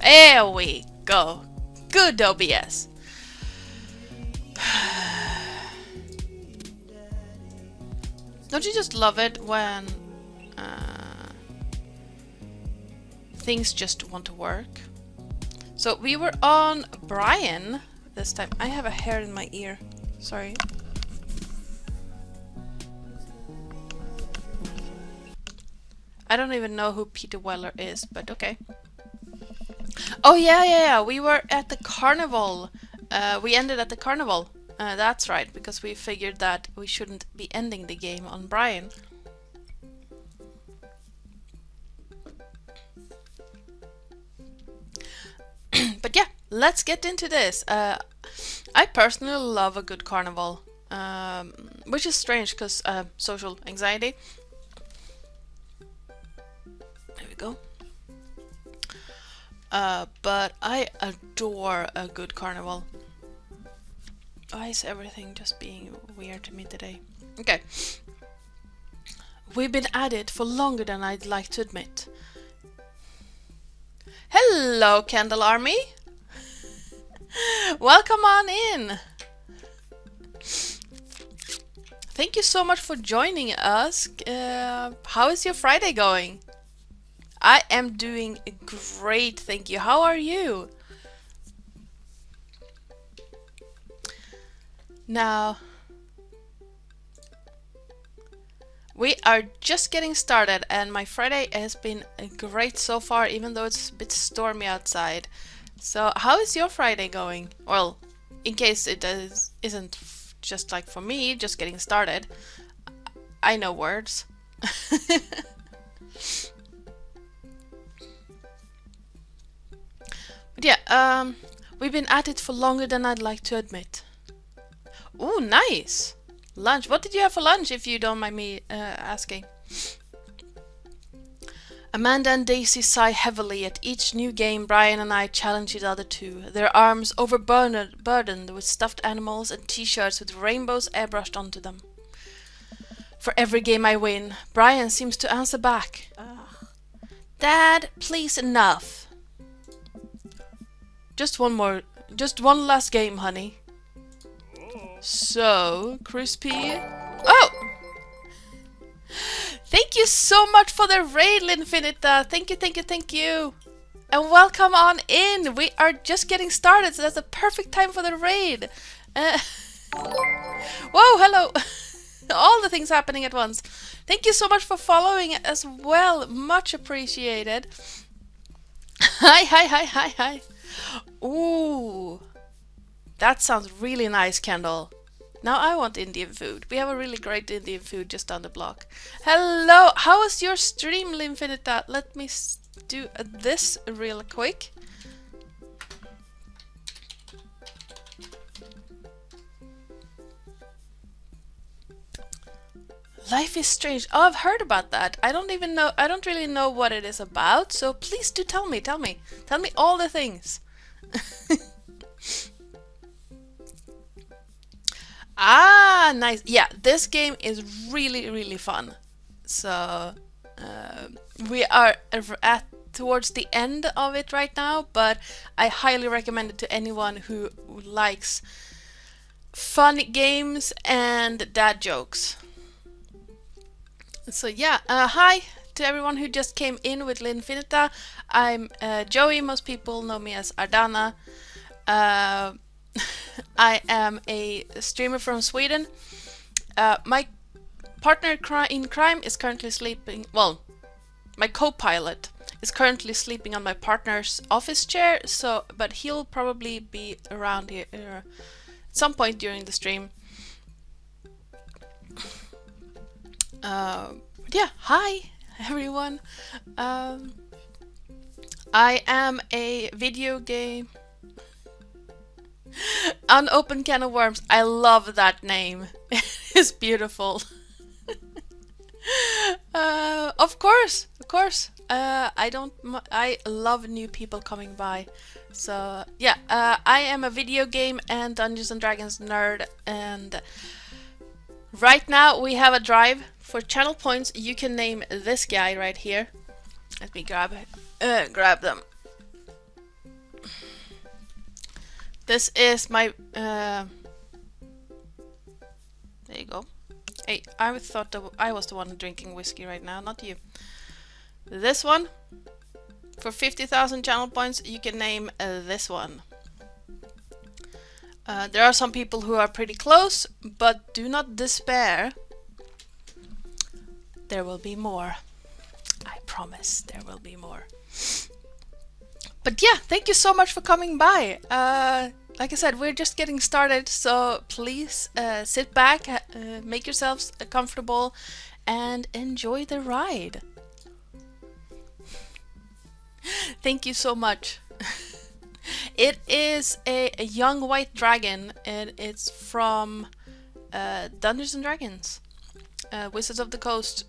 There we go. Good OBS. Don't you just love it when things just want to work? So we were on Brian this time. I have a hair in my ear. Sorry. I don't even know who Peter Weller is, but okay. Oh yeah. We were at the carnival. We ended at the carnival. That's right, because we figured that we shouldn't be ending the game on Brian. But yeah, let's get into this. I personally love a good carnival, which is strange because social anxiety. There we go. But I adore a good carnival. Why is everything just being weird to me today? Okay. We've been at it for longer than I'd like to admit. Hello, Candle Army! Welcome on in! Thank you so much for joining us. How is your Friday going? I am doing great, thank you. How are you? Now, we are just getting started and my Friday has been great so far, even though it's a bit stormy outside. So how is your Friday going? Well, in case it isn't just like for me, just getting started. I know words. But yeah, we've been at it for longer than I'd like to admit. Ooh, nice! Lunch. What did you have for lunch, if you don't mind me asking? Amanda and Daisy sigh heavily at each new game Brian and I challenge the other two, their arms overburdened with stuffed animals and t-shirts with rainbows airbrushed onto them. For every game I win, Brian seems to answer back. Dad, please enough. Just one last game, honey. So, Crispy... Oh! Thank you so much for the raid, Linfinita! Thank you! And welcome on in! We are just getting started, so that's a perfect time for the raid! Whoa, hello! All the things happening at once. Thank you so much for following as well. Much appreciated. Hi. Ooh. That sounds really nice, Kendall. Now I want Indian food. We have a really great Indian food just down the block. Hello! How was your stream, Linfinita? Let me do this real quick. Life is Strange. Oh, I've heard about that. I don't really know what it is about, so please do tell me. Tell me all the things. Ah, nice. Yeah, this game is really fun. So, we are towards the end of it right now, but I highly recommend it to anyone who likes fun games and dad jokes. So yeah, hi to everyone who just came in with Linfinita. I'm Joey. Most people know me as Ardana. I am a streamer from Sweden. My partner in crime is currently sleeping. Well, my co-pilot is currently sleeping on my partner's office chair. But he'll probably be around here at some point during the stream. Yeah, hi everyone. I am a video game. Unopened Can of Worms. I love that name. It's beautiful. Of course. I love new people coming by. So yeah, I am a video game and Dungeons and Dragons nerd, and right now we have a drive for channel points. You can name this guy right here. Let me grab them. This is my... there you go. Hey, I thought that I was the one drinking whiskey right now, not you. This one, for 50,000 channel points, you can name this one. There are some people who are pretty close, but do not despair. There will be more. I promise there will be more. But yeah, thank you so much for coming by. Like I said, we're just getting started, so please sit back, make yourselves comfortable, and enjoy the ride. Thank you so much. It is a young white dragon, and it's from Dungeons and Dragons, Wizards of the Coast.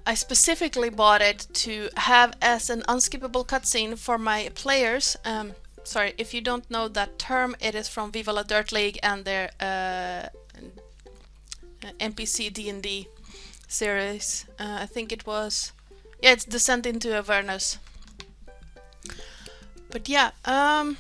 I specifically bought it to have as an unskippable cutscene for my players. Sorry, if you don't know that term, it is from Viva la Dirt League and their NPC D&D series. I think it was... yeah, it's Descent into Avernus. But yeah, I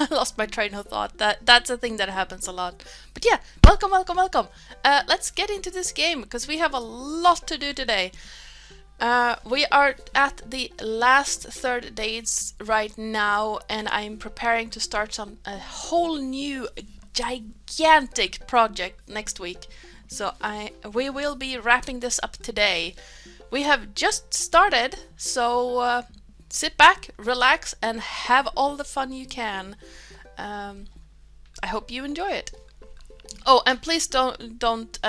lost my train of thought. That's a thing that happens a lot. But yeah, welcome, welcome, welcome. Let's get into this game because we have a lot to do today. We are at the last third days right now, and I'm preparing to start a whole new gigantic project next week. So we will be wrapping this up today. We have just started, so sit back, relax, and have all the fun you can. I hope you enjoy it. Oh, and please don't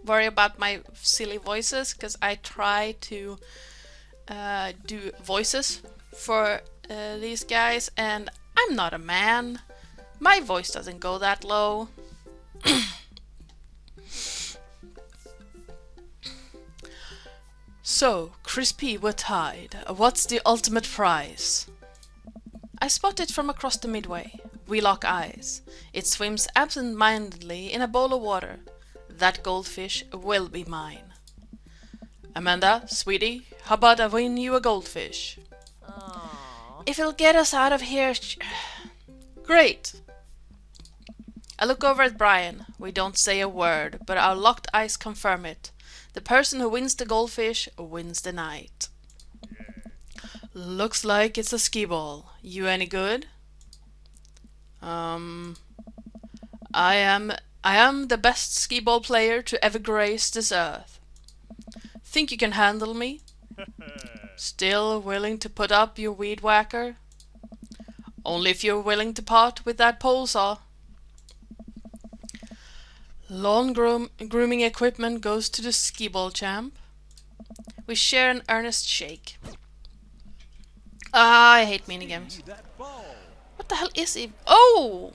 worry about my silly voices, because I try to do voices for these guys, and I'm not a man. My voice doesn't go that low. So, Crispy were tied. What's the ultimate prize? I spot it from across the midway. We lock eyes. It swims absent-mindedly in a bowl of water. That goldfish will be mine. Amanda, sweetie, how about I win you a goldfish? Aww. If it'll get us out of here... Great! I look over at Brian. We don't say a word, but our locked eyes confirm it. The person who wins the goldfish wins the night. Looks like it's a skee ball. You any good? I am the best skee ball player to ever grace this earth. Think you can handle me? Still willing to put up your weed whacker? Only if you're willing to part with that pole saw. Lawn grooming equipment goes to the skee ball champ. We share an earnest shake. Ah, I hate minigames. What the hell is he? Oh!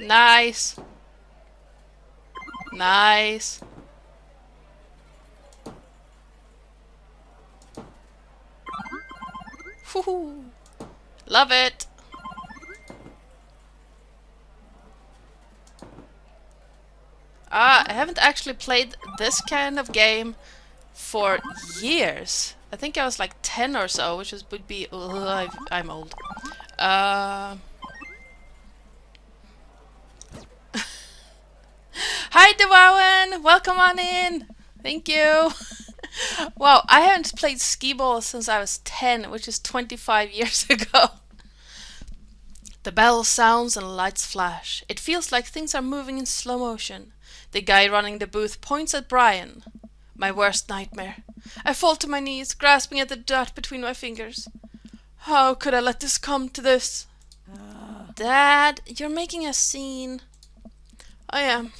Nice. Nice. Woohoo. Love it. I haven't actually played this kind of game for years. I think I was like 10 or so, which would be... I'm old. Hi, Dewawan! Welcome on in! Thank you! Wow, I haven't played skee ball since I was 10, which is 25 years ago. The bell sounds and lights flash. It feels like things are moving in slow motion. The guy running the booth points at Brian. My worst nightmare. I fall to my knees, grasping at the dirt between my fingers. How could I let this come to this? Dad, you're making a scene. I am.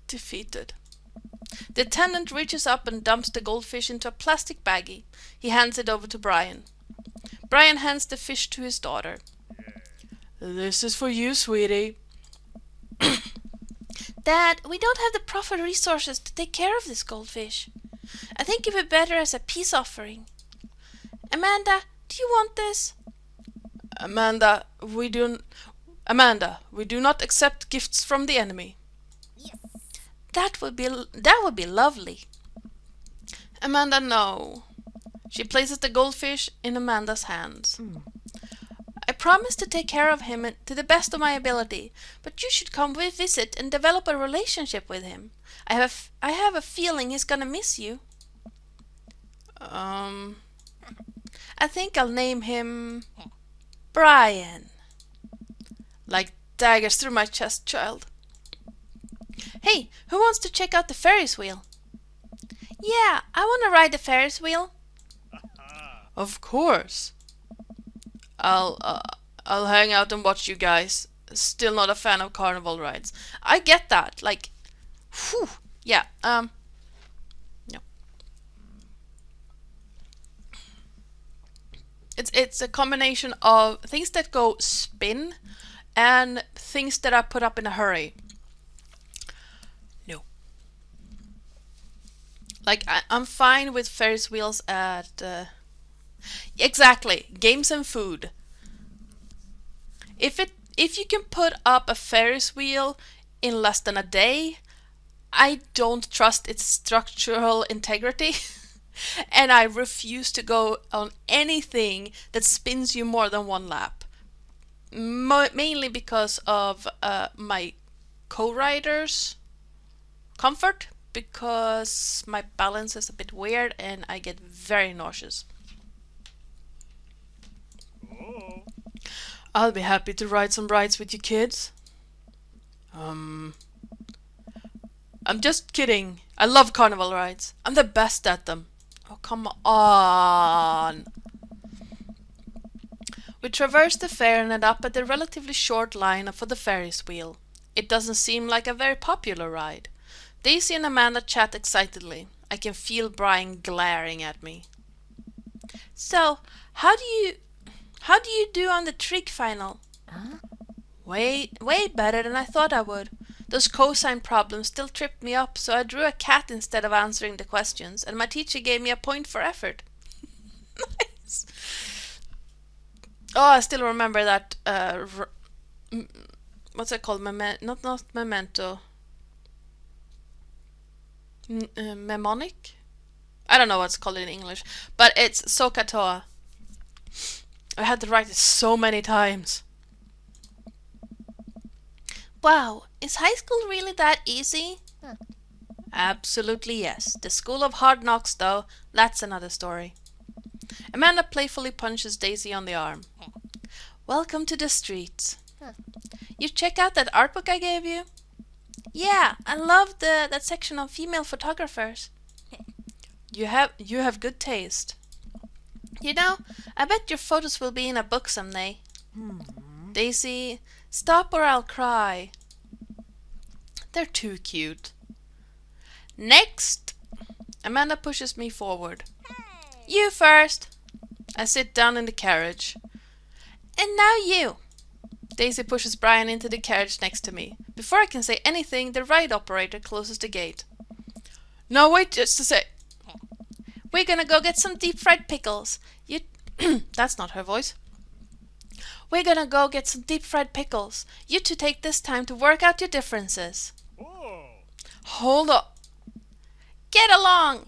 defeated. The attendant reaches up and dumps the goldfish into a plastic baggie. He hands it over to Brian. Brian hands the fish to his daughter. This is for you, sweetie. Dad, we don't have the proper resources to take care of this goldfish. I think it would be better as a peace offering. Amanda, do you want this? Amanda, we do not accept gifts from the enemy. Yes. That would be lovely. Amanda, no. She places the goldfish in Amanda's hands. I promise to take care of him to the best of my ability, but you should come visit and develop a relationship with him. I have a feeling he's gonna miss you. I think I'll name him Brian. Like daggers through my chest, child. Hey, who wants to check out the Ferris wheel? Yeah, I want to ride the Ferris wheel. Of course. I'll hang out and watch you guys. Still not a fan of carnival rides. I get that. Like, whew. Yeah. No. It's a combination of things that go spin and things that are put up in a hurry. No. Like I'm fine with Ferris wheels at exactly games and food. If you can put up a Ferris wheel in less than a day, I don't trust its structural integrity. And I refuse to go on anything that spins you more than one lap. Mainly because of my co-riders' comfort, because my balance is a bit weird and I get very nauseous. I'll be happy to ride some rides with you kids. I'm just kidding. I love carnival rides. I'm the best at them. Oh, come on. We traverse the fair and end up at the relatively short line for the Ferris wheel. It doesn't seem like a very popular ride. Daisy and Amanda chat excitedly. I can feel Brian glaring at me. So, how do you do on the trig final? Huh? Way better than I thought I would. Those cosine problems still tripped me up, so I drew a cat instead of answering the questions, and my teacher gave me a point for effort. Nice. Oh, I still remember that. What's it called? Not memento. Mnemonic? I don't know what's called in English, but it's Sokatoa. I had to write it so many times. Wow, is high school really that easy? Huh. Absolutely yes. The school of hard knocks, though, that's another story. Amanda playfully punches Daisy on the arm. Welcome to the streets. Huh. You check out that art book I gave you? Yeah, I loved that section on female photographers. You have good taste. You know, I bet your photos will be in a book someday. Daisy, stop or I'll cry. They're too cute. Next! Amanda pushes me forward. Hey. You first! I sit down in the carriage. And now you! Daisy pushes Brian into the carriage next to me. Before I can say anything, the ride operator closes the gate. No, wait just a sec. We're gonna go get some deep fried pickles. That's not her voice. We're gonna go get some deep fried pickles. You two take this time to work out your differences. Hold up. Get along!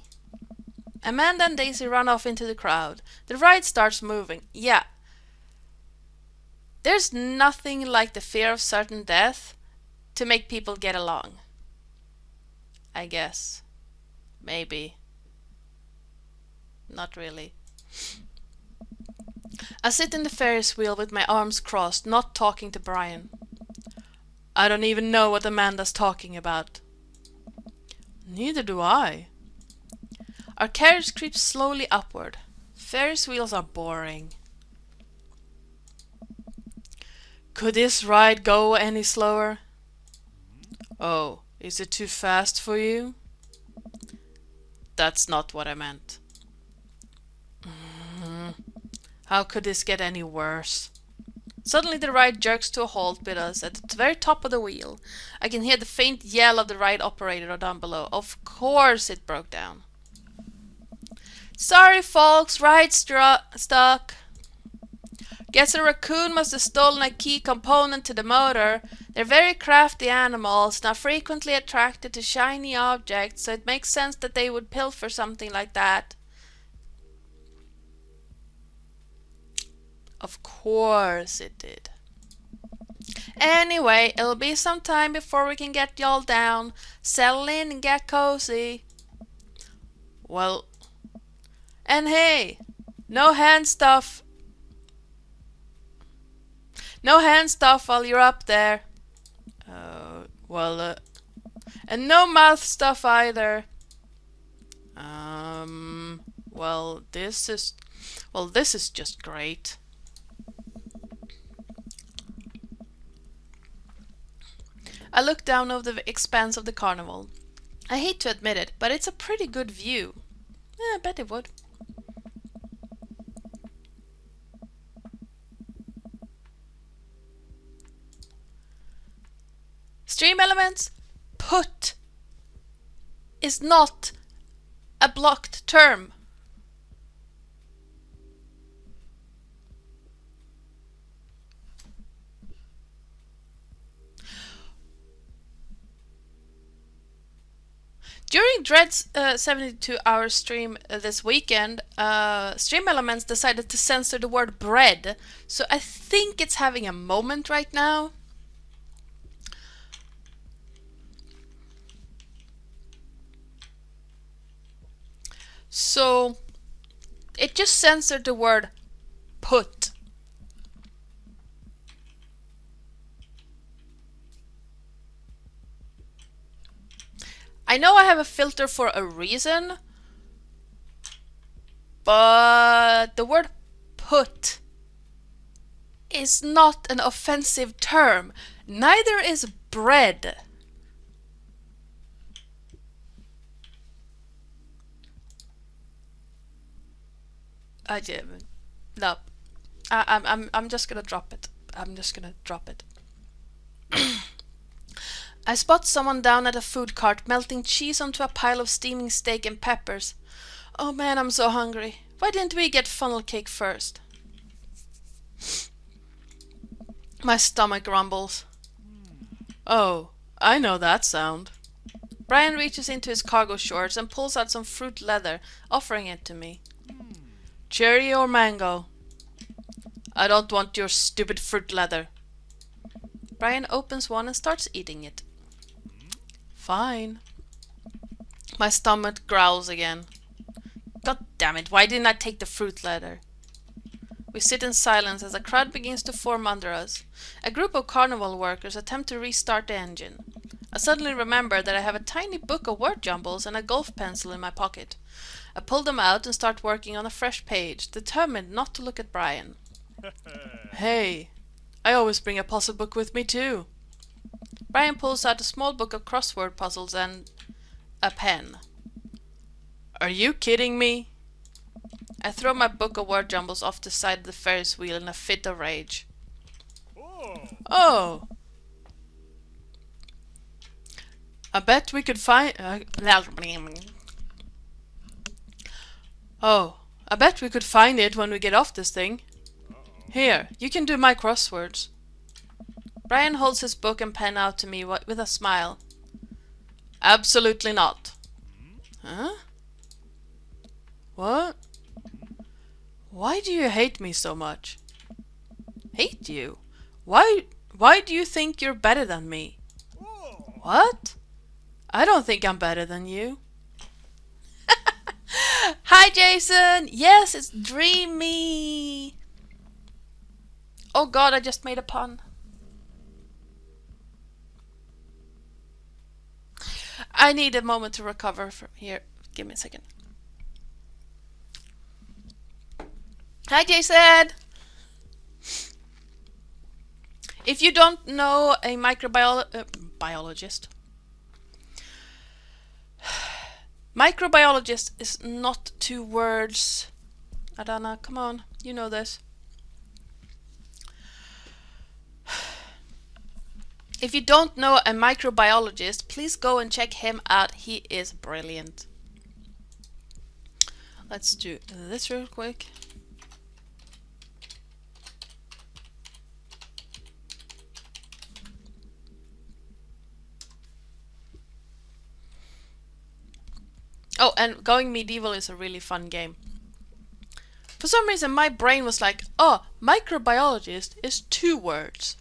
Amanda and Daisy run off into the crowd. The ride starts moving. Yeah. There's nothing like the fear of certain death to make people get along. I guess. Maybe. Not really. I sit in the Ferris wheel with my arms crossed, not talking to Brian. I don't even know what Amanda's talking about. Neither do I. Our carriage creeps slowly upward. Ferris wheels are boring. Could this ride go any slower? Oh, Is it too fast for you? That's not what I meant. How could this get any worse? Suddenly the ride jerks to a halt with us at the very top of the wheel. I can hear the faint yell of the ride operator down below. Of course it broke down. Sorry folks, ride stuck. Guess a raccoon must have stolen a key component to the motor. They're very crafty animals, not frequently attracted to shiny objects, so it makes sense that they would pilfer something like that. Of course it did. Anyway, it'll be some time before we can get y'all down. Settle in and get cozy. Well, and hey, no hand stuff. No hand stuff while you're up there. And no mouth stuff either. Well, this is just great. I look down over the expanse of the carnival. I hate to admit it, but it's a pretty good view. I bet it would. Stream elements? Put is not a blocked term. During Dread's 72-hour stream this weekend, Stream Elements decided to censor the word bread, so I think it's having a moment right now. So it just censored the word put. I know I have a filter for a reason, but the word put is not an offensive term. Neither is bread. No. I'm just gonna drop it. I'm just gonna drop it. I spot someone down at a food cart melting cheese onto a pile of steaming steak and peppers. Oh man, I'm so hungry. Why didn't we get funnel cake first? My stomach rumbles. Oh, I know that sound. Brian reaches into his cargo shorts and pulls out some fruit leather, offering it to me. Cherry or mango? I don't want your stupid fruit leather. Brian opens one and starts eating it. Fine. My stomach growls again. God damn it, why didn't I take the fruit leather? We sit in silence as a crowd begins to form under us. A group of carnival workers attempt to restart the engine. I suddenly remember that I have a tiny book of word jumbles and a golf pencil in my pocket. I pull them out and start working on a fresh page, determined not to look at Brian. Hey, I always bring a puzzle book with me too. Brian pulls out a small book of crossword puzzles and a pen. Are you kidding me? I throw my book of word jumbles off the side of the Ferris wheel in a fit of rage. Oh! I bet we could find... I bet we could find it when we get off this thing. Here, you can do my crosswords. Brian holds his book and pen out to me with a smile. Absolutely not. Huh? What? Why do you hate me so much? Hate you? Why do you think you're better than me? What? I don't think I'm better than you. Hi, Jason! Yes, it's dreamy! Oh god, I just made a pun. I need a moment to recover from here. Give me a second. Hi, Jason! If you don't know a biologist, Microbiologist is not 2 words. Adana, come on, you know this. If you don't know a microbiologist, please go and check him out. He is brilliant. Let's do this real quick. Oh, and Going Medieval is a really fun game. For some reason, my brain was like, oh, microbiologist is 2 words.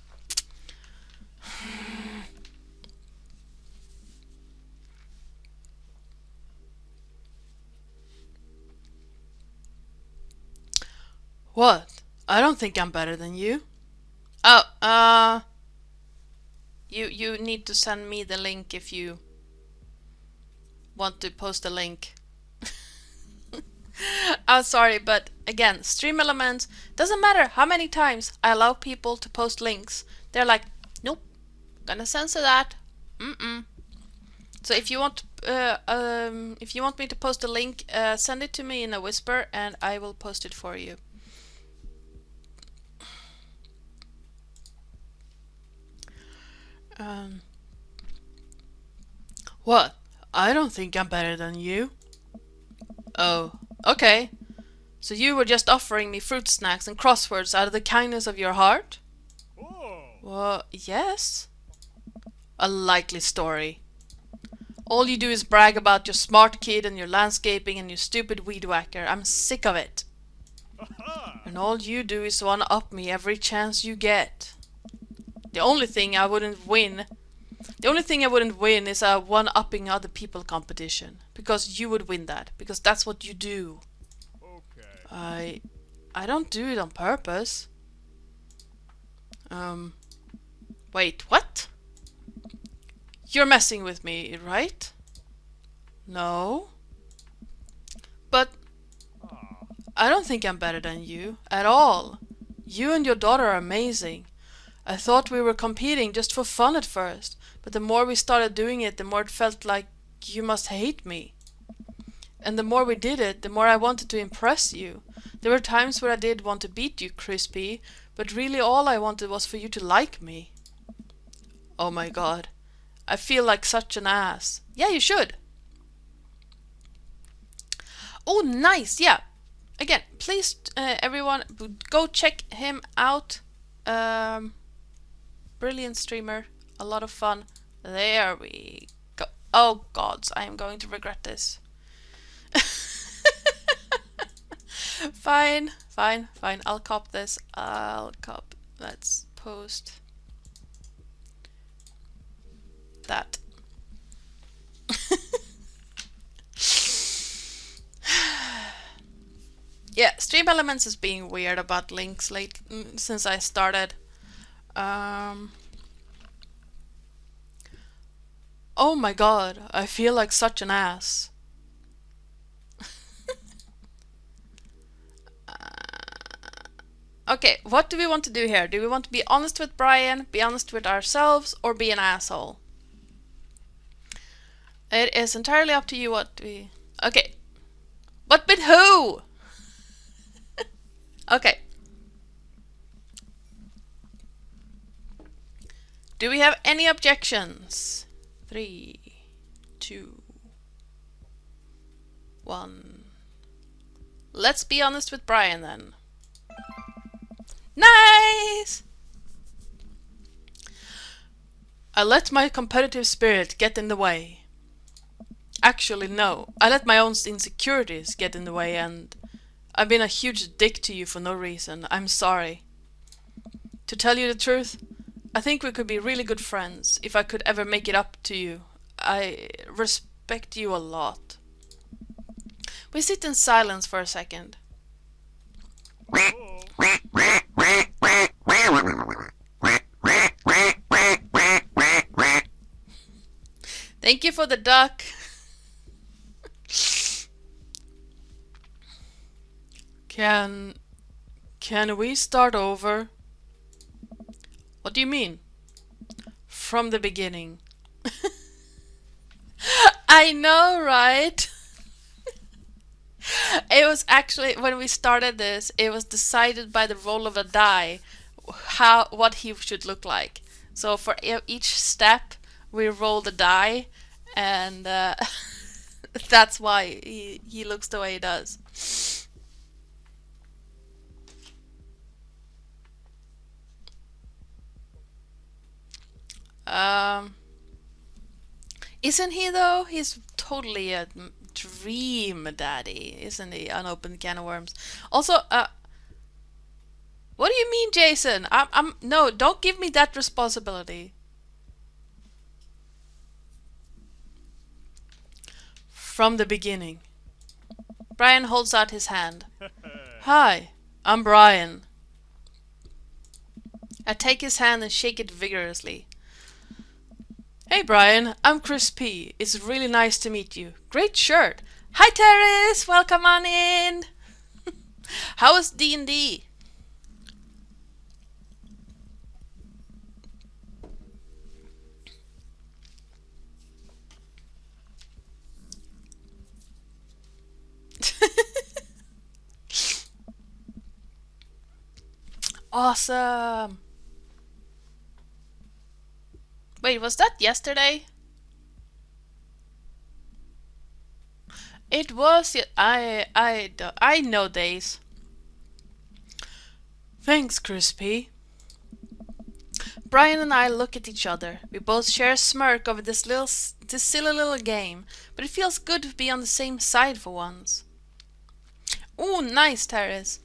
What? I don't think I'm better than you. Oh, you need to send me the link if you want to post a link. I'm sorry, but again, Stream Elements, doesn't matter how many times I allow people to post links. They're like, nope, gonna censor that. So if you want me to post a link, send it to me in a whisper and I will post it for you. What? I don't think I'm better than you. Oh, okay. So you were just offering me fruit snacks and crosswords out of the kindness of your heart? Well, yes. A likely story. All you do is brag about your smart kid and your landscaping and your stupid weed whacker. I'm sick of it. And all you do is one-up me every chance you get. The only thing I wouldn't win is a one-upping other people competition. Because you would win that. Because that's what you do. Okay. I don't do it on purpose. Wait, what? You're messing with me, right? No. But I don't think I'm better than you at all. You and your daughter are amazing. I thought we were competing just for fun at first, but the more we started doing it, the more it felt like you must hate me. And the more we did it, the more I wanted to impress you. There were times where I did want to beat you, Crispy, but really all I wanted was for you to like me. Oh my god. I feel like such an ass. Yeah, you should. Oh, nice. Yeah. Again, please, everyone, go check him out. Brilliant streamer. A lot of fun. There we go. Oh, gods. I am going to regret this. Fine. I'll cop this. Let's post that. Yeah, Stream Elements is being weird about links since I started. Oh my god, I feel like such an ass. Okay, what do we want to do here? Do we want to be honest with Brian, be honest with ourselves, or be an asshole? It is entirely up to you what we... Okay. But with who? Okay. Do we have any objections? 3, 2, 1. Let's be honest with Brian then. Nice! I let my competitive spirit get in the way. Actually, no. I let my own insecurities get in the way, and I've been a huge dick to you for no reason. I'm sorry. To tell you the truth, I think we could be really good friends if I could ever make it up to you. I respect you a lot. We sit in silence for a second. Thank you for the duck. Can we start over? What do you mean? From the beginning. I know, right? It was actually when we started this, it was decided by the roll of a die what he should look like. So for each step, we roll the die, and that's why he looks the way he does. Um, isn't he though? He's totally a dream daddy, isn't he? Unopened can of worms. Also, what do you mean, Jason? No, don't give me that responsibility. From the beginning. Brian holds out his hand. Hi, I'm Brian. I take his hand and shake it vigorously. Hey Brian, I'm Chris P. It's really nice to meet you. Great shirt. Hi Terrace, welcome on in. How was D&D? Awesome. Wait, was that yesterday? It was. I know days. Thanks, Crispy. Brian and I look at each other. We both share a smirk over this silly little game, but it feels good to be on the same side for once. Ooh, nice, Terrace.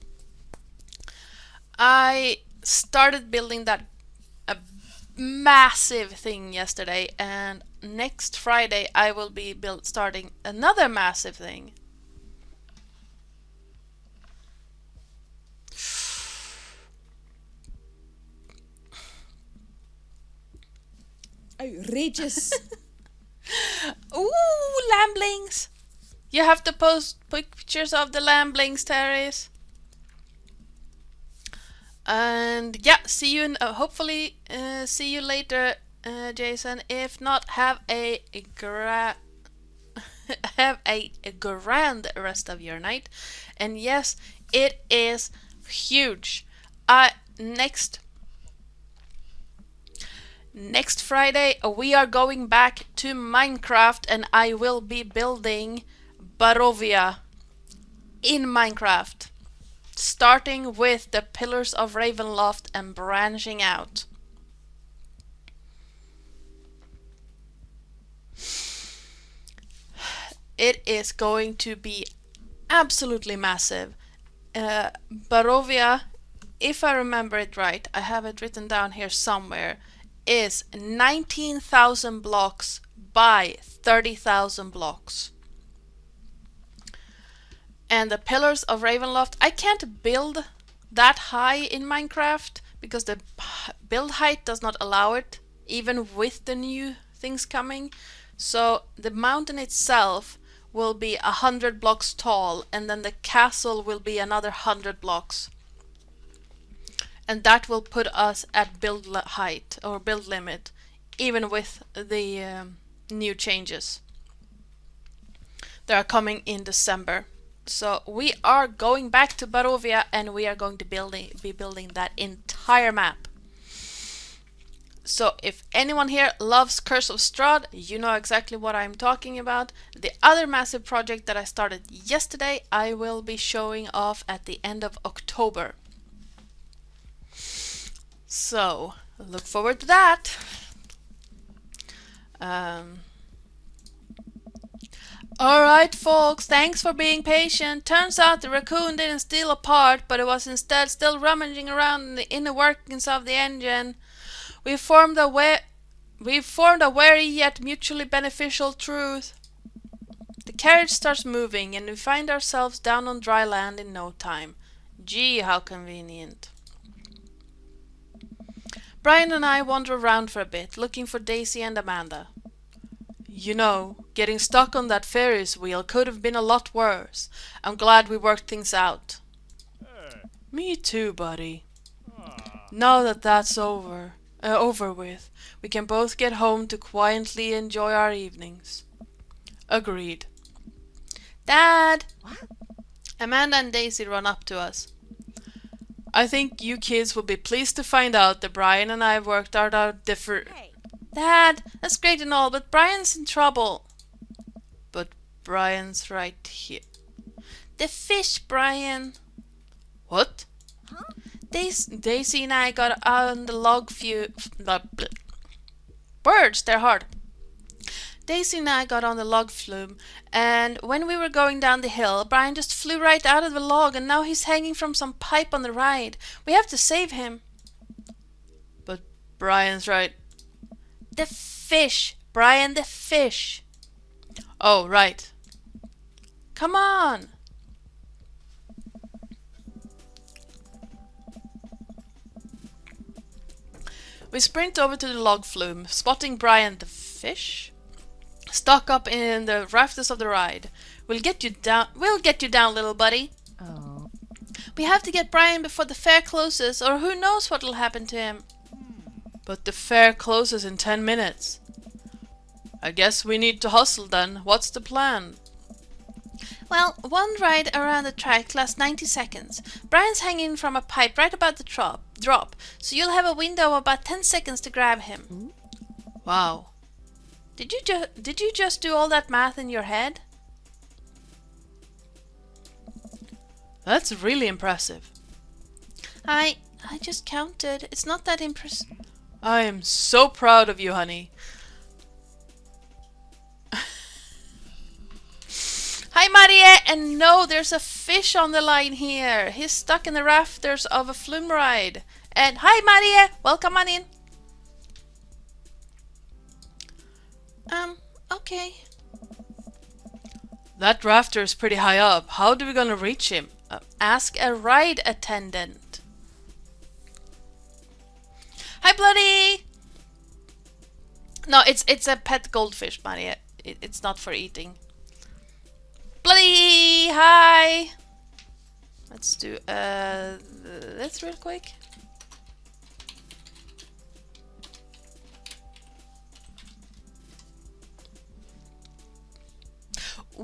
I started building that a massive thing yesterday, and next Friday I will be starting another massive thing. Outrageous. Ooh, lamblings! You have to post pictures of the lamblings, Terrace. And yeah, see you. Hopefully, see you later, Jason. If not, have a have a grand rest of your night. And yes, it is huge. Next Friday we are going back to Minecraft, and I will be building Barovia in Minecraft, starting with the Pillars of Ravenloft and branching out. It is going to be absolutely massive. Barovia, if I remember it right, I have it written down here somewhere, is 19,000 blocks by 30,000 blocks. And the Pillars of Ravenloft, I can't build that high in Minecraft because the build height does not allow it, even with the new things coming. So the mountain itself will be 100 blocks tall, and then the castle will be another 100 blocks. And that will put us at build height or build limit, even with the new changes that are coming in December. So we are going back to Barovia, and we are going to be building that entire map. So if anyone here loves Curse of Strahd, you know exactly what I'm talking about. The other massive project that I started yesterday, I will be showing off at the end of October. So look forward to that. Alright folks, thanks for being patient. Turns out the raccoon didn't steal a part, but it was instead still rummaging around in the inner workings of the engine. We formed a wary yet mutually beneficial truth. The carriage starts moving, and we find ourselves down on dry land in no time. Gee, how convenient. Brian and I wander around for a bit, looking for Daisy and Amanda. You know, getting stuck on that Ferris wheel could have been a lot worse. I'm glad we worked things out. Me too, buddy. Now that that's over with, we can both get home to quietly enjoy our evenings. Agreed. Dad! What? Amanda and Daisy run up to us. I think you kids will be pleased to find out that Brian and I worked out our Hey. Dad, that's great and all, but Brian's in trouble. But Brian's right here. The fish, Brian. What? Huh? Daisy and I got on the log Words, they're hard. Daisy and I got on the log flume, and when we were going down the hill, Brian just flew right out of the log, and now he's hanging from some pipe on the ride. We have to save him. But Brian's right. The fish, Brian, the fish. Oh, right. Come on. We sprint over to the log flume, spotting Brian the fish stuck up in the rafters of the ride. We'll get you down, little buddy. Oh. We have to get Brian before the fair closes, or who knows what'll happen to him. But the fair closes in 10 minutes. I guess we need to hustle then. What's the plan? Well, one ride around the track lasts 90 seconds. Brian's hanging from a pipe right about the drop, so you'll have a window of about 10 seconds to grab him. Wow. Did you just do all that math in your head? That's really impressive. I just counted. It's not that impressive. I am so proud of you, honey. Hi, Maria! And no, there's a fish on the line here. He's stuck in the rafters of a flume ride. And hi, Maria! Welcome on in. Okay. That rafter is pretty high up. How are we gonna reach him? Ask a ride attendant. Hi, Bloody! No, it's a pet goldfish, Maria. It's not for eating. Bloody! Hi! Let's do this real quick.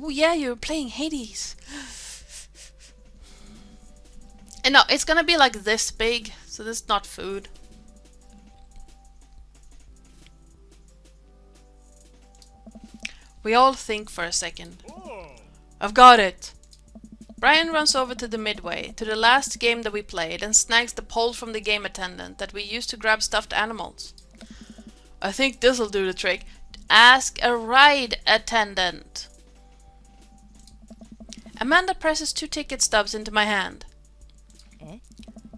Oh yeah, you're playing Hades. And no, it's gonna be like this big, so this is not food. We all think for a second. I've got it! Brian runs over to the midway, to the last game that we played, and snags the pole from the game attendant that we used to grab stuffed animals. I think this'll do the trick. Ask a ride attendant. Amanda presses 2 ticket stubs into my hand.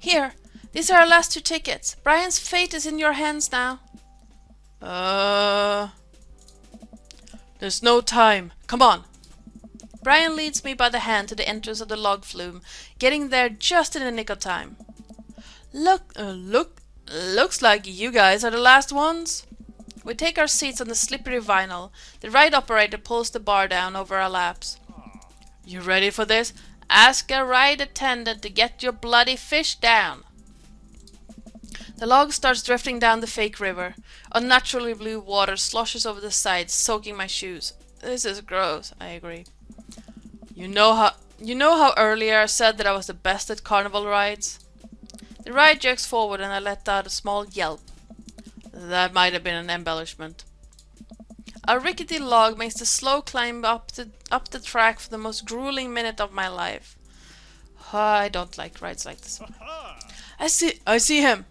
Here, these are our last 2 tickets. Brian's fate is in your hands now. There's no time. Come on. Brian leads me by the hand to the entrance of the log flume, getting there just in the nick of time. Looks like you guys are the last ones. We take our seats on the slippery vinyl. The ride operator pulls the bar down over our laps. You ready for this? Ask a ride attendant to get your bloody fish down. The log starts drifting down the fake river. Unnaturally blue water sloshes over the sides, soaking my shoes. This is gross, I agree. You know how earlier I said that I was the best at carnival rides? The ride jerks forward and I let out a small yelp. That might have been an embellishment. A rickety log makes the slow climb up the track for the most grueling minute of my life. I don't like rides like this. I see him!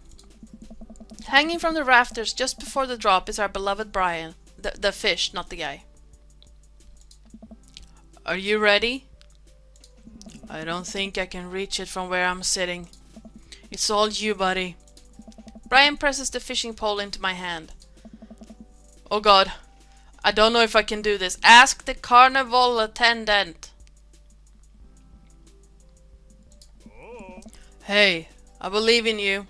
Hanging from the rafters just before the drop is our beloved Brian. The fish, not the guy. Are you ready? I don't think I can reach it from where I'm sitting. It's all you, buddy. Brian presses the fishing pole into my hand. Oh god. I don't know if I can do this. Ask the carnival attendant. Hey, I believe in you.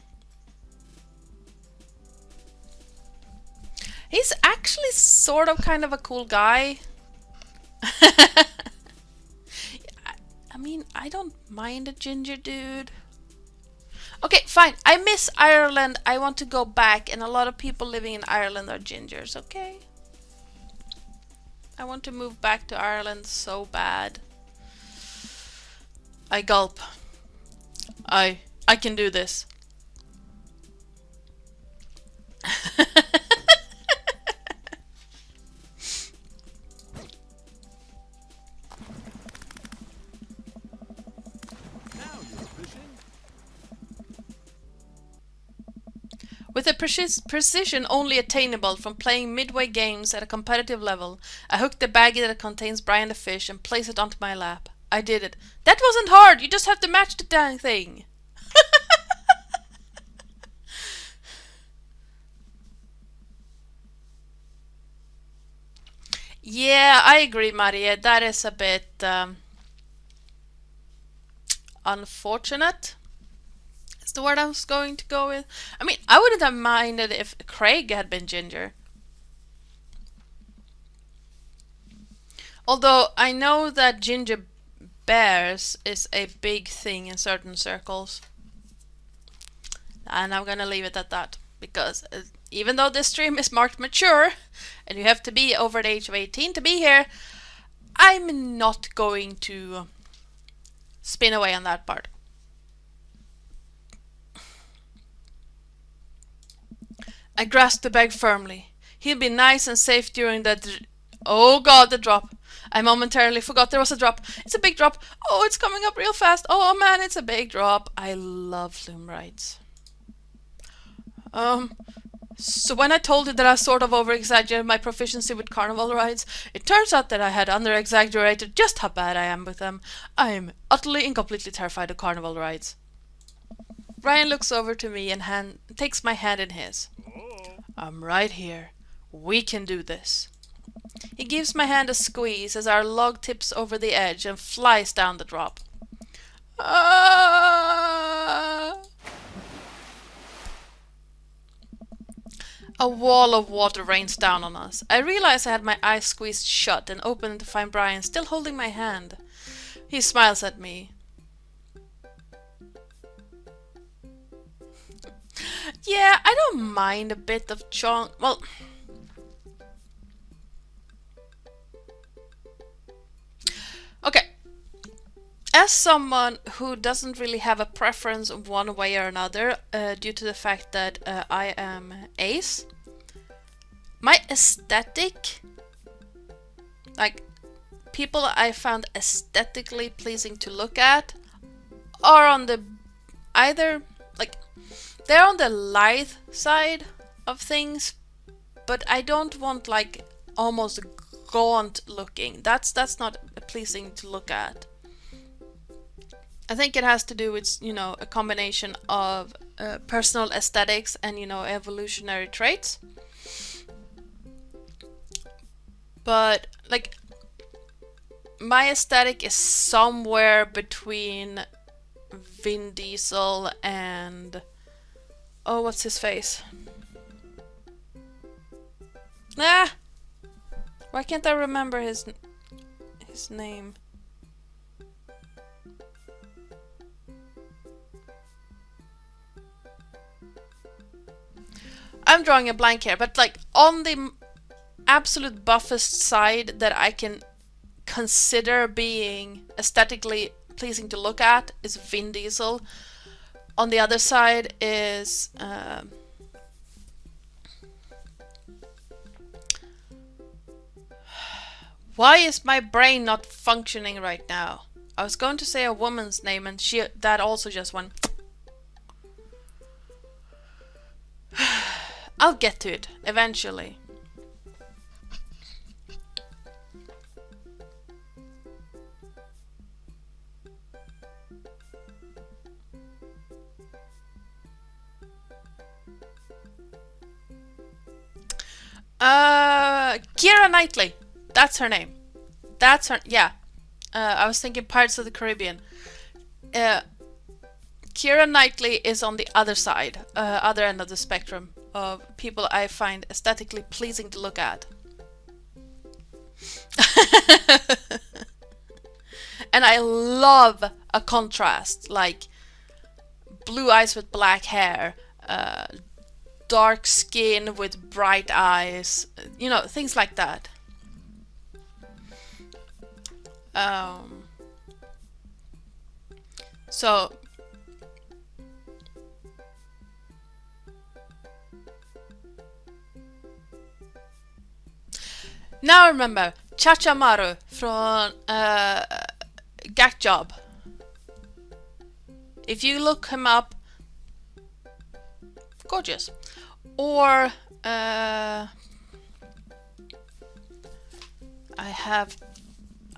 He's actually sort of kind of a cool guy. I mean, I don't mind a ginger dude. Okay, fine. I miss Ireland. I want to go back, and a lot of people living in Ireland are gingers, okay? I want to move back to Ireland so bad. I gulp. I can do this. With a precision only attainable from playing midway games at a competitive level, I hook the baggie that contains Brian the fish and place it onto my lap. I did it. That wasn't hard! You just have to match the dang thing! Yeah, I agree, Maria. That is a bit unfortunate. Is the word I was going to go with. I mean, I wouldn't have minded if Craig had been ginger. Although I know that ginger bears is a big thing in certain circles. And I'm gonna leave it at that. Because even though this stream is marked mature, and you have to be over the age of 18 to be here, I'm not going to spin away on that part. I grasped the bag firmly. He'll be nice and safe during the... Oh god, the drop. I momentarily forgot there was a drop. It's a big drop. Oh, it's coming up real fast. Oh man, it's a big drop. I love flume rides. So when I told you that I sort of over-exaggerated my proficiency with carnival rides, it turns out that I had under-exaggerated just how bad I am with them. I am utterly and completely terrified of carnival rides. Ryan looks over to me and takes my hand in his. I'm right here. We can do this. He gives my hand a squeeze as our log tips over the edge and flies down the drop. Ah! A wall of water rains down on us. I realize I had my eyes squeezed shut and opened to find Brian still holding my hand. He smiles at me. Yeah, I don't mind a bit of chong... Well... Okay. As someone who doesn't really have a preference one way or another, due to the fact that I am ace, my aesthetic, like people I found aesthetically pleasing to look at, are on the either like they're on the lithe side of things, but I don't want like almost gaunt looking. That's not pleasing to look at. I think it has to do with, you know, a combination of personal aesthetics and, you know, evolutionary traits. But like my aesthetic is somewhere between Vin Diesel and what's his face? Ah! Why can't I remember his name? I'm drawing a blank here, but like on the absolute buffest side that I can consider being aesthetically pleasing to look at is Vin Diesel. On the other side is why is my brain not functioning right now? I was going to say a woman's name and that also just went. I'll get to it eventually. Keira Knightley. That's her name. That's her. Yeah. I was thinking Pirates of the Caribbean. Keira Knightley is on the other side, other end of the spectrum of people I find aesthetically pleasing to look at. And I love a contrast, like blue eyes with black hair, dark skin with bright eyes, you know, things like that. So now I remember Chachamaru from Gak Job. If you look him up, gorgeous. Or I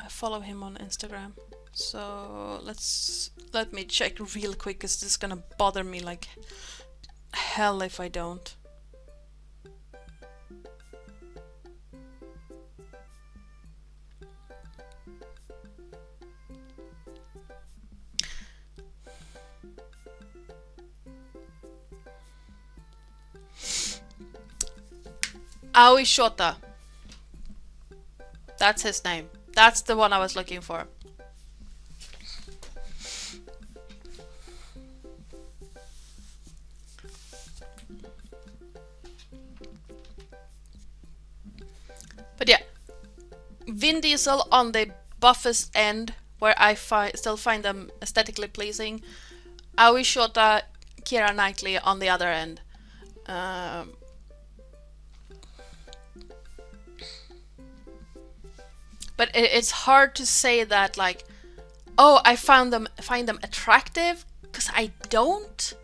follow him on Instagram. So let me check real quick, because this is gonna bother me like hell if I don't. Aoi Shota. That's his name. That's the one I was looking for. But yeah, Vin Diesel on the buffest end, where I still find them aesthetically pleasing. Aoi Shota, Keira Knightley on the other end. But it's hard to say that, like, oh, I find them attractive, because I don't.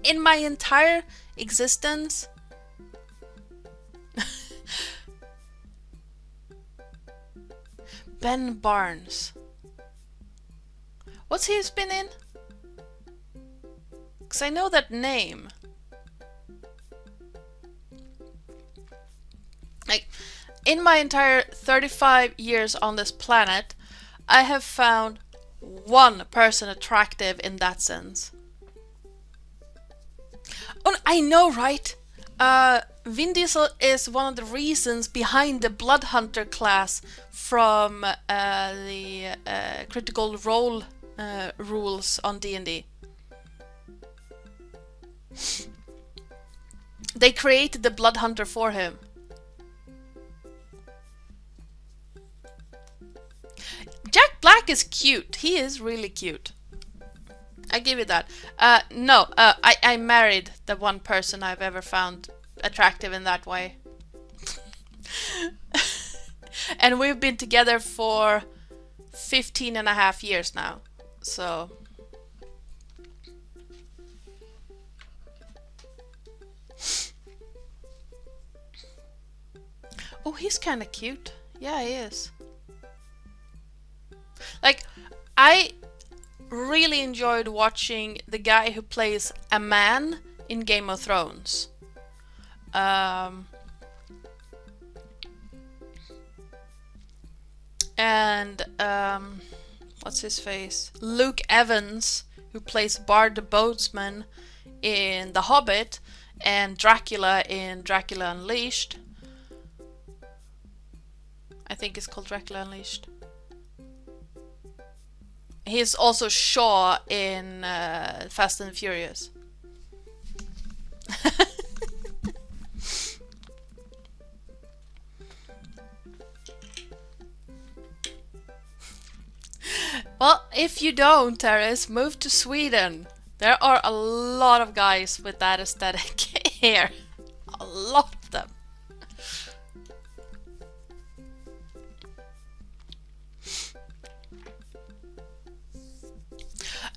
In my entire existence. Ben Barnes. What's he been in? Because I know that name. Like, in my entire 35 years on this planet, I have found one person attractive in that sense. Oh, I know, right? Vin Diesel is one of the reasons behind the Blood Hunter class from the Critical Role rules on D&D. They created the Blood Hunter for him. Jack Black is cute. He is really cute. I give you that. No, I married the one person I've ever found attractive in that way. And we've been together for 15 and a half years now. So... oh, he's kind of cute. Yeah, he is. Like, I really enjoyed watching the guy who plays a man in Game of Thrones. What's his face? Luke Evans, who plays Bard the Boatsman in The Hobbit, and Dracula in Dracula Unleashed. I think it's called Dracula Unleashed. He's also Shaw in Fast and Furious. Well, if you don't, Teres, move to Sweden. There are a lot of guys with that aesthetic here. A lot of them.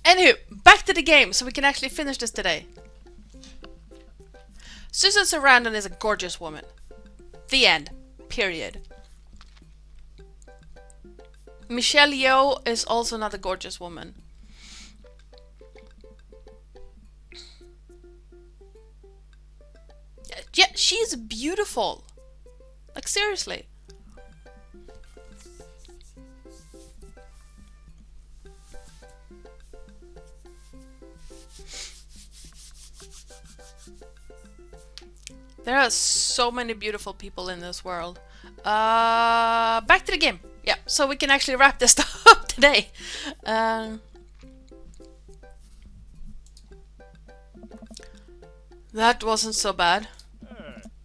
Anywho, back to the game, so we can actually finish this today. Susan Sarandon is a gorgeous woman. The end. Period. Michelle Yeoh is also another gorgeous woman. Yeah, she's beautiful. Like, seriously. There are so many beautiful people in this world. Back to the game. Yeah, so we can actually wrap this up today. That wasn't so bad.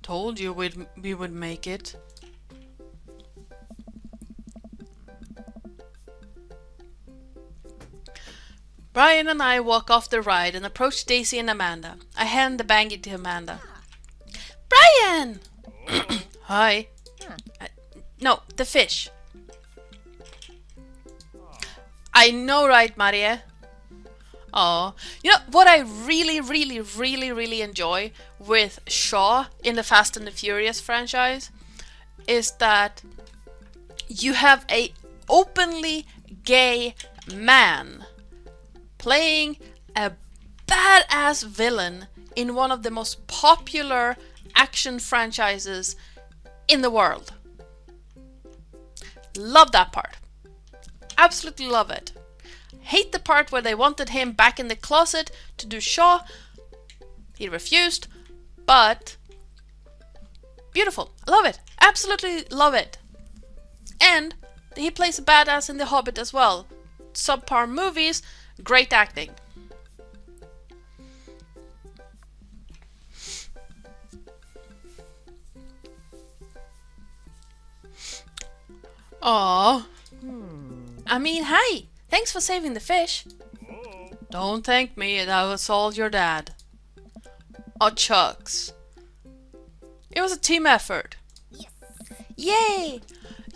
Told you we would make it. Brian and I walk off the ride and approach Daisy and Amanda. I hand the baggie to Amanda. Brian! Hi. No, the fish. I know, right, Maria? Oh, you know what I really enjoy with Shaw in the Fast and the Furious franchise is that you have a openly gay man playing a badass villain in one of the most popular action franchises in the world. Love that part. Absolutely love it. Hate the part where they wanted him back in the closet to do Shaw. He refused, but beautiful. Love it. Absolutely love it. And he plays a badass in The Hobbit as well. Subpar movies, great acting. Aww. I mean, hi. Thanks for saving the fish. Don't thank me, that was all your dad. Oh, Chucks. It was a team effort. Yes. Yay!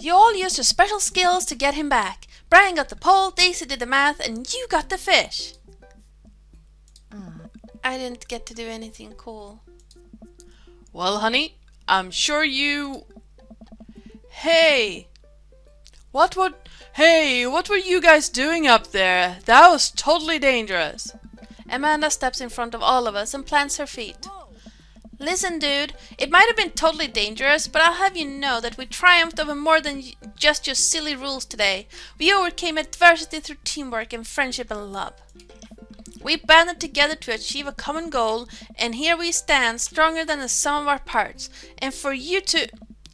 You all used your special skills to get him back. Brian got the pole, Daisy did the math, and you got the fish. I didn't get to do anything cool. Well, honey, I'm sure you... Hey! What were you guys doing up there? That was totally dangerous. Amanda steps in front of all of us and plants her feet. Listen, dude, it might have been totally dangerous, but I'll have you know that we triumphed over more than just your silly rules today. We overcame adversity through teamwork and friendship and love. We banded together to achieve a common goal, and here we stand, stronger than the sum of our parts. And for you to...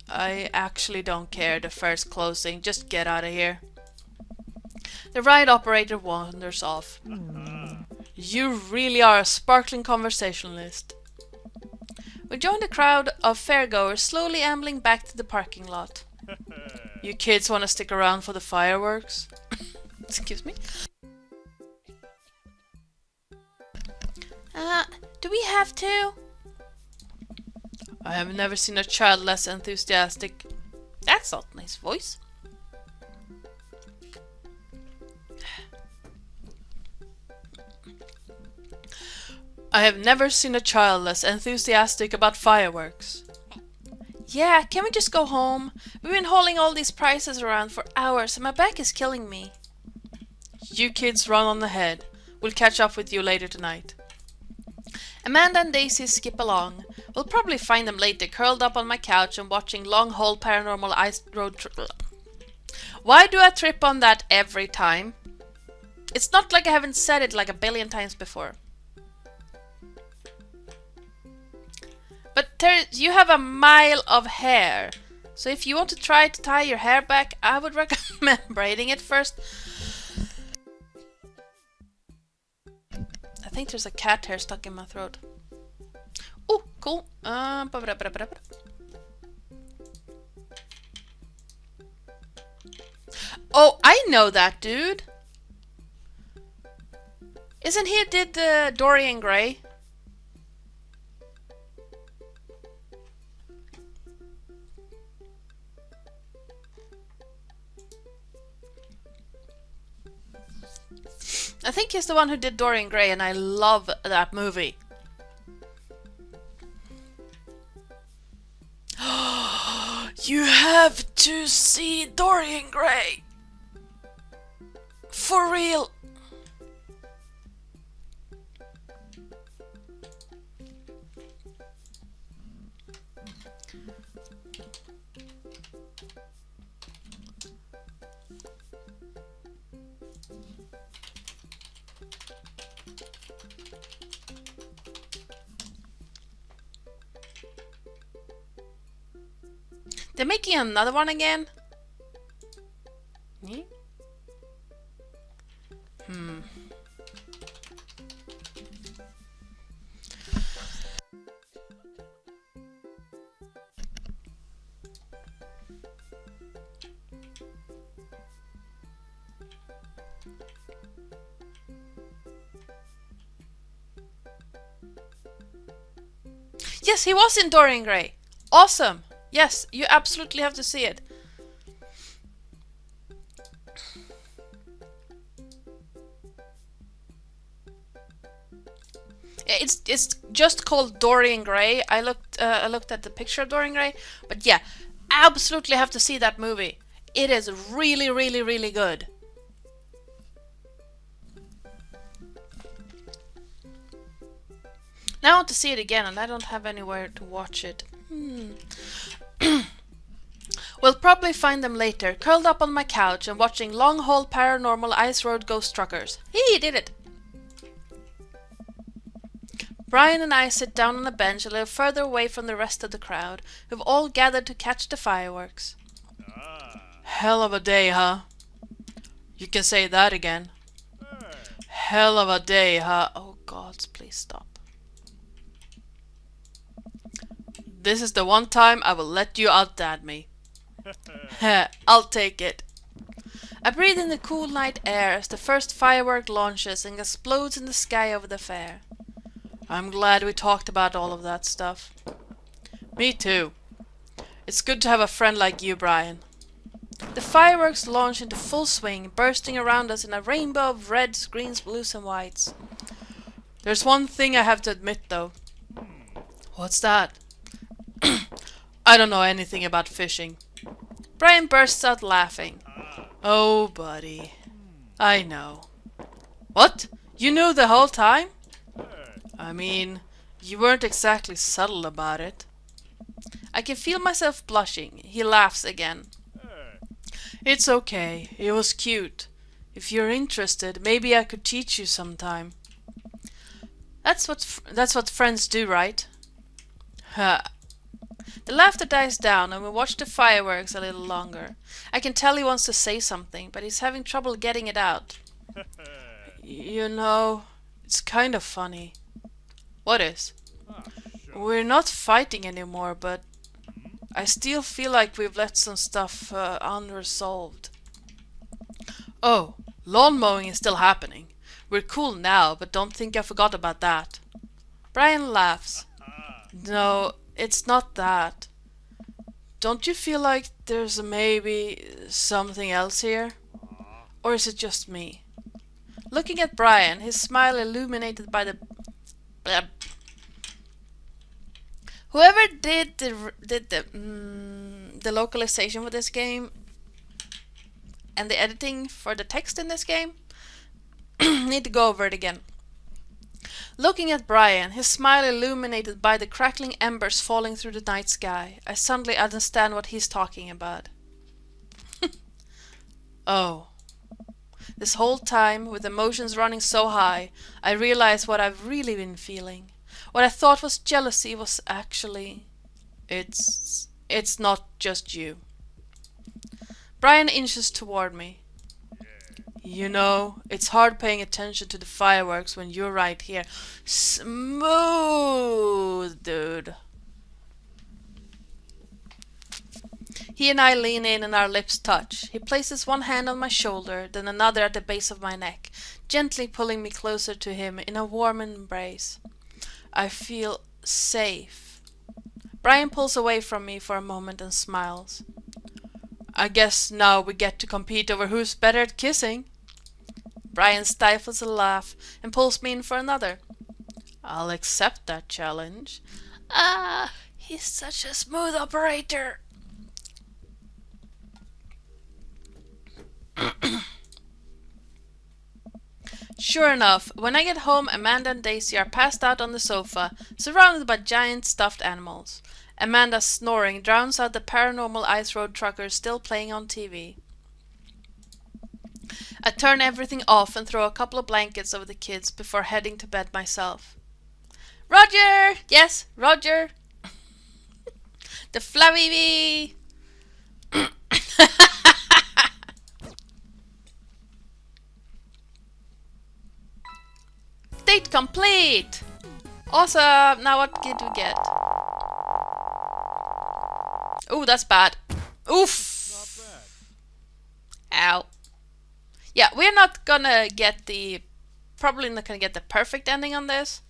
I actually don't care, the fair's closing, just get out of here. The ride operator wanders off. You really are a sparkling conversationalist. We join the crowd of fairgoers slowly ambling back to the parking lot. You kids want to stick around for the fireworks? Excuse me? Do we have to? I have never seen a child less enthusiastic. That's not a nice voice. I have never seen a child less enthusiastic about fireworks. Yeah, can we just go home? We've been hauling all these prices around for hours and my back is killing me. You kids run on ahead. We'll catch up with you later tonight. Amanda and Daisy skip along. We'll probably find them later curled up on my couch and watching long-haul paranormal ice road trip. Why do I trip on that every time? It's not like I haven't said it like a billion times before. But you have a mile of hair. So if you want to try to tie your hair back, I would recommend braiding it first. I think there's a cat hair stuck in my throat. Oh, cool. Oh, I know that dude. Isn't he did Dorian Gray? I think he's the one who did Dorian Gray, and I love that movie. You have to see Dorian Gray. For real. They're making another one again? Hmm? Yes, he was in Dorian Gray. Awesome. Yes, you absolutely have to see it. It's just called Dorian Gray. I looked at the picture of Dorian Gray, but yeah, absolutely have to see that movie. It is really, really, really good. Now I want to see it again, and I don't have anywhere to watch it. We'll probably find them later, curled up on my couch and watching long-haul paranormal ice road ghost truckers. He did it! Brian and I sit down on a bench a little further away from the rest of the crowd, who've all gathered to catch the fireworks. Hell of a day, huh? You can say that again. Hell of a day, huh? Oh God, please stop. This is the one time I will let you outdad me. I'll take it. I breathe in the cool night air as the first firework launches and explodes in the sky over the fair. I'm glad we talked about all of that stuff. Me too. It's good to have a friend like you, Brian. The fireworks launch into full swing, bursting around us in a rainbow of reds, greens, blues and whites. There's one thing I have to admit though. What's that? I don't know anything about fishing. Brian bursts out laughing. Oh, buddy. I know. What? You knew the whole time? I mean, you weren't exactly subtle about it. I can feel myself blushing. He laughs again. It's okay. It was cute. If you're interested, maybe I could teach you sometime. That's what friends do, right? Ha. The laughter dies down and we watch the fireworks a little longer. I can tell he wants to say something, but he's having trouble getting it out. You know, it's kind of funny. What is? We're not fighting anymore, but I still feel like we've left some stuff unresolved. Oh, lawn mowing is still happening. We're cool now, but don't think I forgot about that. Brian laughs. No, it's not that. Don't you feel like there's maybe something else here? Or is it just me? Looking at Brian, his smile illuminated by the... Whoever did the localization for this game and the editing for the text in this game need to go over it again. Looking at Brian, his smile illuminated by the crackling embers falling through the night sky, I suddenly understand what he's talking about. Oh. This whole time, with emotions running so high, I realize what I've really been feeling. What I thought was jealousy was actually... It's not just you. Brian inches toward me. You know, it's hard paying attention to the fireworks when you're right here. Smooth, dude. He and I lean in and our lips touch. He places one hand on my shoulder, then another at the base of my neck, gently pulling me closer to him in a warm embrace. I feel safe. Brian pulls away from me for a moment and smiles. I guess now we get to compete over who's better at kissing. Brian stifles a laugh and pulls me in for another. I'll accept that challenge. Ah, he's such a smooth operator. Sure enough, when I get home, Amanda and Daisy are passed out on the sofa, surrounded by giant stuffed animals. Amanda's snoring drowns out the paranormal ice road truckers still playing on TV. I turn everything off and throw a couple of blankets over the kids before heading to bed myself. Roger! Yes, Roger! The flabby bee! Date complete! Awesome! Now what did we get? Oh, that's bad. Oof! Not bad. Ow. Yeah, we're not gonna get the... Probably not gonna get the perfect ending on this.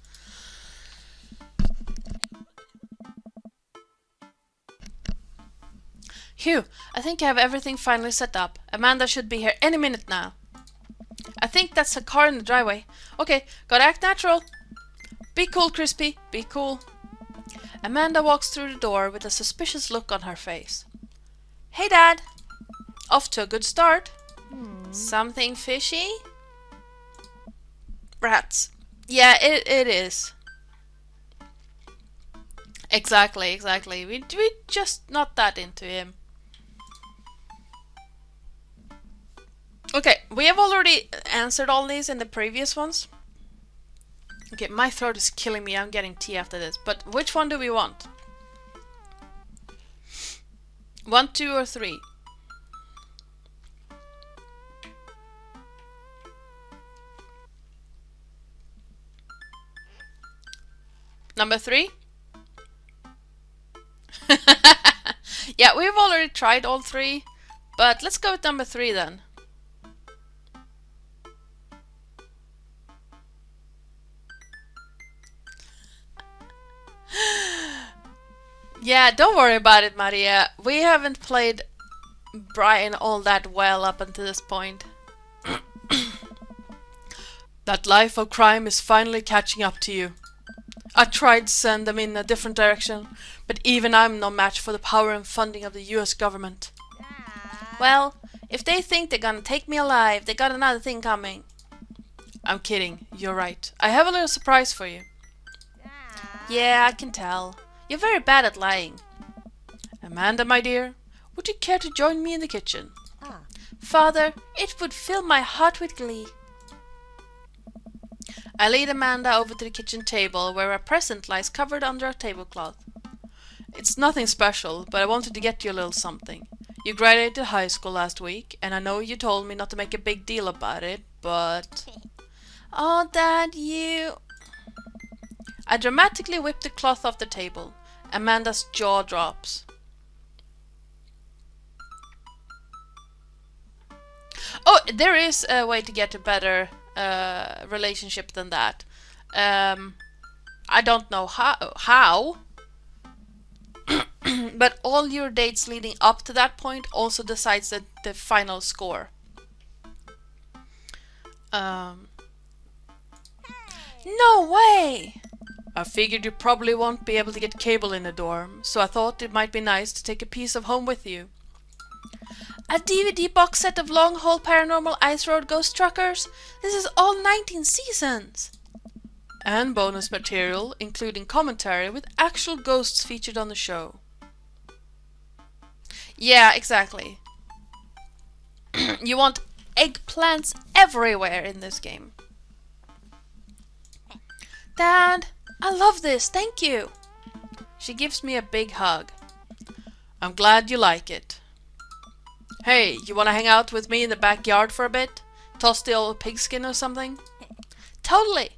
Phew, I think I have everything finally set up. Amanda should be here any minute now. I think that's a car in the driveway. Okay, gotta act natural. Be cool, Crispy. Be cool. Amanda walks through the door with a suspicious look on her face. Hey, Dad. Off to a good start. Something fishy? Rats. Yeah, it is. Exactly. We just not that into him. Okay, we have already answered all these in the previous ones. Okay, my throat is killing me. I'm getting tea after this. But which one do we want? 1, 2, or 3? Number 3? Yeah, we've already tried all 3. But let's go with number 3 then. Yeah, don't worry about it, Maria. We haven't played Brian all that well up until this point. That life of crime is finally catching up to you. I tried to send them in a different direction, but even I'm no match for the power and funding of the US government. Well, if they think they're gonna take me alive, they got another thing coming. I'm kidding, you're right. I have a little surprise for you. Yeah, I can tell. You're very bad at lying. Amanda, my dear, would you care to join me in the kitchen? Father, it would fill my heart with glee. I lead Amanda over to the kitchen table, where a present lies covered under a tablecloth. It's nothing special, but I wanted to get you a little something. You graduated high school last week, and I know you told me not to make a big deal about it, but... Oh, Dad, you... I dramatically whip the cloth off the table. Amanda's jaw drops. Oh, there is a way to get a better relationship than that. I don't know how. But all your dates leading up to that point also decides the final score. No way! I figured you probably won't be able to get cable in the dorm, so I thought it might be nice to take a piece of home with you. A DVD box set of Long Haul Paranormal Ice Road Ghost Truckers? This is all 19 seasons! And bonus material, including commentary with actual ghosts featured on the show. Yeah, exactly. You want eggplants everywhere in this game. Dad, I love this, thank you. She gives me a big hug. I'm glad you like it. Hey, you wanna hang out with me in the backyard for a bit? Toss the old pigskin or something? Totally.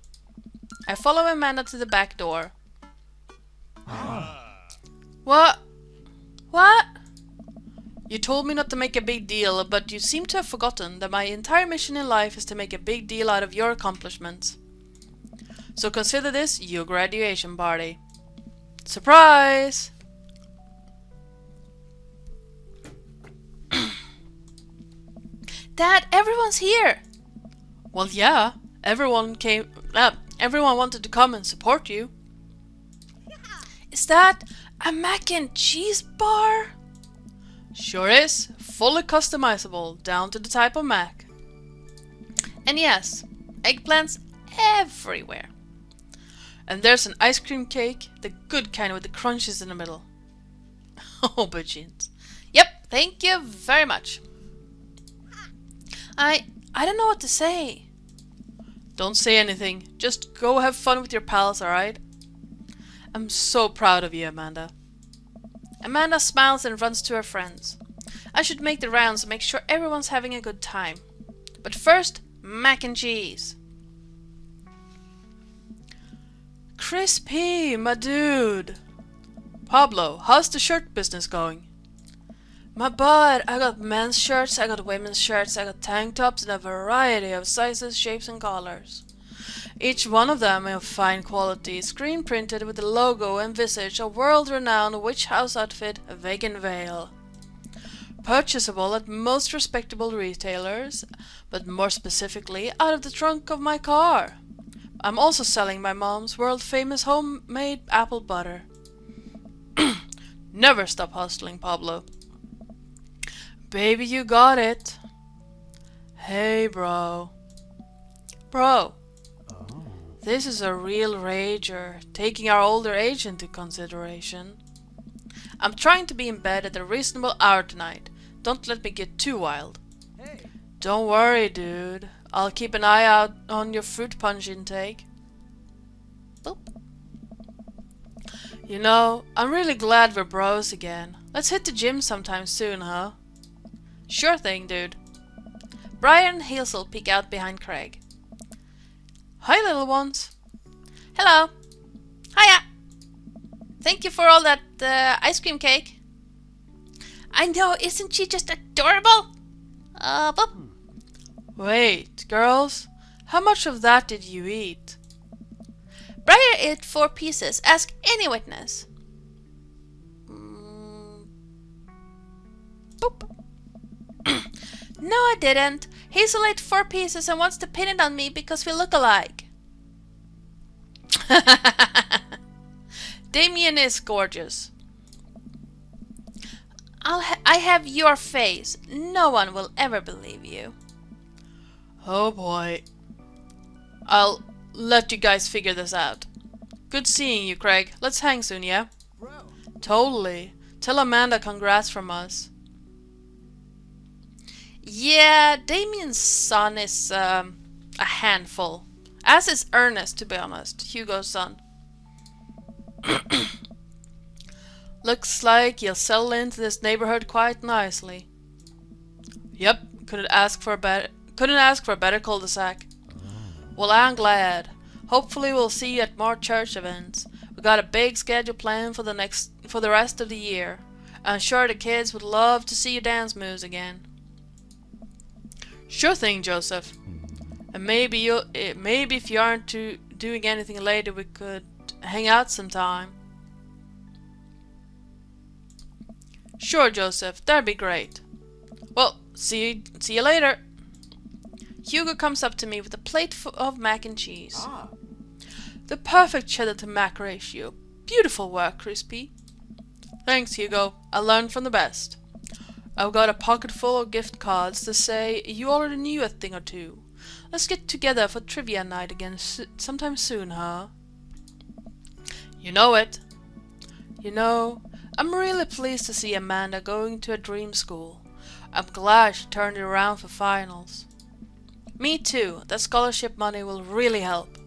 I follow Amanda to the back door. What? What? You told me not to make a big deal, but you seem to have forgotten that my entire mission in life is to make a big deal out of your accomplishments. So consider this your graduation party. Surprise! Dad, everyone's here! Well, yeah, everyone wanted to come and support you. Is that a mac and cheese bar? Sure is, fully customizable, down to the type of mac. And yes, eggplants everywhere. And there's an ice cream cake, the good kind with the crunches in the middle. Oh, budgeons. Yep, thank you very much. I don't know what to say. Don't say anything. Just go have fun with your pals, alright? I'm so proud of you, Amanda. Amanda smiles and runs to her friends. I should make the rounds and make sure everyone's having a good time. But first, mac and cheese. Crispy, my dude. Pablo, how's the shirt business going? My bud, I got men's shirts, I got women's shirts, I got tank tops in a variety of sizes, shapes and colors. Each one of them of fine quality, screen printed with the logo and visage of world-renowned witch house outfit Vegan Veil. purchasable at most respectable retailers, but more specifically out of the trunk of my car. I'm also selling my mom's world-famous homemade apple butter. Never stop hustling, Pablo. Baby, you got it. Hey, bro. Bro, this is a real rager, taking our older age into consideration. I'm trying to be in bed at a reasonable hour tonight. Don't let me get too wild. Hey. Don't worry, dude. I'll keep an eye out on your fruit punch intake. Boop. You know, I'm really glad we're bros again. Let's hit the gym sometime soon, huh? Sure thing, dude. Brian and Hazel peek out behind Craig. Hi, little ones. Hello. Hiya. Thank you for all that ice cream cake. I know, isn't she just adorable? Boop. Wait, girls, how much of that did you eat? Briar ate 4 pieces. Ask any witness. Boop. No, I didn't. Hazel ate 4 pieces and wants to pin it on me because we look alike. Damien is gorgeous. I have your face. No one will ever believe you. Oh boy. I'll let you guys figure this out. Good seeing you, Craig. Let's hang soon, yeah? Bro. Totally. Tell Amanda congrats from us. Yeah, Damien's son is a handful. As is Ernest, to be honest. Hugo's son. Looks like you'll settle into this neighborhood quite nicely. Yep, couldn't ask for a better cul-de-sac. Well, I'm glad. Hopefully we'll see you at more church events. We got a big schedule planned for the rest of the year. I'm sure the kids would love to see your dance moves again. Sure thing, Joseph. And maybe if you aren't doing anything later, we could hang out sometime. Sure, Joseph, that'd be great. Well, see you later. Hugo comes up to me with a plate of mac and cheese. The perfect cheddar to mac ratio. Beautiful work, Crispy. Thanks, Hugo. I learned from the best. I've got a pocket full of gift cards to say you already knew a thing or two. Let's get together for trivia night again sometime soon, huh? You know it. You know, I'm really pleased to see Amanda going to a dream school. I'm glad she turned it around for finals. Me too. That scholarship money will really help.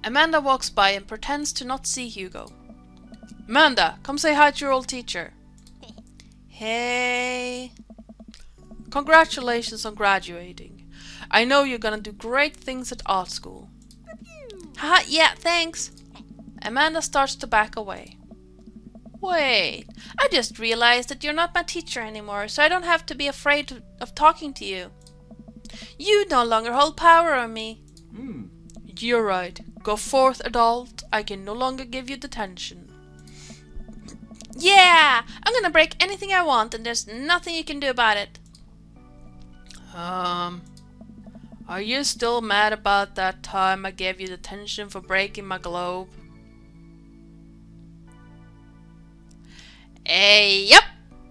Amanda walks by and pretends to not see Hugo. Amanda, come say hi to your old teacher. Hey. Congratulations on graduating. I know you're gonna do great things at art school. Haha, yeah, thanks. Amanda starts to back away. Wait, I just realized that you're not my teacher anymore, so I don't have to be afraid of talking to you. You no longer hold power on me. You're right. Go forth, adult. I can no longer give you detention. Yeah! I'm gonna break anything I want and there's nothing you can do about it. Are you still mad about that time I gave you detention for breaking my globe? Yep!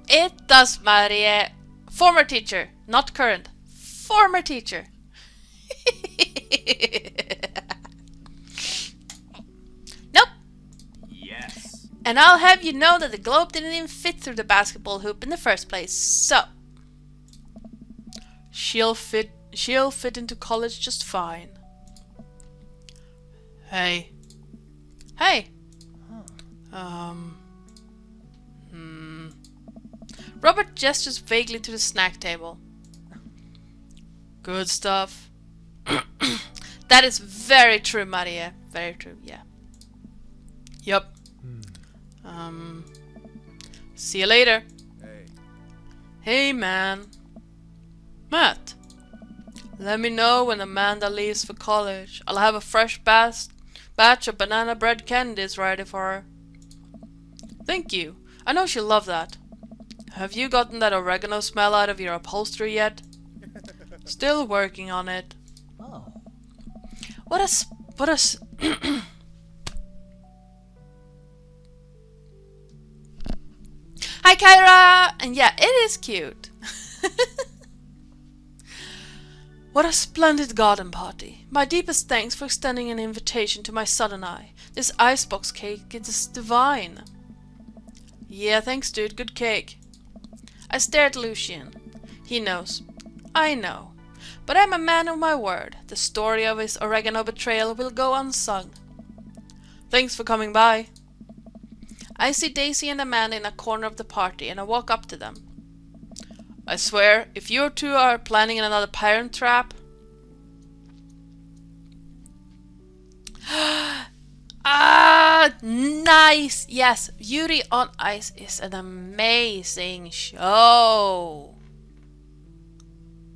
It does, Maria. Former teacher, not current. Former teacher. Nope. Yes. And I'll have you know that the globe didn't even fit through the basketball hoop in the first place, so she'll fit into college just fine. Hey. Hey. Robert gestures vaguely to the snack table. Good stuff. That is very true, Maria. Very true, yeah. Yup. See you later. Hey. Hey, man. Matt. Let me know when Amanda leaves for college. I'll have a fresh batch of banana bread candies ready for her. Thank you. I know she'll love that. Have you gotten that oregano smell out of your upholstery yet? Still working on it. Oh. What a Hi Kyra! And yeah, it is cute. What a splendid garden party. My deepest thanks for extending an invitation to my son and I. This icebox cake is divine. Yeah, thanks dude, good cake. I stare at Lucian. He knows. I know. But I'm a man of my word. The story of his oregano betrayal will go unsung. Thanks for coming by. I see Daisy and Amanda in a corner of the party and I walk up to them. I swear, if you two are planning another parent trap... Nice! Yes, Beauty on Ice is an amazing show.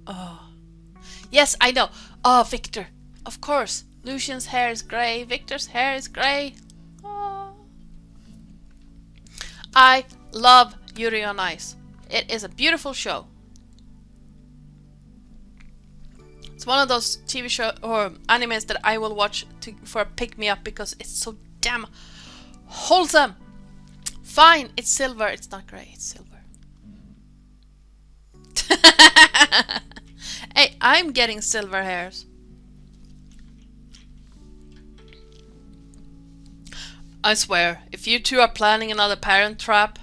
Oh. Yes, I know. Oh, Victor. Of course. Lucian's hair is grey. Victor's hair is grey. Oh. I love Yuri on Ice. It is a beautiful show. It's one of those TV show or animes that I will watch for a pick-me-up because it's so damn wholesome. Fine, it's silver. It's not grey, it's silver. Hey, I'm getting silver hairs. I swear, if you two are planning another parent trap...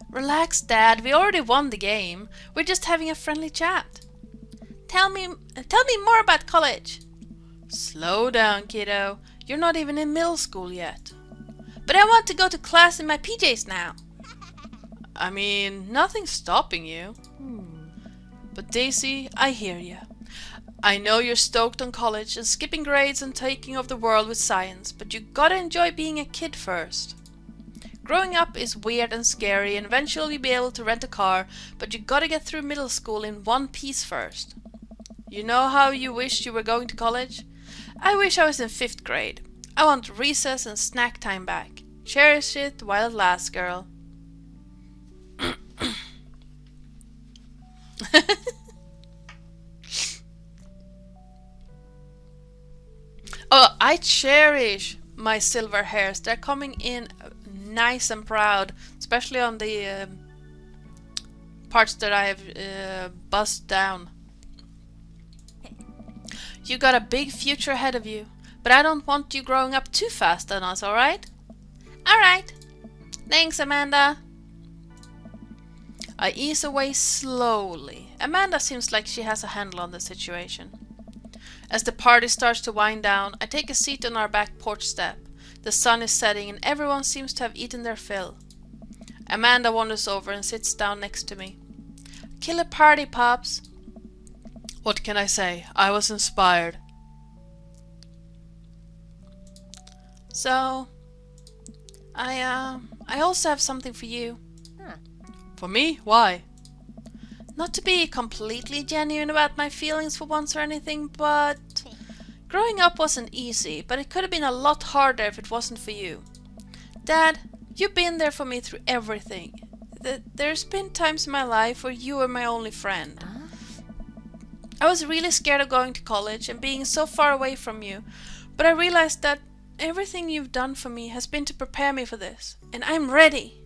Relax, Dad. We already won the game. We're just having a friendly chat. Tell me more about college. Slow down, kiddo. You're not even in middle school yet. But I want to go to class in my PJs now. I mean, nothing's stopping you. But Daisy, I hear you. I know you're stoked on college and skipping grades and taking over the world with science, but you gotta enjoy being a kid first. Growing up is weird and scary and eventually you'll be able to rent a car, but you gotta get through middle school in one piece first. You know how you wished you were going to college? I wish I was in 5th grade. I want recess and snack time back. Cherish it while it lasts, girl. Oh, I cherish my silver hairs. They're coming in nice and proud, especially on the parts that I have buzzed down. You got a big future ahead of you, but I don't want you growing up too fast on us, alright? Alright. Thanks, Amanda. I ease away slowly. Amanda seems like she has a handle on the situation. As the party starts to wind down, I take a seat on our back porch step. The sun is setting and everyone seems to have eaten their fill. Amanda wanders over and sits down next to me. Killer party, Pops. What can I say? I was inspired. So, I also have something for you. For me? Why? Not to be completely genuine about my feelings for once or anything, but... Growing up wasn't easy, but it could have been a lot harder if it wasn't for you. Dad, you've been there for me through everything. There's been times in my life where you were my only friend. I was really scared of going to college and being so far away from you, but I realized that everything you've done for me has been to prepare me for this, and I'm ready.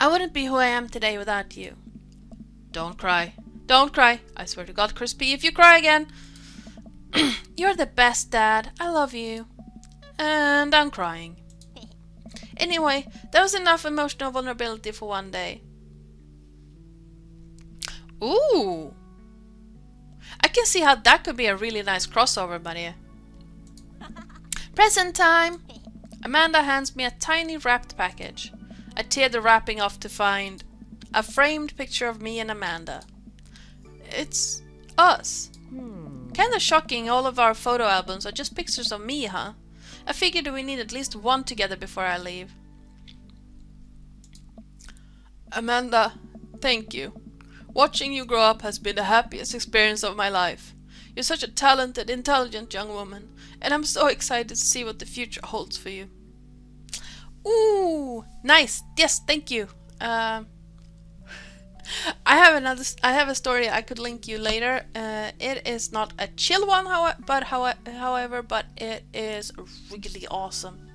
I wouldn't be who I am today without you. Don't cry. Don't cry. I swear to God, Crispy, if you cry again... You're the best, Dad. I love you. And I'm crying. Anyway, that was enough emotional vulnerability for one day. Ooh! I can see how that could be a really nice crossover, buddy. Present time! Amanda hands me a tiny wrapped package. I tear the wrapping off to find a framed picture of me and Amanda. It's us. Kinda shocking, all of our photo albums are just pictures of me, huh? I figured we need at least one together before I leave. Amanda, thank you. Watching you grow up has been the happiest experience of my life. You're such a talented, intelligent young woman, and I'm so excited to see what the future holds for you. Ooh, nice. Yes, thank you. I have another. I have a story I could link you later. It is not a chill one, however, but it is really awesome.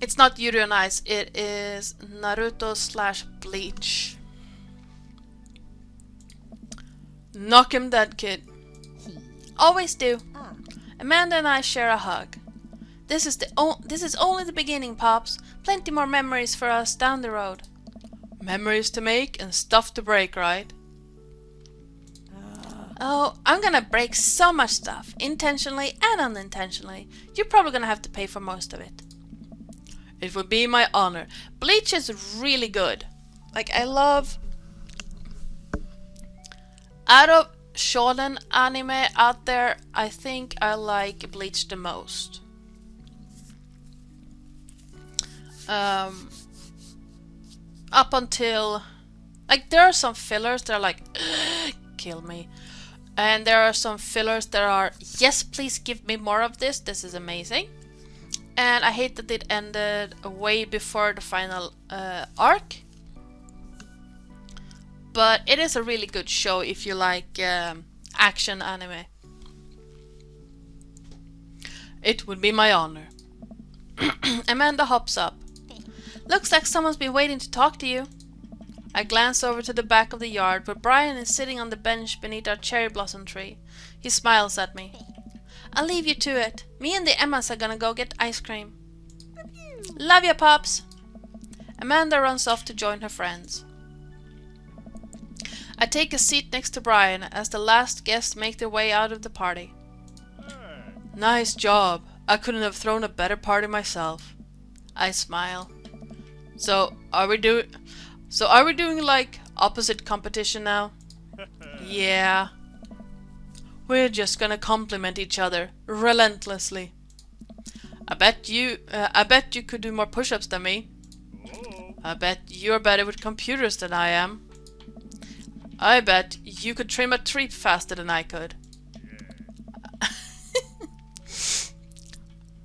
It's not Yuri on Ice. It is Naruto / Bleach. Knock him dead, kid. Always do. Amanda and I share a hug. This is only the beginning, Pops. Plenty more memories for us down the road. Memories to make and stuff to break, right? Oh, I'm gonna break so much stuff, intentionally and unintentionally. You're probably gonna have to pay for most of it. It would be my honor. Bleach is really good. Like, I love... Out of shonen anime out there, I think I like Bleach the most. Up until... Like, there are some fillers that are like... kill me. And there are some fillers that are... Yes, please give me more of this. This is amazing. And I hate that it ended way before the final arc. But it is a really good show if you like action anime. It would be my honor. Amanda hops up. Looks like someone's been waiting to talk to you. I glance over to the back of the yard where Brian is sitting on the bench beneath our cherry blossom tree. He smiles at me. I'll leave you to it. Me and the Emmas are gonna go get ice cream. Love ya, Pops. Amanda runs off to join her friends. I take a seat next to Brian as the last guests make their way out of the party. Nice job. I couldn't have thrown a better party myself. I smile. So are we doing like opposite competition now? Yeah. We're just gonna compliment each other relentlessly. I bet you could do more push-ups than me. I bet you're better with computers than I am. I bet you could trim a tree faster than I could.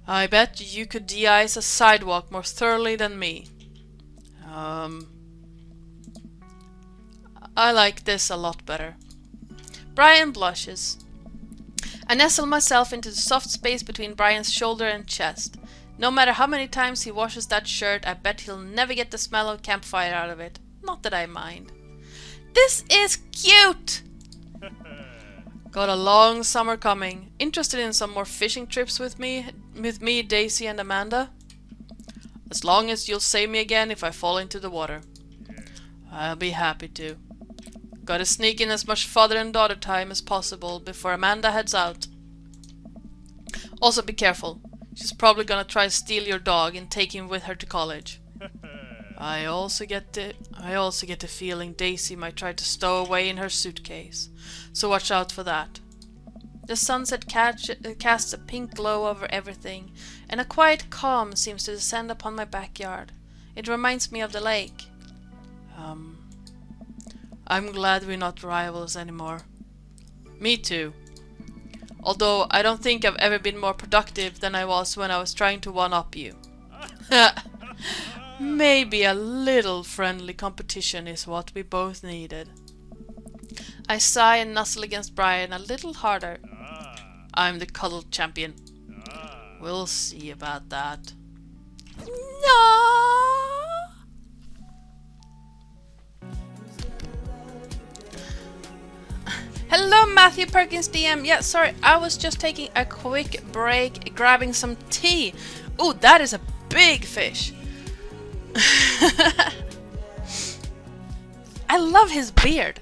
I bet you could de-ice a sidewalk more thoroughly than me. I like this a lot better. Brian blushes. I nestle myself into the soft space between Brian's shoulder and chest. No matter how many times he washes that shirt, I bet he'll never get the smell of campfire out of it. Not that I mind. This is cute! Got a long summer coming. Interested in some more fishing trips with me, Daisy and Amanda? As long as you'll save me again if I fall into the water. I'll be happy to. Gotta sneak in as much father and daughter time as possible before Amanda heads out. Also be careful. She's probably gonna try to steal your dog and take him with her to college. I also get the feeling Daisy might try to stow away in her suitcase. So watch out for that. The sunset casts a pink glow over everything, and a quiet calm seems to descend upon my backyard. It reminds me of the lake. I'm glad we're not rivals anymore. Me too. Although I don't think I've ever been more productive than I was when I was trying to one-up you. Maybe a little friendly competition is what we both needed. I sigh and nuzzle against Brian a little harder. I'm the cuddle champion. We'll see about that. No. Hello, Matthew Perkins DM. Yeah, sorry, I was just taking a quick break, grabbing some tea. Ooh, that is a big fish. I love his beard.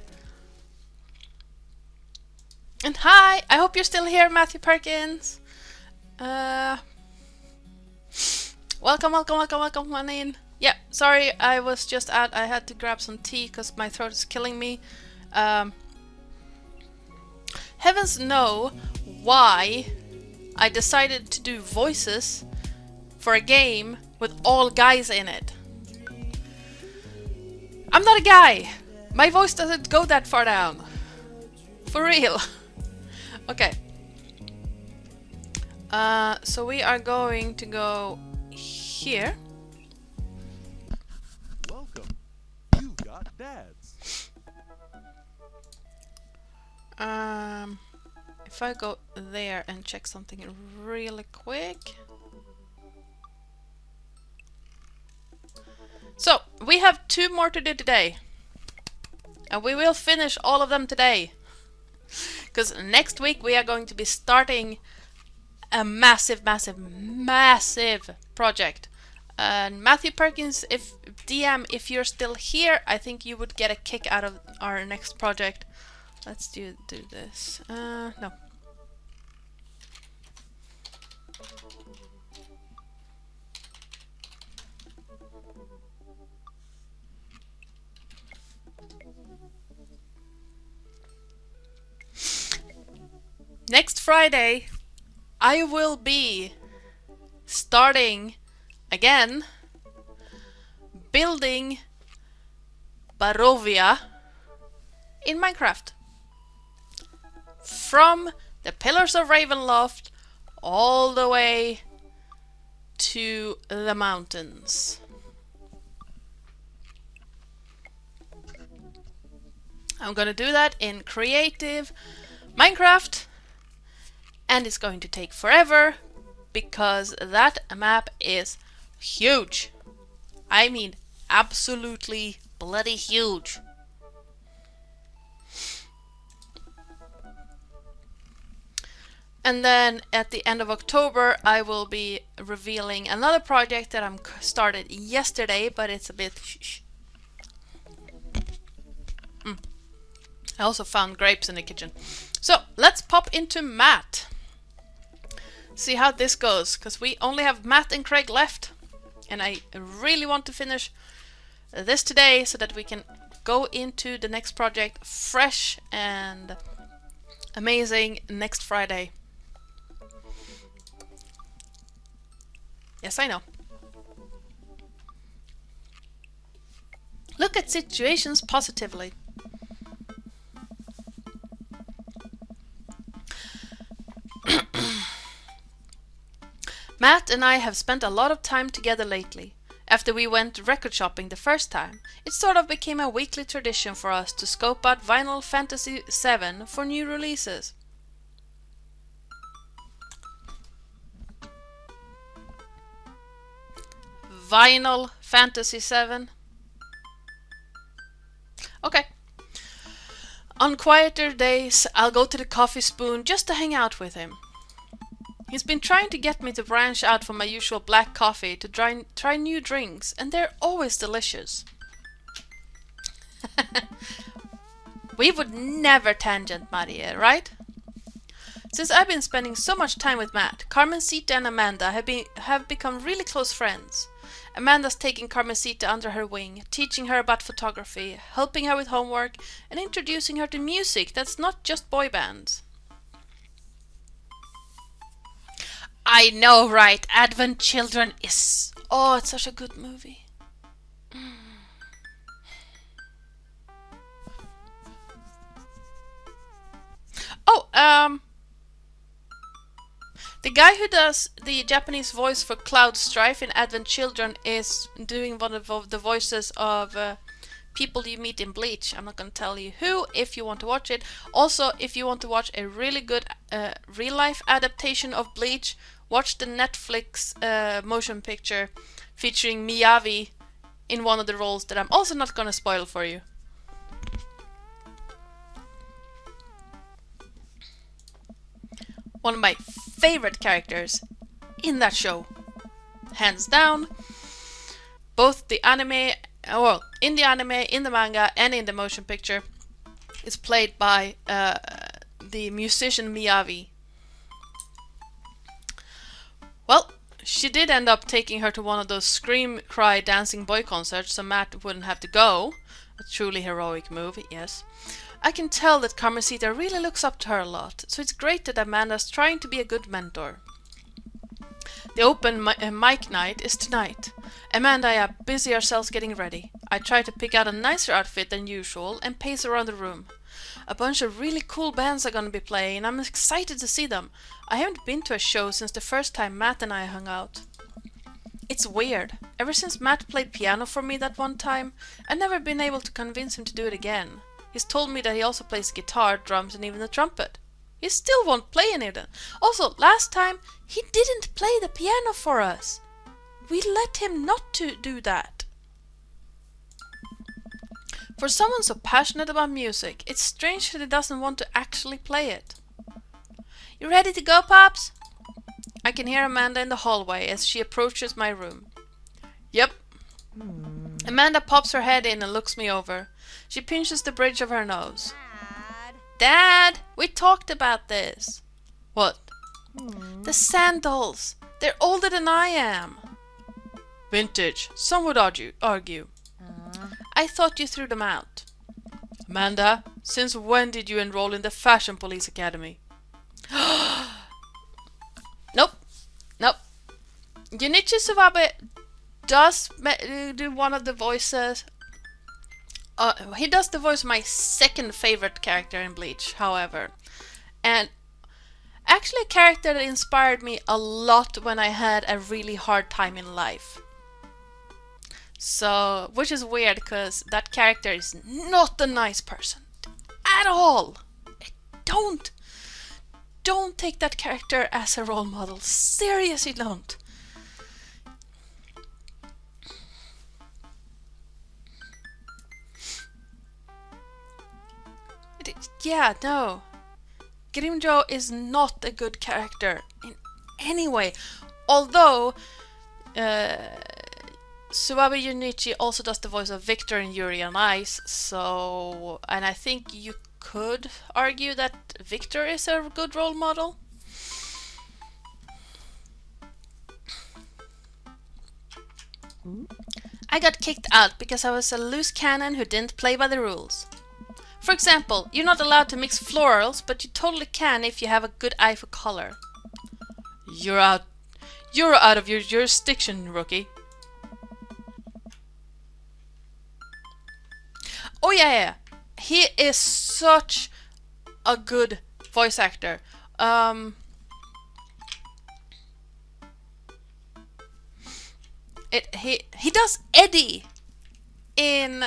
And hi, I hope you're still here, Matthew Perkins. Welcome on in. Yeah, sorry, I was just out. I had to grab some tea because my throat is killing me. Heavens know why I decided to do voices for a game with all guys in it. I'm not a guy. My voice doesn't go that far down. For real. Okay. So we are going to go here. Welcome. You got dads. If I go there and check something really quick. So, we have 2 more to do today. And we will finish all of them today. Because next week we are going to be starting a massive project. And Matthew Perkins, if if you're still here, I think you would get a kick out of our next project. Let's do this. No. Next Friday, I will be starting again building Barovia in Minecraft. From the Pillars of Ravenloft all the way to the mountains. I'm gonna do that in creative Minecraft, and it's going to take forever because that map is huge. I mean, absolutely bloody huge. And then at the end of October, I will be revealing another project that I'm started yesterday, but it's a bit shh. I also found grapes in the kitchen. So let's pop into Matt. See how this goes, because we only have Matt and Craig left. And I really want to finish this today so that we can go into the next project fresh and amazing next Friday. Yes, I know. Look at situations positively. Matt and I have spent a lot of time together lately. After we went record shopping the first time, it sort of became a weekly tradition for us to scope out Vinyl Fantasy 7 for new releases. Vinyl Fantasy 7. Okay. On quieter days, I'll go to the Coffee Spoon just to hang out with him. He's been trying to get me to branch out from my usual black coffee to try new drinks, and they're always delicious. We would never tangent Maria, right? Since I've been spending so much time with Matt, Carmencita and Amanda have become really close friends. Amanda's taking Carmencita under her wing, teaching her about photography, helping her with homework, and introducing her to music that's not just boy bands. I know, right? Advent Children is... Oh, it's such a good movie. Oh, the guy who does the Japanese voice for Cloud Strife in Advent Children is doing one of the voices of people you meet in Bleach. I'm not going to tell you who if you want to watch it. Also, if you want to watch a really good real-life adaptation of Bleach, watch the Netflix motion picture featuring Miyavi in one of the roles that I'm also not going to spoil for you. One of my favorite characters in that show, hands down. Both the anime, well, in the anime, in the manga, and in the motion picture, is played by the musician Miyavi. Well, she did end up taking her to one of those scream, cry, dancing boy concerts so Matt wouldn't have to go. A truly heroic move, yes. I can tell that Carmencita really looks up to her a lot, so it's great that Amanda's trying to be a good mentor. The open mic night is tonight. Amanda and I are busy ourselves getting ready. I try to pick out a nicer outfit than usual and pace around the room. A bunch of really cool bands are gonna be playing. I'm excited to see them. I haven't been to a show since the first time Matt and I hung out. It's weird. Ever since Matt played piano for me that one time, I've never been able to convince him to do it again. He's told me that he also plays guitar, drums, and even the trumpet. He still won't play any of them. Also, last time, he didn't play the piano for us. We let him not to do that. For someone so passionate about music, it's strange that he doesn't want to actually play it. You ready to go, Pops? I can hear Amanda in the hallway as she approaches my room. Yep. Amanda pops her head in and looks me over. She pinches the bridge of her nose. Dad, we talked about this. What? The sandals. They're older than I am. Vintage, some would argue. I thought you threw them out. Amanda, since when did you enroll in the Fashion Police Academy? Nope. Junichi Suwabe does do one of the voices. He does the voice of my second favorite character in Bleach, however. And actually a character that inspired me a lot when I had a really hard time in life. So, which is weird because that character is not a nice person at all. Don't take that character as a role model. Seriously, don't. Yeah, no. Grimjo is not a good character in any way. Although Suwabe Junichi also does the voice of Victor in Yuri on Ice, so... And I think you could argue that Victor is a good role model. I got kicked out because I was a loose cannon who didn't play by the rules. For example, you're not allowed to mix florals, but you totally can if you have a good eye for color. You're out of your jurisdiction, rookie. Oh yeah. He is such a good voice actor. He does Eddie in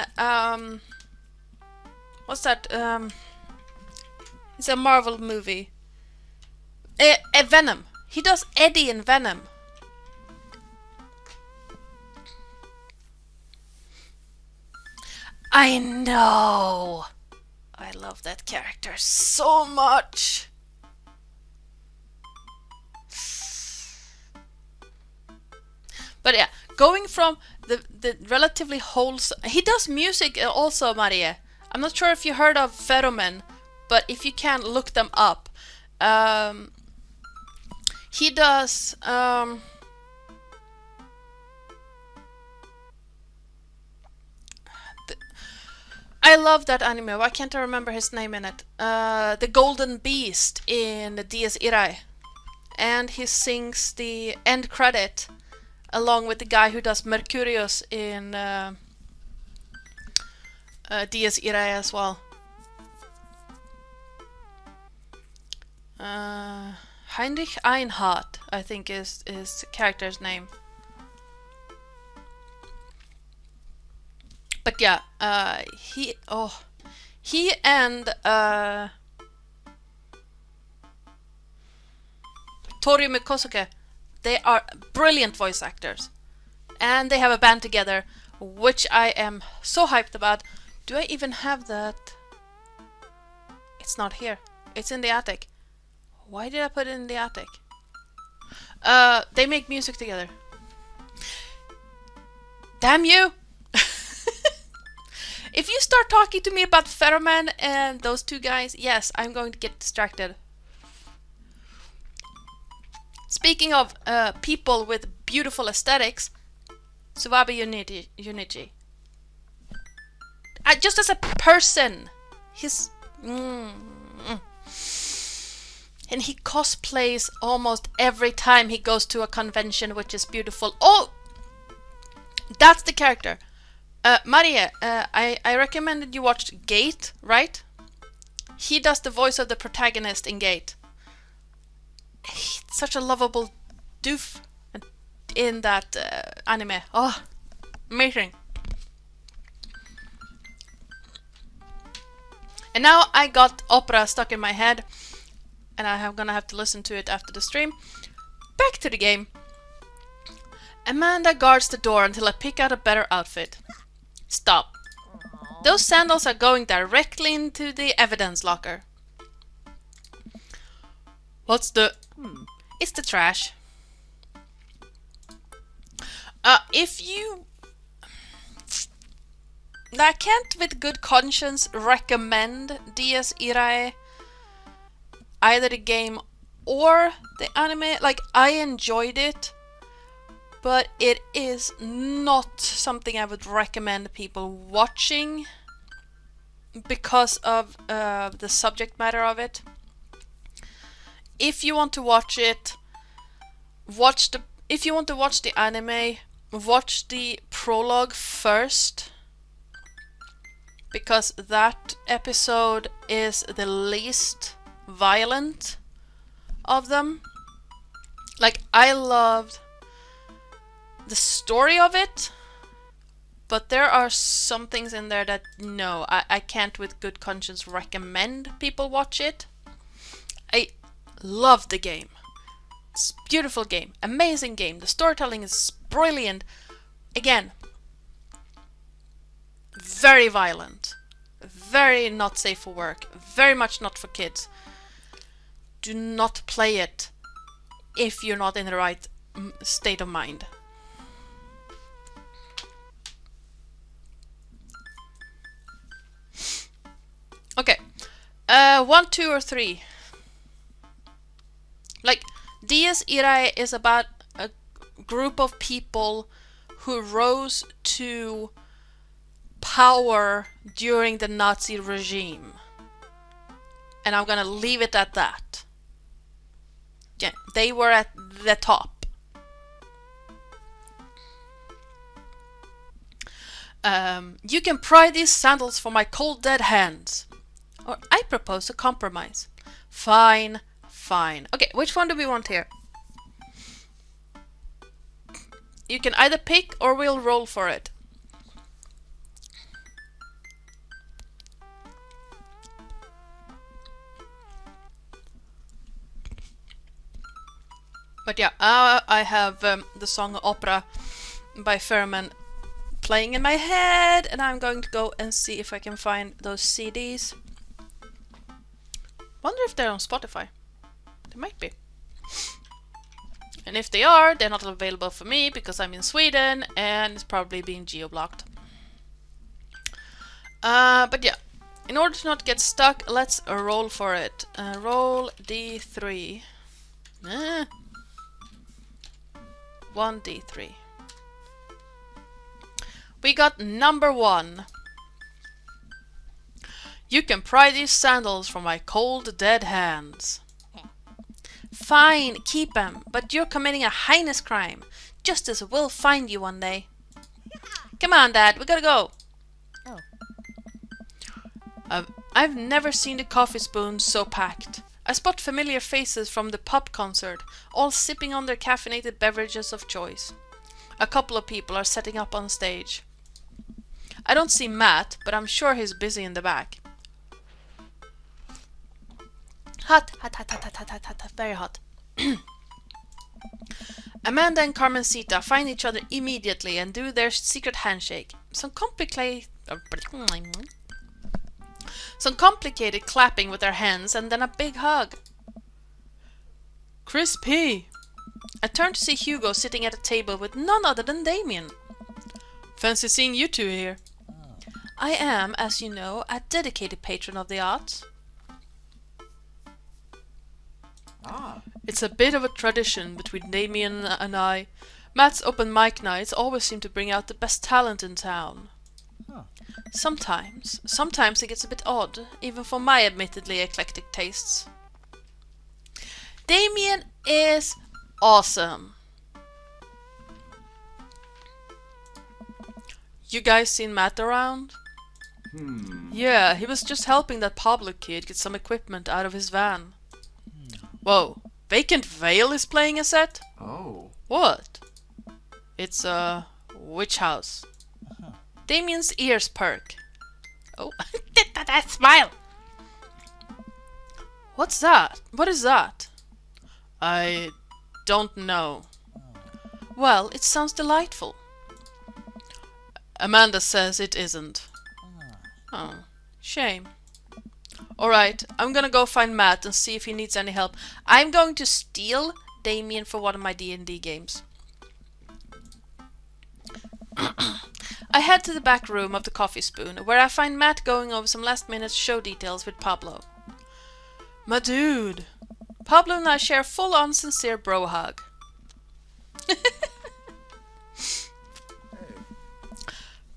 what's that? It's a Marvel movie. Venom. He does Eddie in Venom. I know. I love that character so much. But yeah, going from the relatively wholesome... He does music also, Maria. I'm not sure if you heard of Pheromone, but if you can, look them up. He does... I love that anime. Why can't I remember his name in it? The Golden Beast in the Dies Irae. And he sings the end credit along with the guy who does Mercurius in Dies Irae as well. Heinrich Einhardt, I think is his character's name. But yeah, he and Toriumi Kosuke, they are brilliant voice actors. And they have a band together, which I am so hyped about. Do I even have that? It's not here. It's in the attic. Why did I put it in the attic? They make music together. Damn you! If you start talking to me about Pheromone and those two guys, yes, I'm going to get distracted. Speaking of people with beautiful aesthetics, Suwabe Junichi. Just as a person, he's... And he cosplays almost every time he goes to a convention, which is beautiful. Oh! That's the character. Maria, I recommended you watched Gate, right? He does the voice of the protagonist in Gate. He's such a lovable doof in that anime. Oh, amazing. And now I got opera stuck in my head, and I'm gonna have to listen to it after the stream. Back to the game. Amanda guards the door until I pick out a better outfit. Stop. Those sandals are going directly into the evidence locker. What's the... It's the trash. If you... I can't with good conscience recommend Dies Irae, either the game or the anime. Like, I enjoyed it, but it is not something I would recommend people watching because of the subject matter of it. If you want to watch it, if you want to watch the anime, watch the prologue first, because that episode is the least violent of them. Like, I loved the story of it, but there are some things in there that no, I can't with good conscience recommend people watch it. I love the game. It's a beautiful game, amazing game. The storytelling is brilliant. Again, very violent, very not safe for work, very much not for kids. Do not play it if you're not in the right state of mind. Okay, 1, 2, or 3. Like, Dies Irae is about a group of people who rose to power during the Nazi regime. And I'm gonna leave it at that. Yeah, they were at the top. You can pry these sandals from my cold dead hands. Or I propose a compromise. Fine, fine. Okay, which one do we want here? You can either pick or we'll roll for it. But yeah, I have the song Opera by Furman playing in my head, and I'm going to go and see if I can find those CDs. Wonder if they're on Spotify. They might be. And if they are, they're not available for me because I'm in Sweden and it's probably being geo-blocked. But yeah, in order to not get stuck, let's roll for it. Roll D3. 1d3. We got number 1. You can pry these sandals from my cold, dead hands. Fine, keep 'em, but you're committing a heinous crime. Justice will find you one day. Come on, Dad, we gotta go. I've never seen the coffee spoons so packed. I spot familiar faces from the pub concert, all sipping on their caffeinated beverages of choice. A couple of people are setting up on stage. I don't see Matt, but I'm sure he's busy in the back. Hot, hot, hot, hot, hot, hot, hot, hot, hot, very hot. Amanda and Carmencita find each other immediately and do their secret handshake. Some complicated clapping with their hands and then a big hug. Chris P. I turn to see Hugo sitting at a table with none other than Damien. Fancy seeing you two here. I am, as you know, a dedicated patron of the arts. It's a bit of a tradition between Damien and I. Matt's open mic nights always seem to bring out the best talent in town. Sometimes it gets a bit odd, even for my admittedly eclectic tastes. Damien is awesome. You guys seen Matt around? Yeah, he was just helping that Pablo kid get some equipment out of his van. Whoa, Vacant Vale is playing a set? Oh. What? It's a witch house. Damien's ears perk. Oh, That smile. what's that? What is that? I don't know. Well, it sounds delightful. Amanda says it isn't. Oh, shame. Alright, I'm gonna go find Matt and see if he needs any help. I'm going to steal Damien for one of my D&D games. I head to the back room of the Coffee Spoon, where I find Matt going over some last-minute show details with Pablo. My dude. Pablo and I share a full-on sincere bro hug.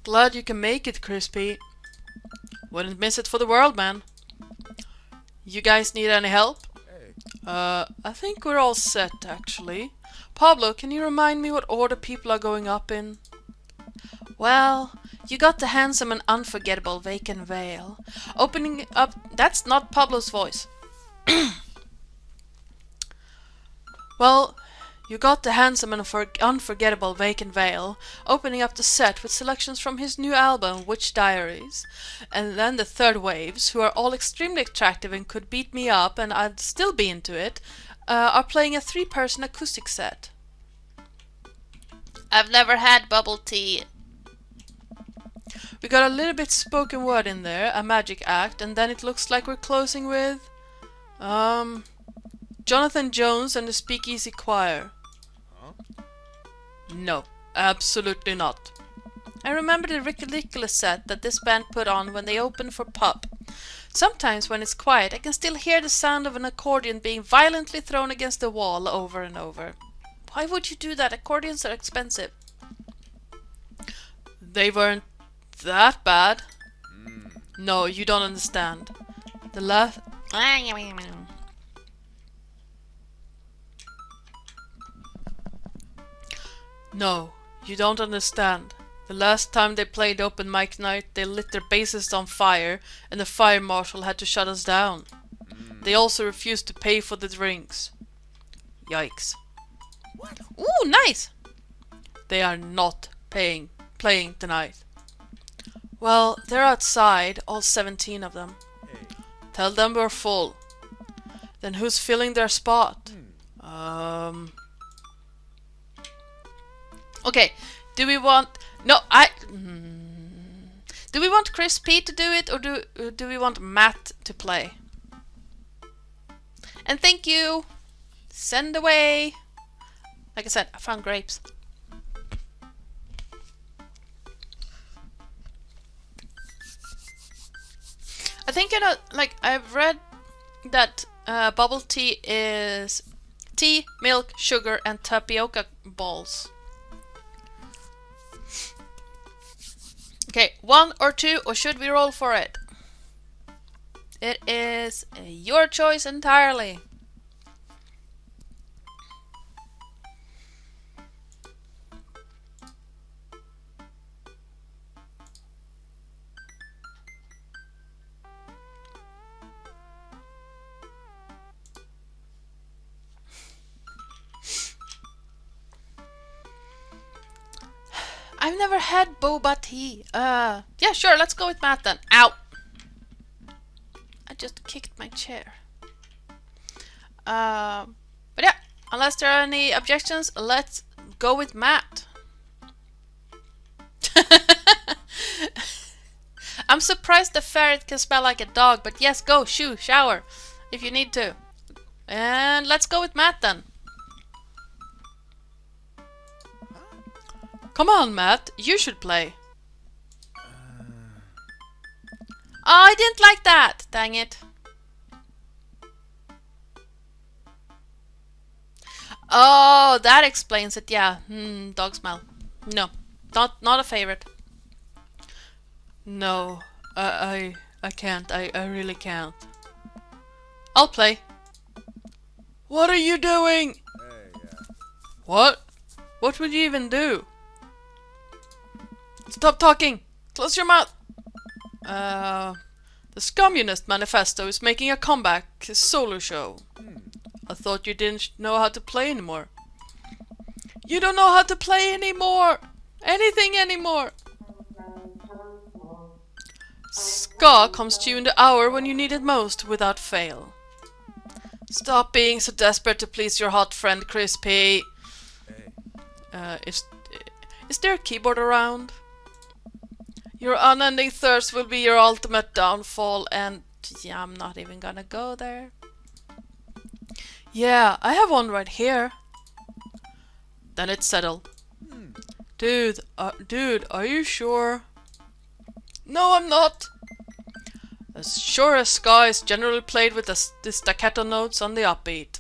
Glad you can make it, Crispy. Wouldn't miss it for the world, man. You guys need any help? I think we're all set, actually. Pablo, can you remind me what order people are going up in? Well, you got the handsome and unforgettable Vacant Vale. Opening up... That's not Pablo's voice. Well, you got the handsome and unforgettable Vacant Vale, opening up the set with selections from his new album, Witch Diaries. And then the Third Waves, who are all extremely attractive and could beat me up and I'd still be into it, are playing a 3-person acoustic set. I've never had bubble tea. We got a little bit spoken word in there, a magic act, and then it looks like we're closing with... Jonathan Jones and the Speakeasy Choir. No, absolutely not. I remember the ridiculous set that this band put on when they opened for Pup. Sometimes when it's quiet, I can still hear the sound of an accordion being violently thrown against the wall over and over. Why would you do that? Accordions are expensive. They weren't that bad. No, you don't understand. The last... No, you don't understand. The last time they played open mic night, they lit their bassist on fire, and the fire marshal had to shut us down. They also refused to pay for the drinks. Yikes. Ooh, nice! They are not playing tonight. Well, they're outside, all 17 of them. Tell them we're full. Then who's filling their spot? Okay, do we want... No, do we want Chris P to do it, or do we want Matt to play? And thank you! Send away! Like I said, I found grapes. I think, you know, like, I've read that bubble tea is tea, milk, sugar, and tapioca balls. Okay, 1 or 2, or should we roll for it? It is your choice entirely. I've never had boba tea. Yeah, sure, let's go with Matt then. Ow! I just kicked my chair. But yeah, unless there are any objections, let's go with Matt. I'm surprised the ferret can smell like a dog, but yes, go, shower, if you need to. And let's go with Matt then. Come on, Matt, you should play. Oh, I didn't like that, dang it. Oh, that explains it, yeah. Dog smell. No, not a favorite. No, I can't, I really can't. I'll play. What are you doing? What? What would you even do? Stop talking! Close your mouth! The Scummunist Manifesto is making a comeback solo show. I thought you didn't know how to play anymore. You don't know how to play anymore! Anything anymore! Ska comes to you in the hour when you need it most, without fail. Stop being so desperate to please your hot friend Crispy. Is there a keyboard around? Your unending thirst will be your ultimate downfall, and yeah, I'm not even gonna go there. Yeah, I have one right here. Then it's settled. Dude, are you sure? No, I'm not. As sure as ska is generally played with the staccato notes on the upbeat.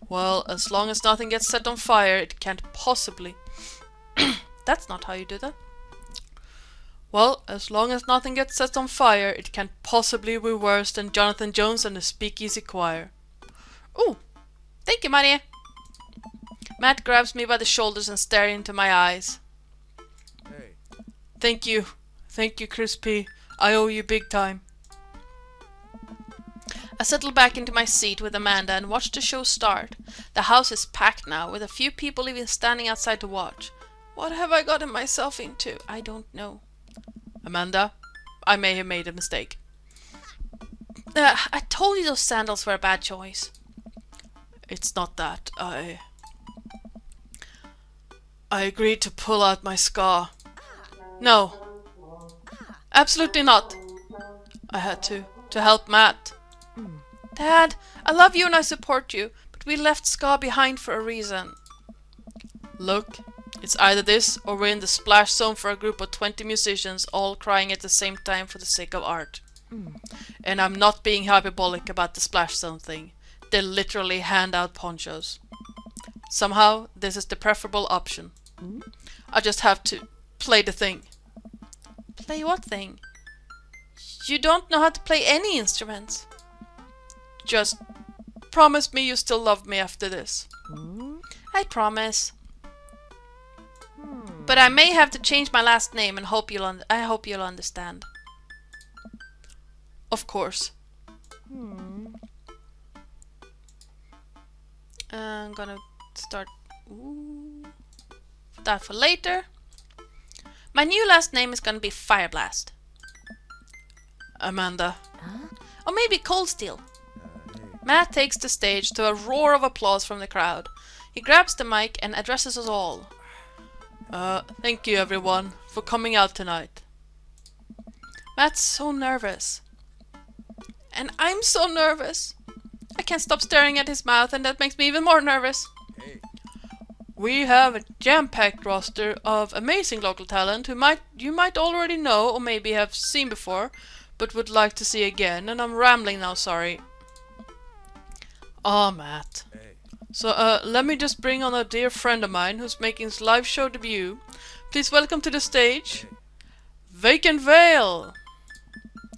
Well, as long as nothing gets set on fire, it can't possibly... That's not how you do that. Well, as long as nothing gets set on fire, it can't possibly be worse than Jonathan Jones and the Speakeasy Choir. Ooh, thank you, Maria. Matt grabs me by the shoulders and stares into my eyes. Hey. Thank you, Crispy. I owe you big time. I settled back into my seat with Amanda and watched the show start. The house is packed now, with a few people even standing outside to watch. What have I gotten myself into? I don't know. Amanda, I may have made a mistake. I told you those sandals were a bad choice. It's not that. I agreed to pull out my scar. No. Absolutely not. I had to help Matt. Dad, I love you and I support you, but we left Ska behind for a reason. Look, it's either this or we're in the splash zone for a group of 20 musicians all crying at the same time for the sake of art. And I'm not being hyperbolic about the splash zone thing. They literally hand out ponchos. Somehow, this is the preferable option. I just have to play the thing. Play what thing? You don't know how to play any instruments. Just promise me you still love me after this. I promise. But I may have to change my last name and I hope you'll understand. Of course. I'm gonna start that for later. My new last name is gonna be Fireblast. Amanda. Or maybe Coldsteel. Matt takes the stage to a roar of applause from the crowd. He grabs the mic and addresses us all. Thank you everyone for coming out tonight. Matt's so nervous. And I'm so nervous. I can't stop staring at his mouth and that makes me even more nervous. Hey. We have a jam-packed roster of amazing local talent who you might already know or maybe have seen before, but would like to see again, and I'm rambling now, sorry. Oh, Matt. Hey. So, let me just bring on a dear friend of mine who's making his live show debut. Please welcome to the stage, Vacant Veil!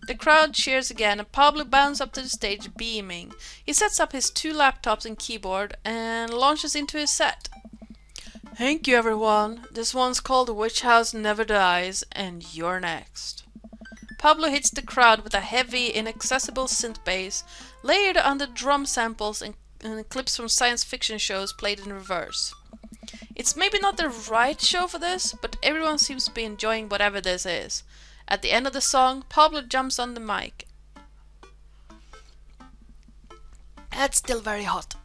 The crowd cheers again and Pablo bounds up to the stage beaming. He sets up his 2 laptops and keyboard and launches into his set. Thank you everyone. This one's called Witch House Never Dies, and you're next. Pablo hits the crowd with a heavy, inaccessible synth bass, layered under drum samples and clips from science fiction shows played in reverse. It's maybe not the right show for this, but everyone seems to be enjoying whatever this is. At the end of the song, Pablo jumps on the mic. That's still very hot.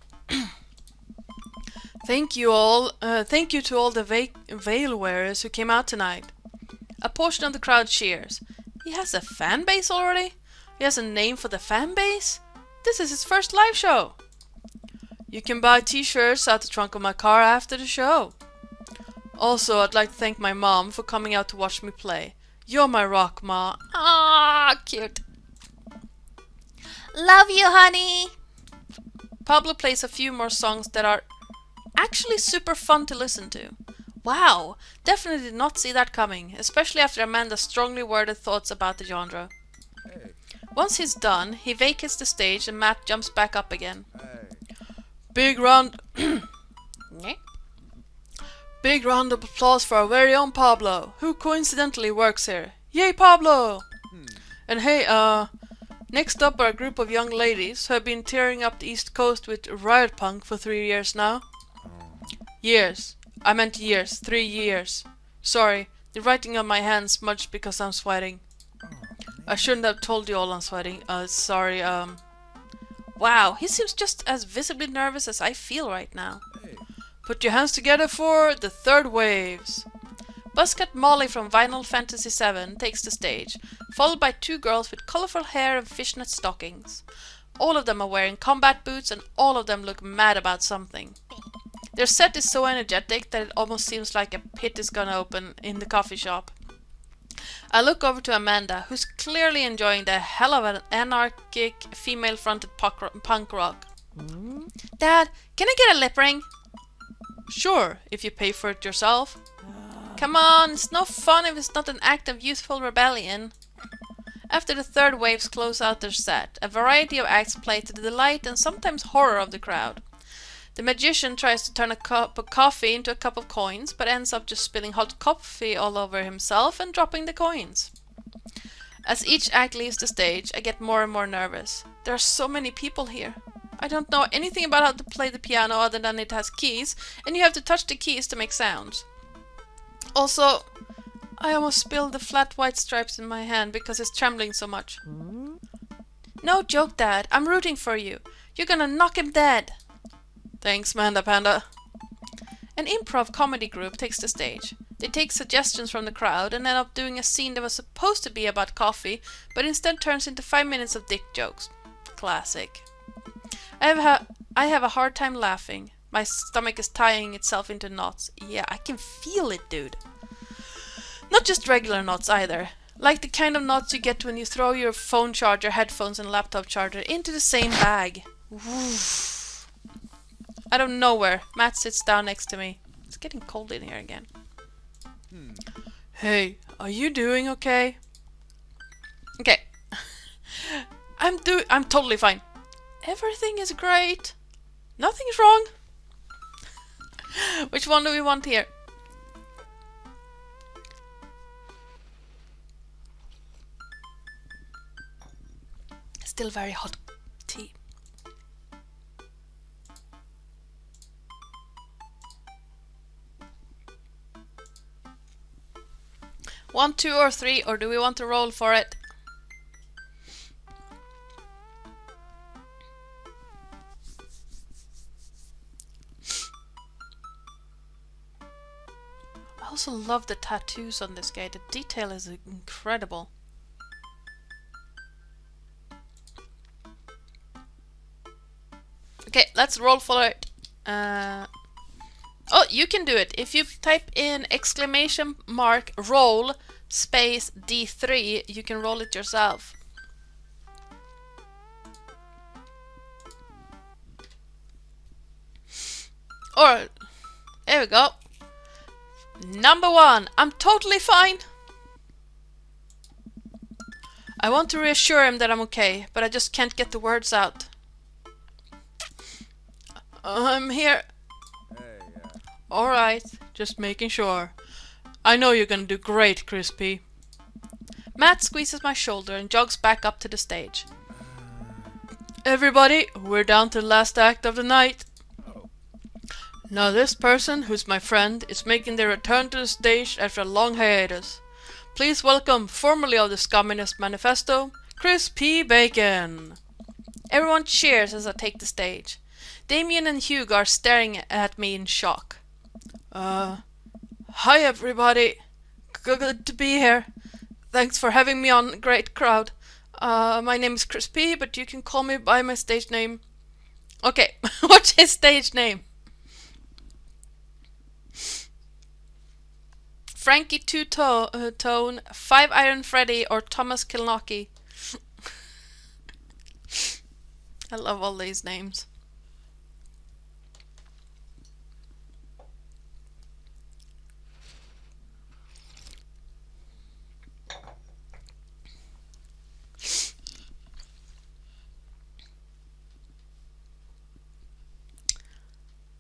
Thank you all. Thank you to all the veil wearers who came out tonight. A portion of the crowd cheers. He has a fan base already? He has a name for the fan base? This is his first live show. You can buy t-shirts out the trunk of my car after the show. Also, I'd like to thank my mom for coming out to watch me play. You're my rock, Ma. Ah, cute. Love you, honey. Pablo plays a few more songs that are actually super fun to listen to. Wow, definitely did not see that coming, especially after Amanda's strongly worded thoughts about the genre. Hey. Once he's done, he vacates the stage and Matt jumps back up again. Hey. Big round of applause for our very own Pablo, who coincidentally works here. Yay, Pablo! And hey, next up are a group of young ladies who have been tearing up the East Coast with riot punk for 3 years now. Years. I meant years. 3 years. Sorry, the writing on my hands smudged because I'm sweating. I shouldn't have told you all I'm sweating. Sorry, Wow, he seems just as visibly nervous as I feel right now. Put your hands together for the third waves. Buzzcut Molly from Vinyl Fantasy VII takes the stage, followed by 2 girls with colorful hair and fishnet stockings. All of them are wearing combat boots and all of them look mad about something. Their set is so energetic that it almost seems like a pit is gonna open in the coffee shop. I look over to Amanda, who's clearly enjoying the hell of an anarchic, female-fronted punk rock. Dad, can I get a lip ring? Sure, if you pay for it yourself. Come on, it's no fun if it's not an act of youthful rebellion. After the third waves close out their set, a variety of acts play to the delight and sometimes horror of the crowd. The magician tries to turn a cup of coffee into a cup of coins, but ends up just spilling hot coffee all over himself and dropping the coins. As each act leaves the stage, I get more and more nervous. There are so many people here. I don't know anything about how to play the piano other than it has keys, and you have to touch the keys to make sounds. Also, I almost spilled the flat white stripes in my hand because it's trembling so much. No joke, Dad. I'm rooting for you. You're gonna knock him dead. Thanks, Manda Panda. An improv comedy group takes the stage. They take suggestions from the crowd and end up doing a scene that was supposed to be about coffee, but instead turns into 5 minutes of dick jokes. Classic. I have a hard time laughing. My stomach is tying itself into knots. Yeah, I can feel it, dude. Not just regular knots either. Like the kind of knots you get when you throw your phone charger, headphones and laptop charger into the same bag. Oof. Out of nowhere, Matt sits down next to me. It's getting cold in here again. Hey, are you doing okay? Okay. I'm totally fine. Everything is great. Nothing's wrong. Which one do we want here? Still very hot tea. One, 2, or 3, or do we want to roll for it? I also love the tattoos on this guy. The detail is incredible. Okay, let's roll for it. Oh, you can do it. If you type in !roll space D3, you can roll it yourself. Or, there we go. Number 1, I'm totally fine. I want to reassure him that I'm okay, but I just can't get the words out. I'm here. Alright, just making sure. I know you're gonna do great, Crispy. Matt squeezes my shoulder and jogs back up to the stage. Everybody, we're down to the last act of the night. Now this person, who's my friend, is making their return to the stage after a long hiatus. Please welcome, formerly of the Scumminess Manifesto, Crispy Bacon. Everyone cheers as I take the stage. Damien and Hugh are staring at me in shock. Hi everybody. Good to be here. Thanks for having me on, great crowd. My name is Crispy, but you can call me by my stage name. Okay, what's his stage name? Frankie Two-Tone, 5 Iron Freddy, or Thomas Kilnockie. I love all these names.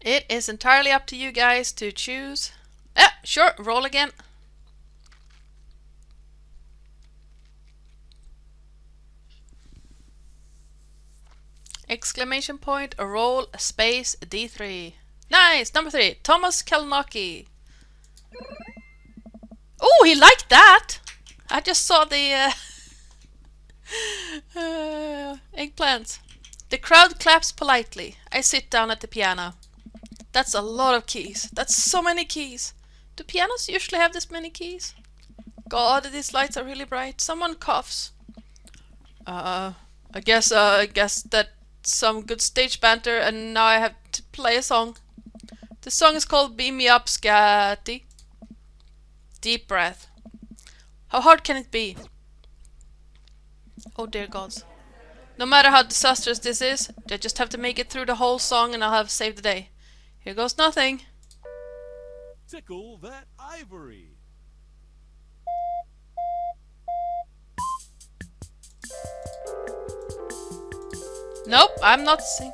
It is entirely up to you guys to choose. Yeah, sure, roll again. Exclamation point, a roll, a space, a D3. Nice! Number 3, Thomas Kalnocki. Oh, he liked that! I just saw the eggplant. The crowd claps politely. I sit down at the piano. That's a lot of keys. That's so many keys. Do pianos usually have this many keys? God, these lights are really bright. Someone coughs. I guess that's some good stage banter, and now I have to play a song. The song is called Beam Me Up, Scatty. Deep breath. How hard can it be? Oh dear gods. No matter how disastrous this is, I just have to make it through the whole song and I'll have saved the day. Here goes nothing. Tickle that ivory. Nope, I'm not sing.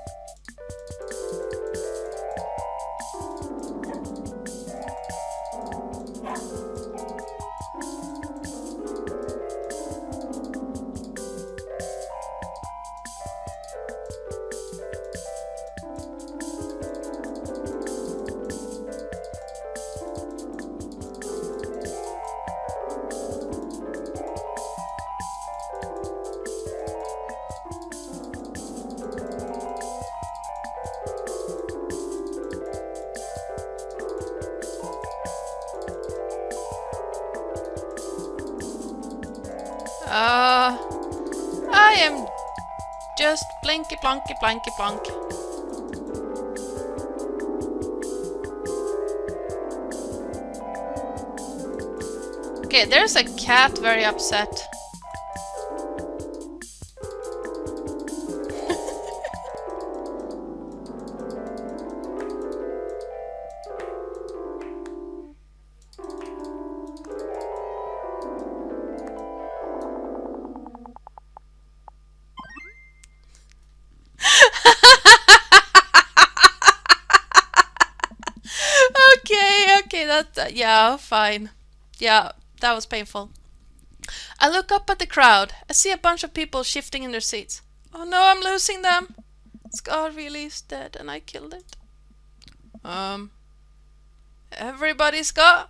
I am just blinky blonky blanky blonk. Okay, there's a cat very upset. Okay, yeah, fine. Yeah, that was painful. I look up at the crowd. I see a bunch of people shifting in their seats. Oh no, I'm losing them. Scar really is dead and I killed it. Everybody Scar.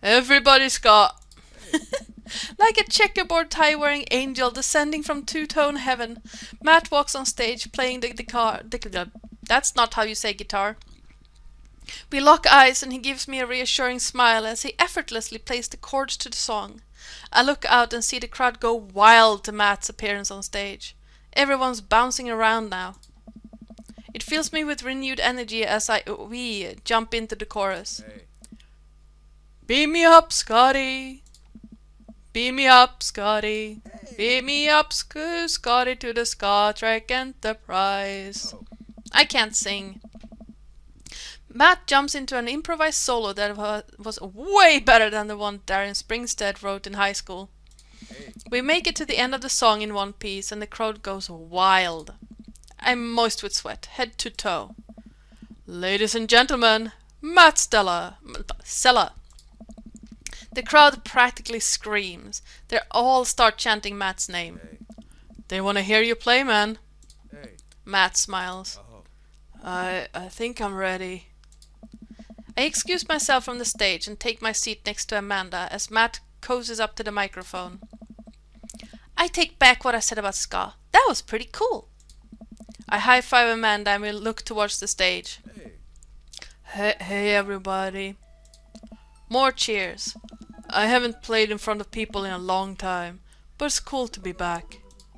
Everybody Scar. Like a checkerboard tie-wearing angel descending from two-tone heaven, Matt walks on stage playing the guitar. That's not how you say guitar. We lock eyes and he gives me a reassuring smile as he effortlessly plays the chords to the song. I look out and see the crowd go wild to Matt's appearance on stage. Everyone's bouncing around now. It fills me with renewed energy as we jump into the chorus. Hey. Beam me up, Scotty. Beam me up, Scotty. Beam me up, Scotty, to the Star Trek Enterprise. Oh. I can't sing. Matt jumps into an improvised solo that was way better than the one Darren Springstead wrote in high school. Hey. We make it to the end of the song in one piece and the crowd goes wild. I'm moist with sweat, head to toe. Ladies and gentlemen, Matt Sella. The crowd practically screams. They all start chanting Matt's name. Hey. They want to hear you play, man. Hey. Matt smiles. Oh. I think I'm ready. I excuse myself from the stage and take my seat next to Amanda as Matt cozies up to the microphone. I take back what I said about ska. That was pretty cool. I high-five Amanda and we look towards the stage. Hey. Hey everybody. More cheers. I haven't played in front of people in a long time, but it's cool to be back.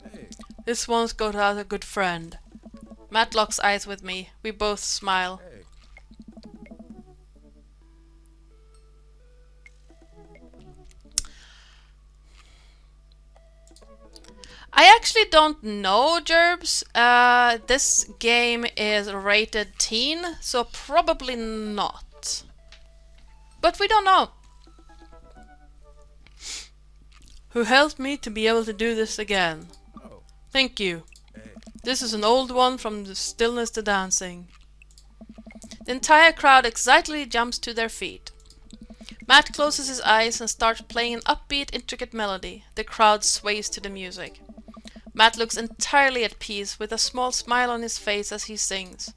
Hey. This one's got out a good friend. Matt locks eyes with me. We both smile. Hey. I actually don't know, Gerbs. This game is rated teen, so probably not. But we don't know. Who helped me to be able to do this again? Oh. Thank you. Hey. This is an old one from the stillness to dancing. The entire crowd excitedly jumps to their feet. Matt closes his eyes and starts playing an upbeat, intricate melody. The crowd sways to the music. Matt looks entirely at peace with a small smile on his face as he sings.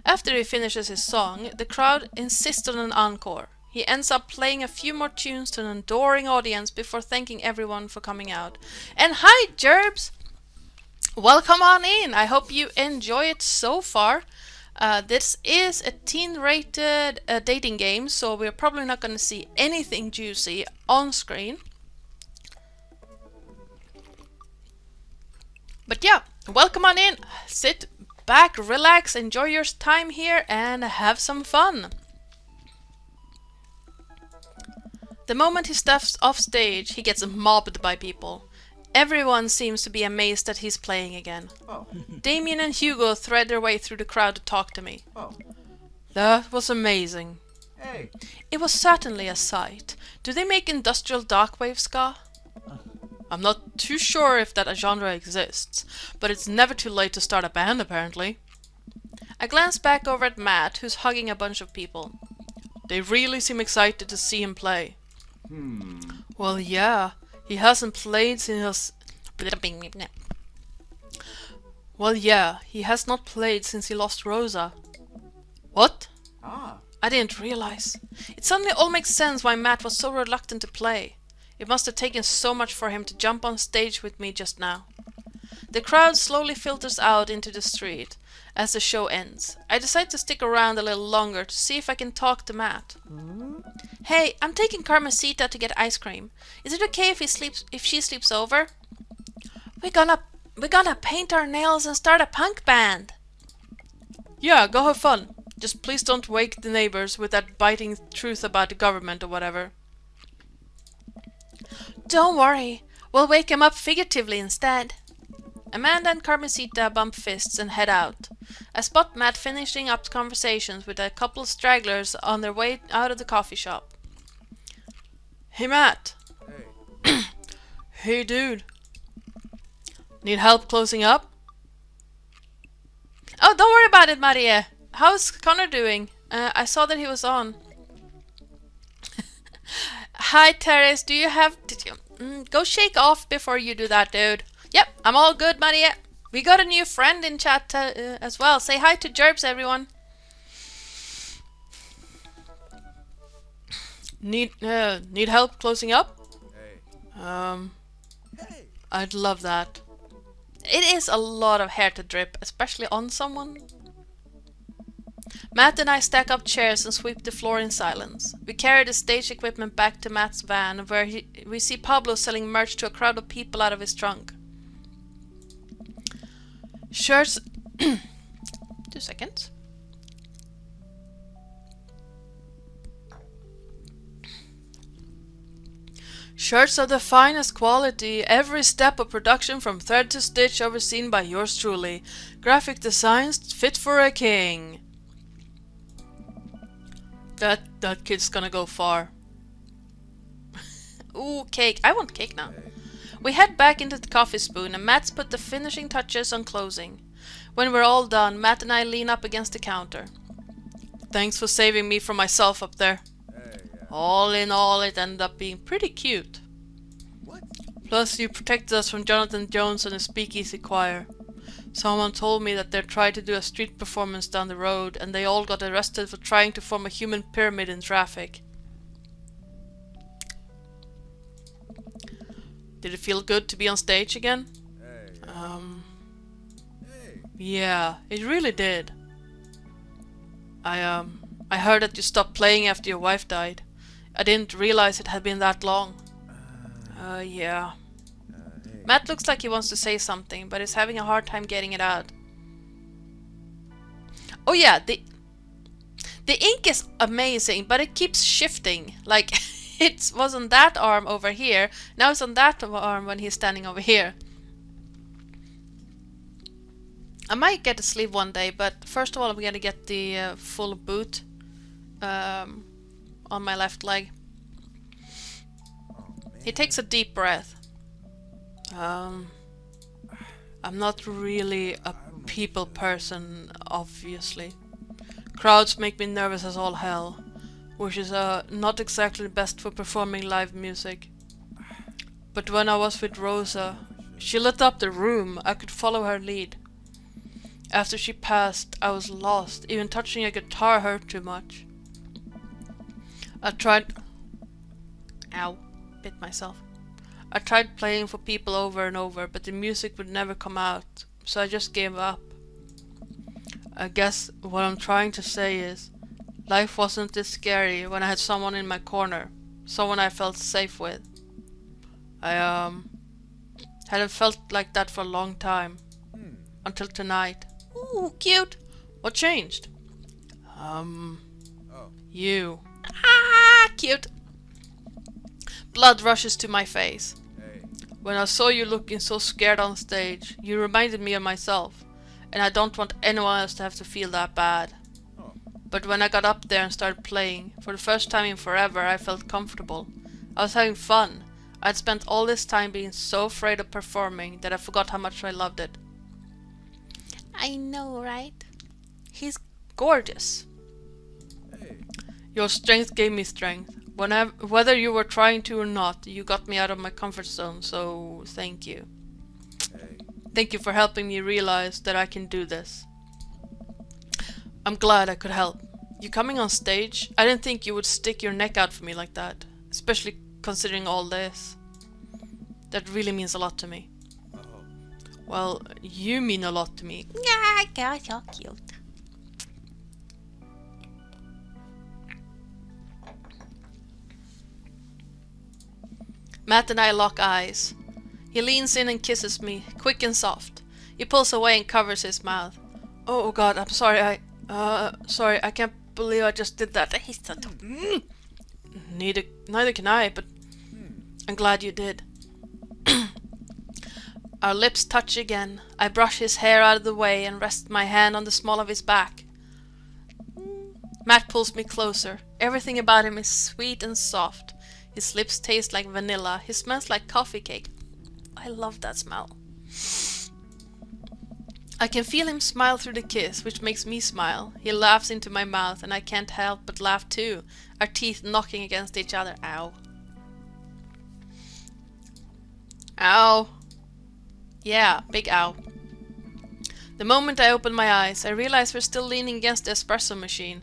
After he finishes his song, the crowd insists on an encore. He ends up playing a few more tunes to an adoring audience before thanking everyone for coming out. And hi, Gerbs! Welcome on in! I hope you enjoy it so far. This is a teen-rated dating game, so we're probably not going to see anything juicy on screen. But yeah, welcome on in. Sit back, relax, enjoy your time here, and have some fun. The moment he steps off stage, he gets mobbed by people. Everyone seems to be amazed that he's playing again. Oh. Damien and Hugo thread their way through the crowd to talk to me. Oh. That was amazing. Hey. It was certainly a sight. Do they make industrial darkwave ska? I'm not too sure if that genre exists, but it's never too late to start a band apparently. I glance back over at Matt, who's hugging a bunch of people. They really seem excited to see him play. Well, yeah, he hasn't played since he has not played since he lost Rosa. What? Ah. I didn't realize. It suddenly all makes sense why Matt was so reluctant to play. It must have taken so much for him to jump on stage with me just now. The crowd slowly filters out into the street as the show ends. I decide to stick around a little longer to see if I can talk to Matt. Hey, I'm taking Carmencita to get ice cream. Is it okay if she sleeps over? We're gonna paint our nails and start a punk band. Yeah, go have fun. Just please don't wake the neighbors with that biting truth about the government or whatever. Don't worry, we'll wake him up figuratively instead. Amanda and Carmencita bump fists and head out. I spot Matt finishing up conversations with a couple of stragglers on their way out of the coffee shop. Hey Matt. Hey. Hey dude. Need help closing up? Oh, don't worry about it, Maria. How's Connor doing? I saw that he was on. Hi Teres, do you have... go shake off before you do that, dude. Yep, I'm all good, Maria. We got a new friend in chat as well. Say hi to Gerbs, everyone. Need help closing up? Hey. Hey. I'd love that. It is a lot of hair to drip, especially on someone. Matt and I stack up chairs and sweep the floor in silence. We carry the stage equipment back to Matt's van, where we see Pablo selling merch to a crowd of people out of his trunk. Shirts... 2 seconds. Shirts of the finest quality, every step of production from thread to stitch overseen by yours truly. Graphic designs fit for a king. That kid's gonna go far. Ooh, cake. I want cake now. We head back into the coffee spoon and Matt's put the finishing touches on closing. When we're all done, Matt and I lean up against the counter. Thanks for saving me from myself up there. Hey. Yeah. All in all, it ended up being pretty cute. What? Plus, you protected us from Jonathan Jones and his speakeasy choir. Someone told me that they tried to do a street performance down the road and they all got arrested for trying to form a human pyramid in traffic. Did it feel good to be on stage again? Hey. Hey. Yeah, it really did. I heard that you stopped playing after your wife died. I didn't realize it had been that long. Yeah. Hey. Matt looks like he wants to say something, but is having a hard time getting it out. Oh yeah, the ink is amazing, but it keeps shifting. Like, it was on that arm over here, now it's on that arm when he's standing over here. I might get a sleeve one day, but first of all I'm gonna get the full boot on my left leg. He takes a deep breath. I'm not really a people person, obviously. Crowds make me nervous as all hell, which is not exactly best for performing live music. But when I was with Rosa, She lit up the room. I could follow her lead. After she passed, I was lost. Even touching a guitar hurt too much. I tried... Ow. Bit myself. I tried playing for people over and over, but the music would never come out, so I just gave up. I guess what I'm trying to say is, life wasn't this scary when I had someone in my corner, someone I felt safe with. I hadn't felt like that for a long time, until tonight. Ooh, cute! What changed? You. Ah, cute! Blood rushes to my face. Hey. When I saw you looking so scared on stage, you reminded me of myself, and I don't want anyone else to have to feel that bad. Oh. But when I got up there and started playing, for the first time in forever, I felt comfortable. I was having fun. I'd spent all this time being so afraid of performing that I forgot how much I loved it. I know, right? He's gorgeous. Hey. Your strength gave me strength. Whether you were trying to or not, you got me out of my comfort zone, so thank you. Hey. Thank you for helping me realize that I can do this. I'm glad I could help. You coming on stage? I didn't think you would stick your neck out for me like that, especially considering all this. That really means a lot to me. Oh. Well, you mean a lot to me. Yeah, you're so cute. Matt and I lock eyes. He leans in and kisses me, quick and soft. He pulls away and covers his mouth. Oh god, I'm sorry, sorry, I can't believe I just did that. He's so Neither can I, but I'm glad you did. Our lips touch again. I brush his hair out of the way and rest my hand on the small of his back. Matt pulls me closer. Everything about him is sweet and soft. His lips taste like vanilla. He smells like coffee cake. I love that smell. I can feel him smile through the kiss, which makes me smile. He laughs into my mouth and I can't help but laugh too, our teeth knocking against each other. Ow. Ow. Yeah, big ow. The moment I open my eyes, I realize we're still leaning against the espresso machine.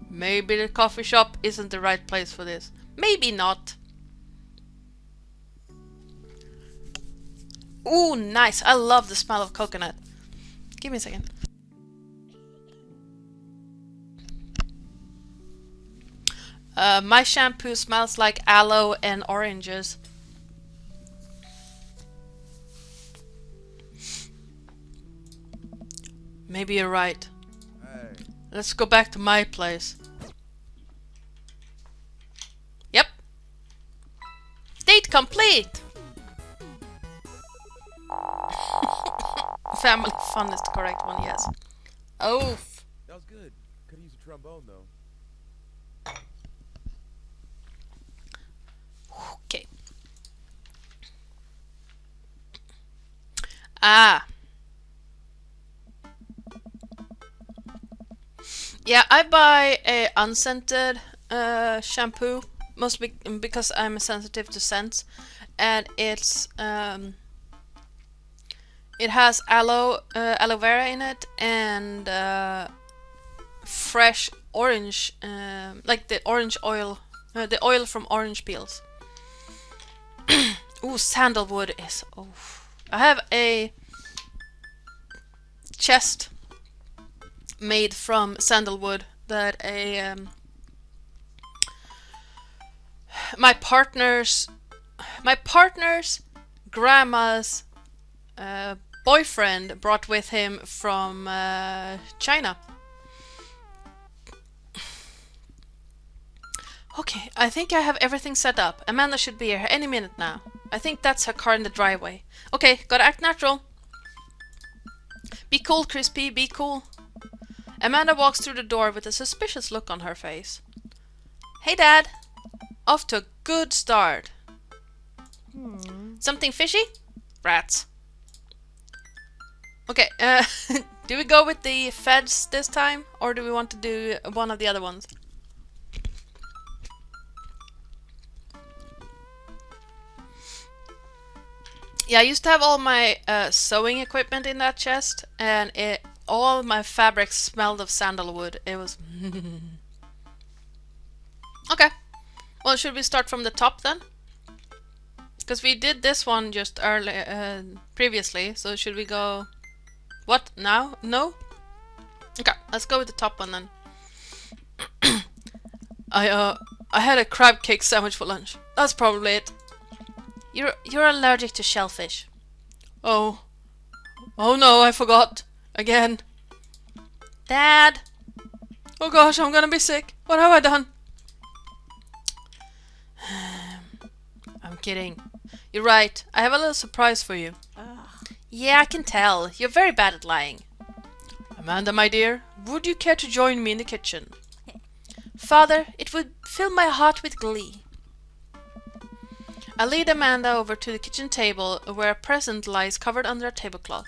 Maybe the coffee shop isn't the right place for this. Maybe not. Ooh, nice. I love the smell of coconut. Give me a second. My shampoo smells like aloe and oranges. Maybe you're right. Hey. Let's go back to my place. Yep. Date complete! Family fun is the correct one, yes. Oh. That was good. Could use a trombone though. Okay. Ah. Yeah, I buy a unscented shampoo, mostly because I'm sensitive to scents, and it has aloe vera in it and fresh orange, like the orange oil, the oil from orange peels. Ooh, sandalwood is. Oh, I have a chest made from sandalwood that my partner's grandma's boyfriend brought with him from China. Okay, I think I have everything set up. Amanda should be here any minute now. I think that's her car in the driveway. Okay, gotta act natural. Be cool, Crispy, be cool. Amanda walks through the door with a suspicious look on her face. Hey, Dad. Off to a good start. Something fishy? Rats. Okay, do we go with the feds this time? Or do we want to do one of the other ones? Yeah, I used to have all my sewing equipment in that chest, and all my fabrics smelled of sandalwood. It was... Okay. Well, should we start from the top then? Because we did this one just early, previously, so should we go... What? Now? No? Okay, let's go with the top one then. I had a crab cake sandwich for lunch. That's probably it. You're allergic to shellfish. Oh. Oh no, I forgot. Again. Dad! Oh gosh, I'm gonna be sick. What have I done? I'm kidding. You're right. I have a little surprise for you. Yeah, I can tell. You're very bad at lying. Amanda, my dear, would you care to join me in the kitchen? Father, it would fill my heart with glee. I lead Amanda over to the kitchen table where a present lies covered under a tablecloth.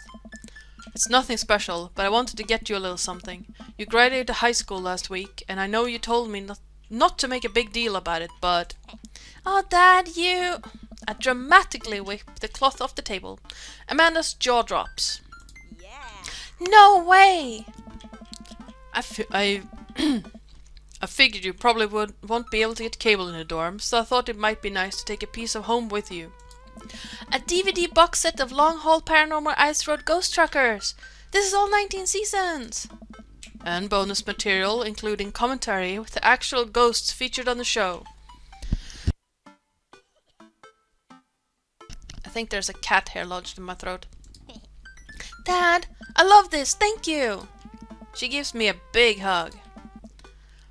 It's nothing special, but I wanted to get you a little something. You graduated high school last week, and I know you told me not to make a big deal about it, but... Oh, Dad, you... I dramatically whip the cloth off the table. Amanda's jaw drops. Yeah. No way! I figured you probably won't be able to get cable in the dorm, so I thought it might be nice to take a piece of home with you. A DVD box set of Long Haul Paranormal Ice Road Ghost Truckers! This is all 19 seasons! And bonus material, including commentary with the actual ghosts featured on the show. I think there's a cat hair lodged in my throat. Dad, I love this, thank you! She gives me a big hug.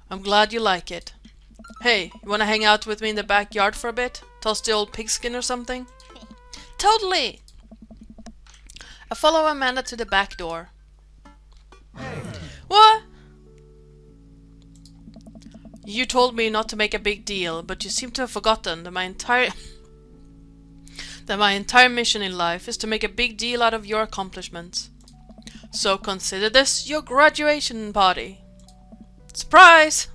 I'm glad you like it. Hey, you wanna hang out with me in the backyard for a bit? Toss the old pigskin or something? Totally! I follow Amanda to the back door. What? You told me not to make a big deal, but you seem to have forgotten that my entire mission in life is to make a big deal out of your accomplishments. So consider this your graduation party. Surprise!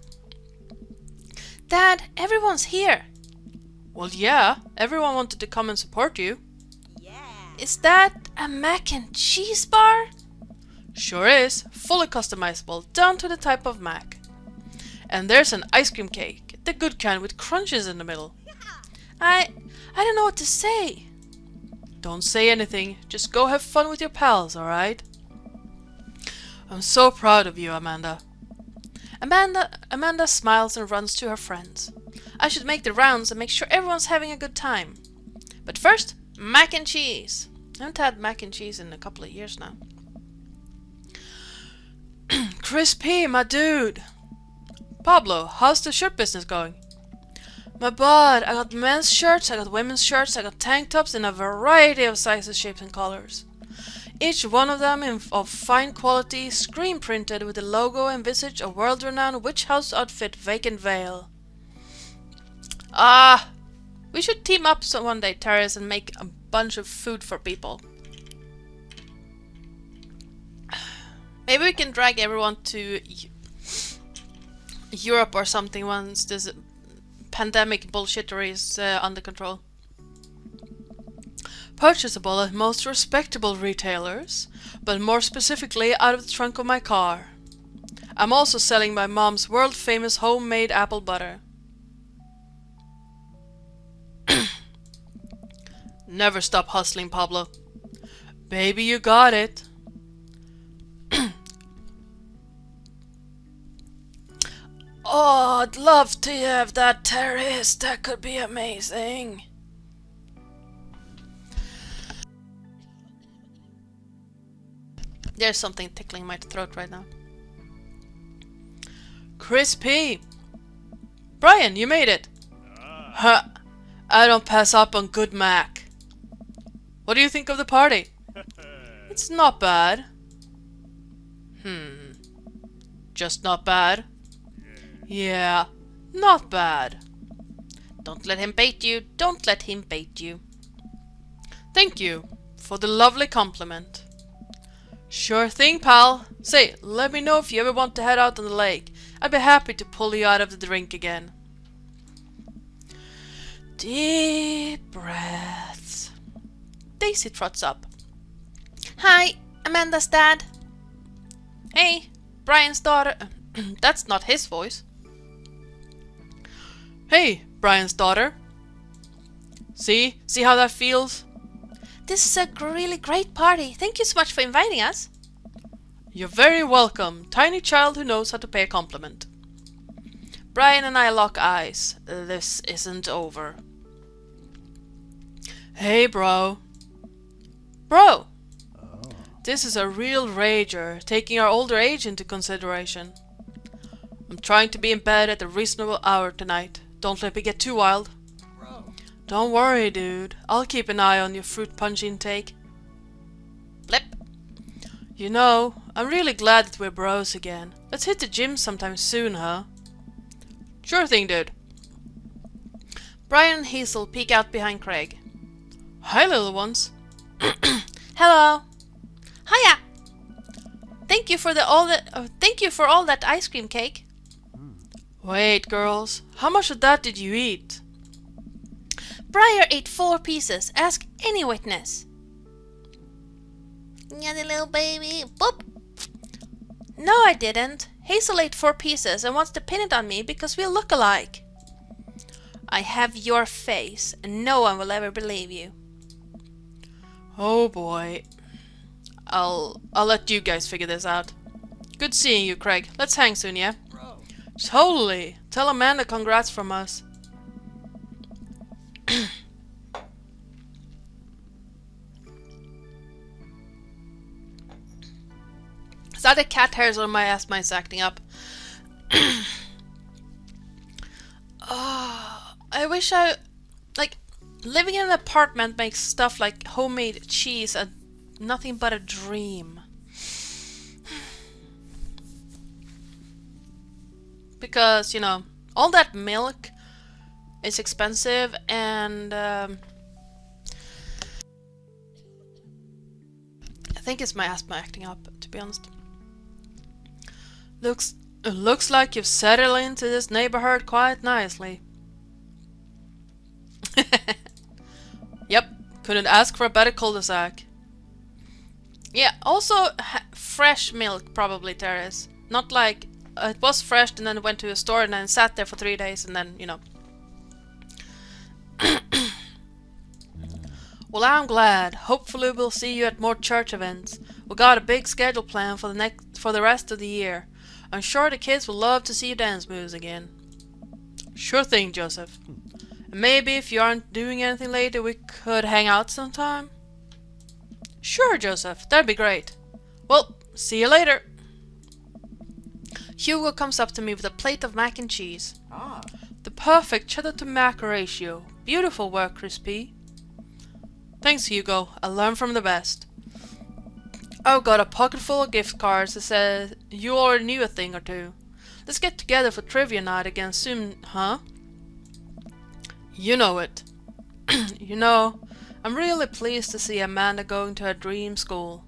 Dad, everyone's here. Well, yeah, everyone wanted to come and support you. Yeah. Is that a mac and cheese bar? Sure is, fully customizable, down to the type of mac. And there's an ice cream cake, the good kind with crunches in the middle. I don't know what to say. Don't say anything, just go have fun with your pals, alright? I'm so proud of you, Amanda. Amanda smiles and runs to her friends. I should make the rounds and make sure everyone's having a good time. But first, mac and cheese. I haven't had mac and cheese in a couple of years now. Chris P, my dude. Pablo, how's the shirt business going? My bud, I got men's shirts, I got women's shirts, I got tank tops in a variety of sizes, shapes and colors. Each one of them of fine quality, screen printed with the logo and visage of world-renowned witch house outfit Vacant Veil. We should team up one day, Terrace, and make a bunch of food for people. Maybe we can drag everyone to Europe or something once this pandemic bullshittery is under control. Purchasable at most respectable retailers, but more specifically out of the trunk of my car. I'm also selling my mom's world-famous homemade apple butter. Never stop hustling, Pablo. Baby, you got it. Oh, I'd love to have that terrace. That could be amazing. There's something tickling my throat right now. Chris P. Brian, you made it. Huh. I don't pass up on good mac. What do you think of the party? It's not bad. Just not bad? Yeah, not bad. Don't let him bait you. Don't let him bait you. Thank you for the lovely compliment. Sure thing, pal. Say, let me know if you ever want to head out on the lake. I'd be happy to pull you out of the drink again. Deep breaths. Daisy trots up. Hi, Amanda's dad. Hey, Brian's daughter. That's not his voice. Hey, Brian's daughter. See how that feels? This is a really great party. Thank you so much for inviting us. You're very welcome, tiny child who knows how to pay a compliment. Brian and I lock eyes. This isn't over. Hey, bro. Bro! This is a real rager, taking our older age into consideration. I'm trying to be in bed at a reasonable hour tonight. Don't let me get too wild. Don't worry, dude. I'll keep an eye on your fruit punch intake. Blip. You know, I'm really glad that we're bros again. Let's hit the gym sometime soon, huh? Sure thing, dude. Brian and Hazel peek out behind Craig. Hi, little ones. Hello. Hiya. Thank you for all that ice cream cake. Wait, girls. How much of that did you eat? Briar ate 4 pieces. Ask any witness. Yeah, the little baby. Boop. No, I didn't. Hazel ate 4 pieces and wants to pin it on me because we look alike. I have your face, and no one will ever believe you. Oh boy. I'll let you guys figure this out. Good seeing you, Craig. Let's hang soon, yeah? Totally. Tell Amanda congrats from us. Is that the cat hairs or my ass mice acting up? Oh, I wish living in an apartment makes stuff like homemade cheese nothing but a dream. Because, you know, all that milk is expensive and I think it's my asthma acting up, to be honest. Looks like you've settled into this neighborhood quite nicely. Yep, couldn't ask for a better cul-de-sac. Yeah, also fresh milk probably, Teres. Not like it was fresh and then went to a store and then sat there for 3 days and then, you know. Well, I'm glad. Hopefully we'll see you at more church events. We got a big schedule planned for the rest of the year. I'm sure the kids will love to see you dance moves again. Sure thing, Joseph. And maybe if you aren't doing anything later, we could hang out sometime? Sure, Joseph. That'd be great. Well, see you later. Hugo comes up to me with a plate of mac and cheese. The perfect cheddar to mac ratio. Beautiful work, Crispy. Thanks, Hugo. I learned from the best. I've got a pocket full of gift cards that says you already knew a thing or two. Let's get together for trivia night again soon, huh? You know it. You know, I'm really pleased to see Amanda going to her dream school.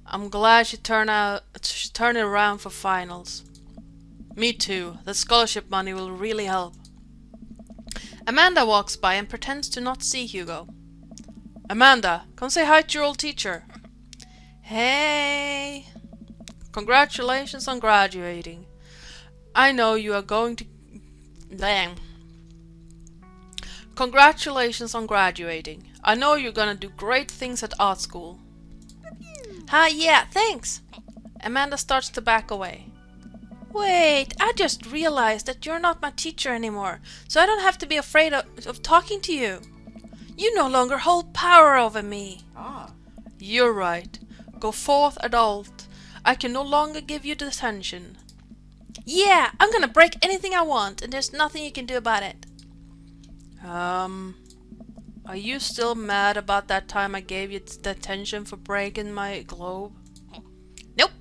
I'm glad she turned it around for finals. Me too. The scholarship money will really help. Amanda walks by and pretends to not see Hugo. Amanda, come say hi to your old teacher. Hey. Congratulations on graduating. I know you are going to... Dang. Congratulations on graduating. I know you're gonna do great things at art school. Yeah, thanks. Amanda starts to back away. Wait, I just realized that you're not my teacher anymore, so I don't have to be afraid of talking to you. You no longer hold power over me. You're right. Go forth, adult. I can no longer give you detention. Yeah, I'm gonna break anything I want, and there's nothing you can do about it. Are you still mad about that time I gave you detention for breaking my globe? Nope.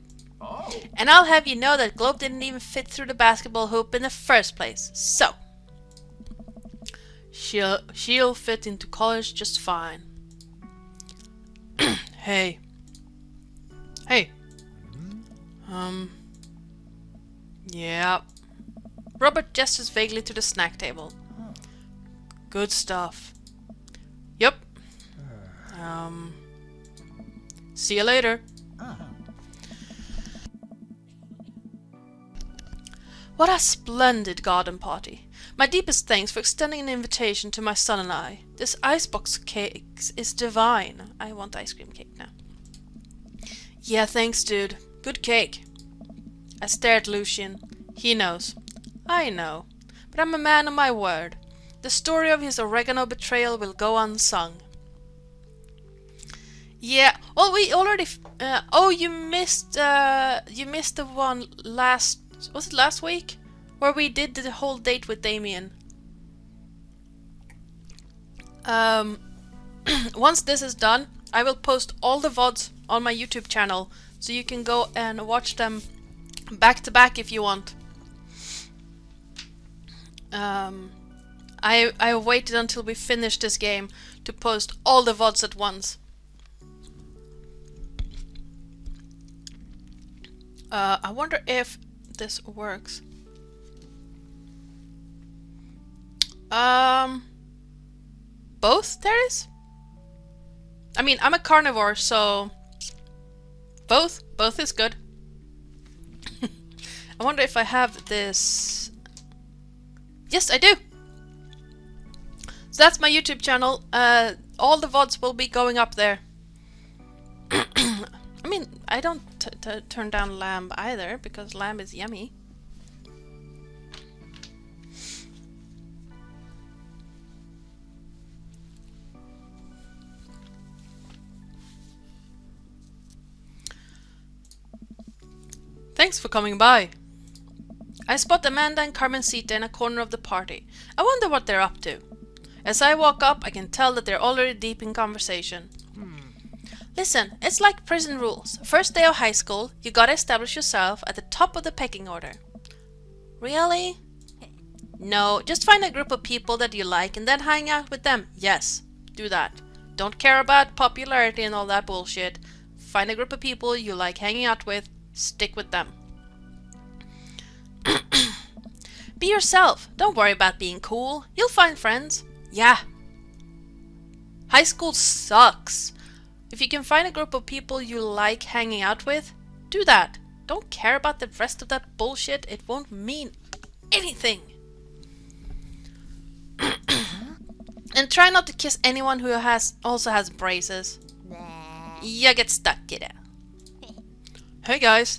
And I'll have you know that globe didn't even fit through the basketball hoop in the first place, so. She'll fit into college just fine. Hey. Yeah. Robert gestures vaguely to the snack table. Good stuff. Yep. See you later. What a splendid garden party. My deepest thanks for extending an invitation to my son and I. This icebox cake is divine. I want ice cream cake now. Yeah, thanks, dude. Good cake. I stare at Lucian. He knows. I know. But I'm a man of my word. The story of his oregano betrayal will go unsung. Yeah. Well, we already. Oh, you missed. You missed the one last. Was it last week, where we did the whole date with Damien? Once this is done, I will post all the VODs on my YouTube channel, so you can go and watch them back to back if you want. I waited until we finished this game to post all the VODs at once. I wonder if this works. Both, there is? I mean, I'm a carnivore, so both is good. I wonder if I have this. Yes, I do. So that's my YouTube channel. All the VODs will be going up there. I mean, I don't turn down lamb either, because lamb is yummy. Thanks for coming by. I spot Amanda and Carmencita in a corner of the party. I wonder what they're up to. As I walk up, I can tell that they're already deep in conversation. Listen, it's like prison rules. First day of high school, you gotta establish yourself at the top of the pecking order. Really? No, just find a group of people that you like and then hang out with them. Yes, do that. Don't care about popularity and all that bullshit. Find a group of people you like hanging out with, stick with them. Be yourself. Don't worry about being cool. You'll find friends. Yeah. High school sucks. If you can find a group of people you like hanging out with, do that. Don't care about the rest of that bullshit. It won't mean anything. And try not to kiss anyone who also has braces. You get stuck, kiddo. Hey guys.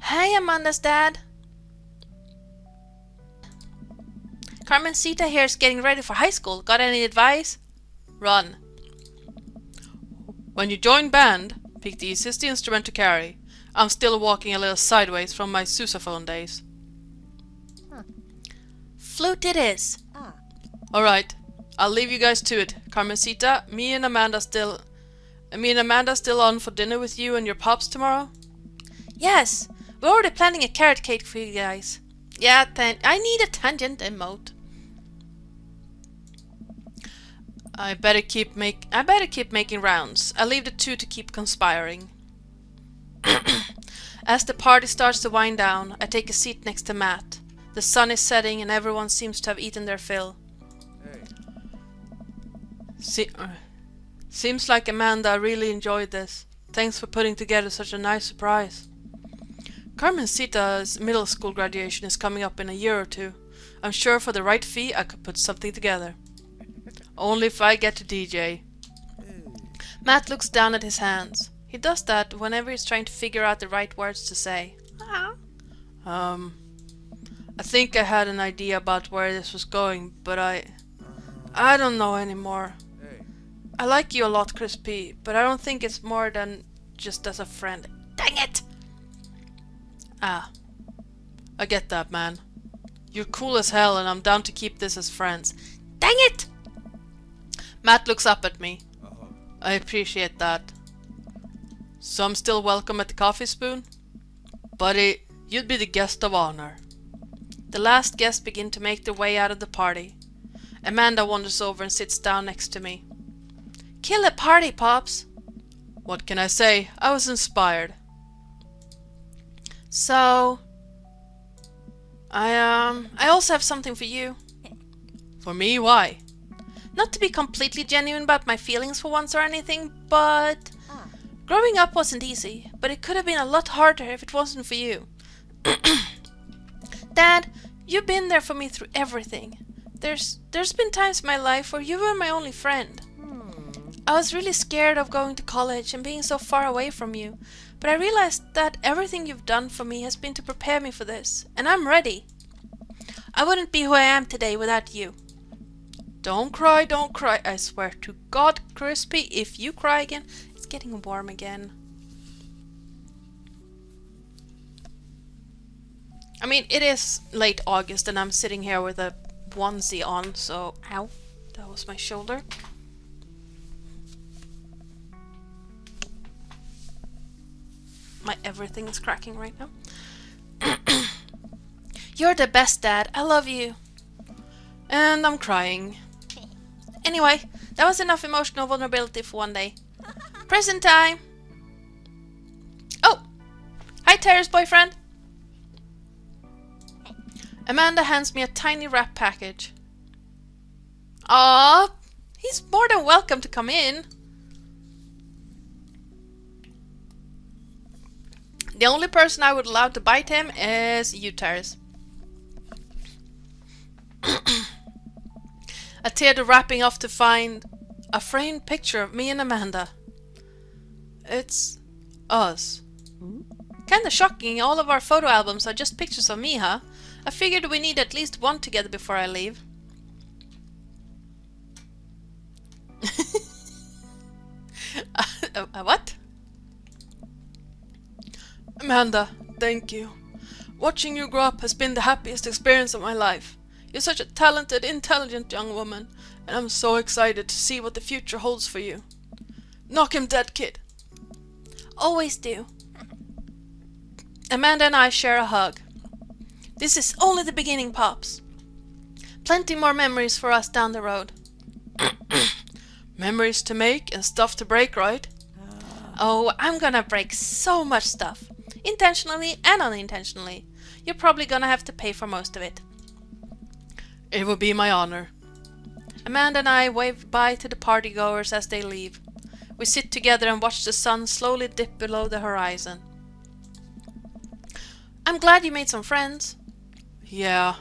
Hey, Amanda's dad. Carmencita here is getting ready for high school. Got any advice? Run. When you join band, pick the easiest instrument to carry. I'm still walking a little sideways from my sousaphone days. Flute it is. Alright, I'll leave you guys to it. Carmencita, me and Amanda still on for dinner with you and your pops tomorrow? Yes, we're already planning a carrot cake for you guys. Yeah, I need a tangent emote. I better keep making rounds. I'll leave the two to keep conspiring. As the party starts to wind down, I take a seat next to Matt. The sun is setting and everyone seems to have eaten their fill. Seems like Amanda really enjoyed this. Thanks for putting together such a nice surprise. Carmencita's middle school graduation is coming up in a year or two. I'm sure for the right fee I could put something together. Only if I get to DJ. Matt looks down at his hands. He does that whenever he's trying to figure out the right words to say. I think I had an idea about where this was going, but I don't know anymore. I like you a lot, Crispy, but I don't think it's more than just as a friend. Dang it! I get that, man. You're cool as hell and I'm down to keep this as friends. Dang it! Matt looks up at me. I appreciate that. So I'm still welcome at the coffee spoon? Buddy, you'd be the guest of honor. The last guests begin to make their way out of the party. Amanda wanders over and sits down next to me. Kill a party, Pops! What can I say? I was inspired. So... I also have something for you. For me? Why? Not to be completely genuine about my feelings for once or anything, but growing up wasn't easy, but it could have been a lot harder if it wasn't for you. Dad, you've been there for me through everything. There's been times in my life where you were my only friend. I was really scared of going to college and being so far away from you, but I realized that everything you've done for me has been to prepare me for this, and I'm ready. I wouldn't be who I am today without you. Don't cry, don't cry. I swear to God, Crispy, if you cry again, it's getting warm again. I mean, it is late August and I'm sitting here with a onesie on, so ow, that was my shoulder. My everything is cracking right now. You're the best, Dad. I love you. And I'm crying. Anyway, that was enough emotional vulnerability for one day. Present time! Oh! Hi, Tara's boyfriend! Amanda hands me a tiny wrap package. Aww! He's more than welcome to come in. The only person I would allow to bite him is you, Taris. I tear the wrapping off to find a framed picture of me and Amanda. It's us. Kinda shocking, all of our photo albums are just pictures of me, huh? I figured we need at least one together before I leave. What? Amanda, thank you. Watching you grow up has been the happiest experience of my life. You're such a talented, intelligent young woman, and I'm so excited to see what the future holds for you. Knock him dead, kid. Always do. Amanda and I share a hug. This is only the beginning, Pops. Plenty more memories for us down the road. Memories to make and stuff to break, right? Oh, I'm gonna break so much stuff. Intentionally and unintentionally. You're probably gonna have to pay for most of it. It will be my honor. Amanda and I wave bye to the partygoers as they leave. We sit together and watch the sun slowly dip below the horizon. I'm glad you made some friends. Yeah.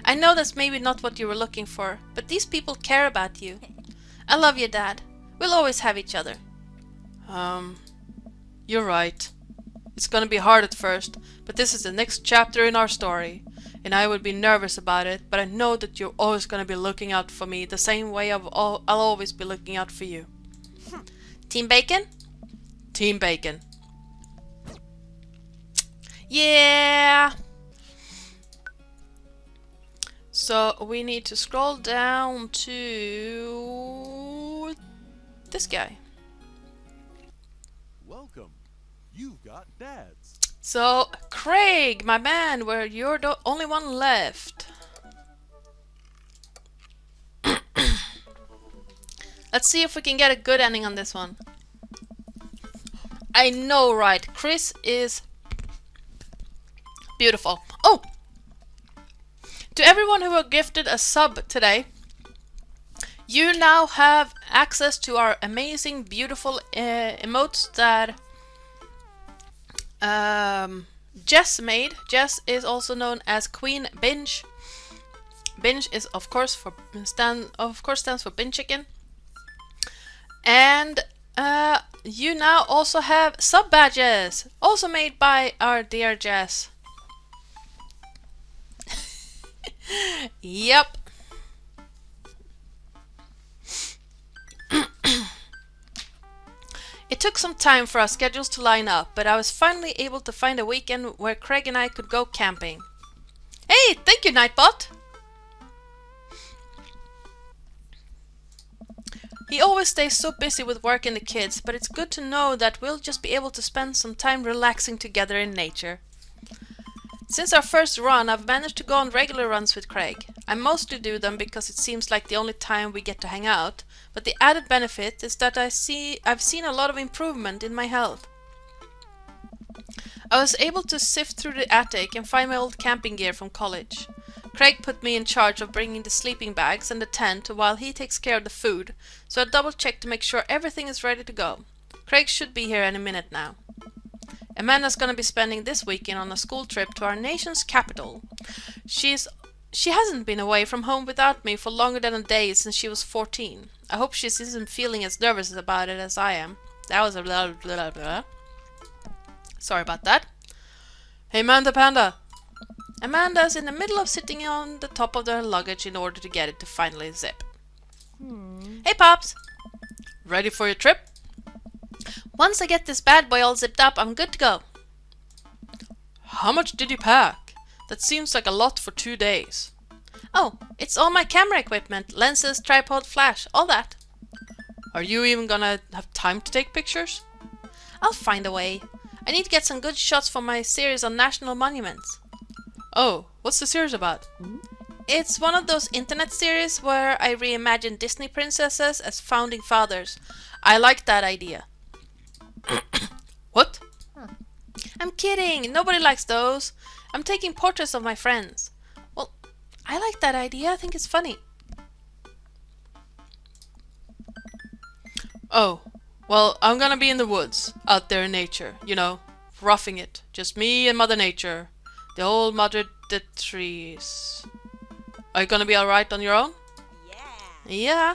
I know that's maybe not what you were looking for, but these people care about you. I love you, Dad. We'll always have each other. You're right. It's gonna be hard at first, but this is the next chapter in our story. And I would be nervous about it, but I know that you're always gonna be looking out for me the same way I'll always be looking out for you. Team Bacon? Team Bacon. Yeah! So we need to scroll down to this guy. Welcome. You've got dads. So, Craig, my man, where you're the only one left. Let's see if we can get a good ending on this one. I know, right? Chris is beautiful. Oh! To everyone who were gifted a sub today, you now have access to our amazing, beautiful emotes that Jess made. Jess is also known as Queen Binge. Binge is of course stands for Binge Chicken. And you now also have sub badges, also made by our dear Jess. Yep. It took some time for our schedules to line up, but I was finally able to find a weekend where Craig and I could go camping. Hey, thank you, Nightbot! He always stays so busy with work and the kids, but it's good to know that we'll just be able to spend some time relaxing together in nature. Since our first run, I've managed to go on regular runs with Craig. I mostly do them because it seems like the only time we get to hang out, but the added benefit is that I've seen a lot of improvement in my health. I was able to sift through the attic and find my old camping gear from college. Craig put me in charge of bringing the sleeping bags and the tent while he takes care of the food, so I double check to make sure everything is ready to go. Craig should be here any minute now. Amanda's gonna be spending this weekend on a school trip to our nation's capital. She hasn't been away from home without me for longer than a day since she was 14. I hope she isn't feeling as nervous about it as I am. That was a blah blah blah. Sorry about that. Hey Amanda Panda! Amanda's in the middle of sitting on the top of her luggage in order to get it to finally zip. Hey Pops! Ready for your trip? Once I get this bad boy all zipped up, I'm good to go. How much did you pack? That seems like a lot for 2 days. Oh, it's all my camera equipment, lenses, tripod, flash, all that. Are you even gonna have time to take pictures? I'll find a way. I need to get some good shots for my series on national monuments. Oh, what's the series about? It's one of those internet series where I reimagine Disney princesses as founding fathers. I like that idea. What? I'm kidding. Nobody likes those. I'm taking portraits of my friends. Well, I like that idea. I think it's funny. Oh, well, I'm gonna be in the woods, out there in nature, you know, roughing it. Just me and Mother Nature. The old mother, the trees. Are you gonna be alright on your own? Yeah.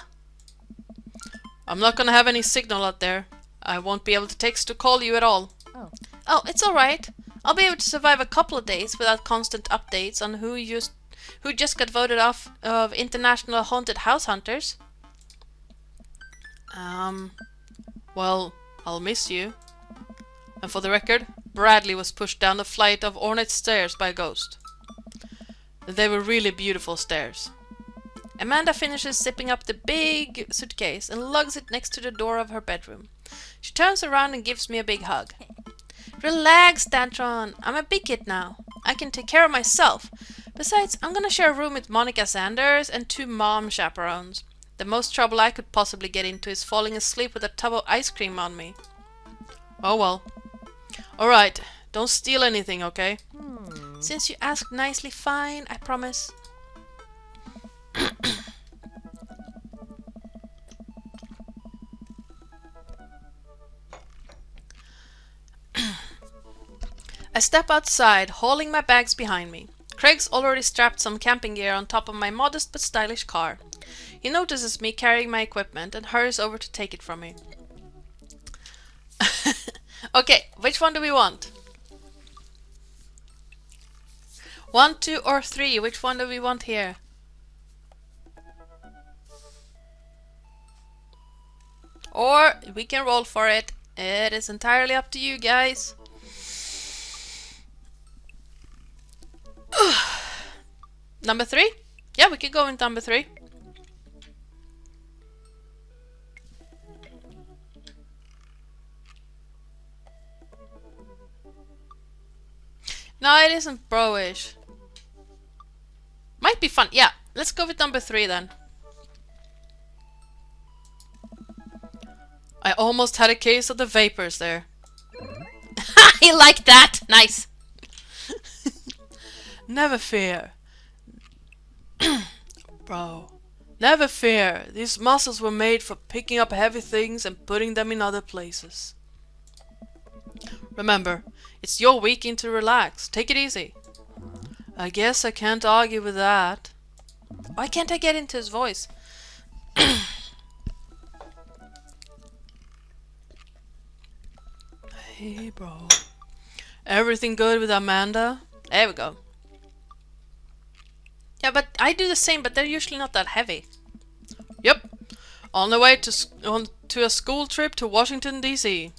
I'm not gonna have any signal out there. I won't be able to text to call you at all. Oh, it's alright. I'll be able to survive a couple of days without constant updates on who just got voted off of International Haunted House Hunters. Well, I'll miss you. And for the record, Bradley was pushed down a flight of ornate stairs by a ghost. They were really beautiful stairs. Amanda finishes zipping up the big suitcase and lugs it next to the door of her bedroom. She turns around and gives me a big hug. Relax, Dantron. I'm a big kid now. I can take care of myself. Besides, I'm gonna share a room with Monica Sanders and 2 mom chaperones. The most trouble I could possibly get into is falling asleep with a tub of ice cream on me. Oh well. Alright, don't steal anything, okay? Since you asked nicely, fine, I promise. I step outside, hauling my bags behind me. Craig's already strapped some camping gear on top of my modest but stylish car. He notices me carrying my equipment and hurries over to take it from me. Okay, which one do we want? 1, 2, or 3? Which one do we want here? Or we can roll for it. It is entirely up to you guys. Number 3? Yeah, we can go with number 3. No, it isn't bro-ish. Might be fun. Yeah, let's go with number 3 then. I almost had a case of the vapors there. I like that! Nice! Never fear. Bro. Never fear. These muscles were made for picking up heavy things and putting them in other places. Remember, it's your weekend to relax. Take it easy. I guess I can't argue with that. Why can't I get into his voice? Hey, bro. Everything good with Amanda? There we go. Yeah, but I do the same, but they're usually not that heavy. Yep. On the way to a school trip to Washington, D.C.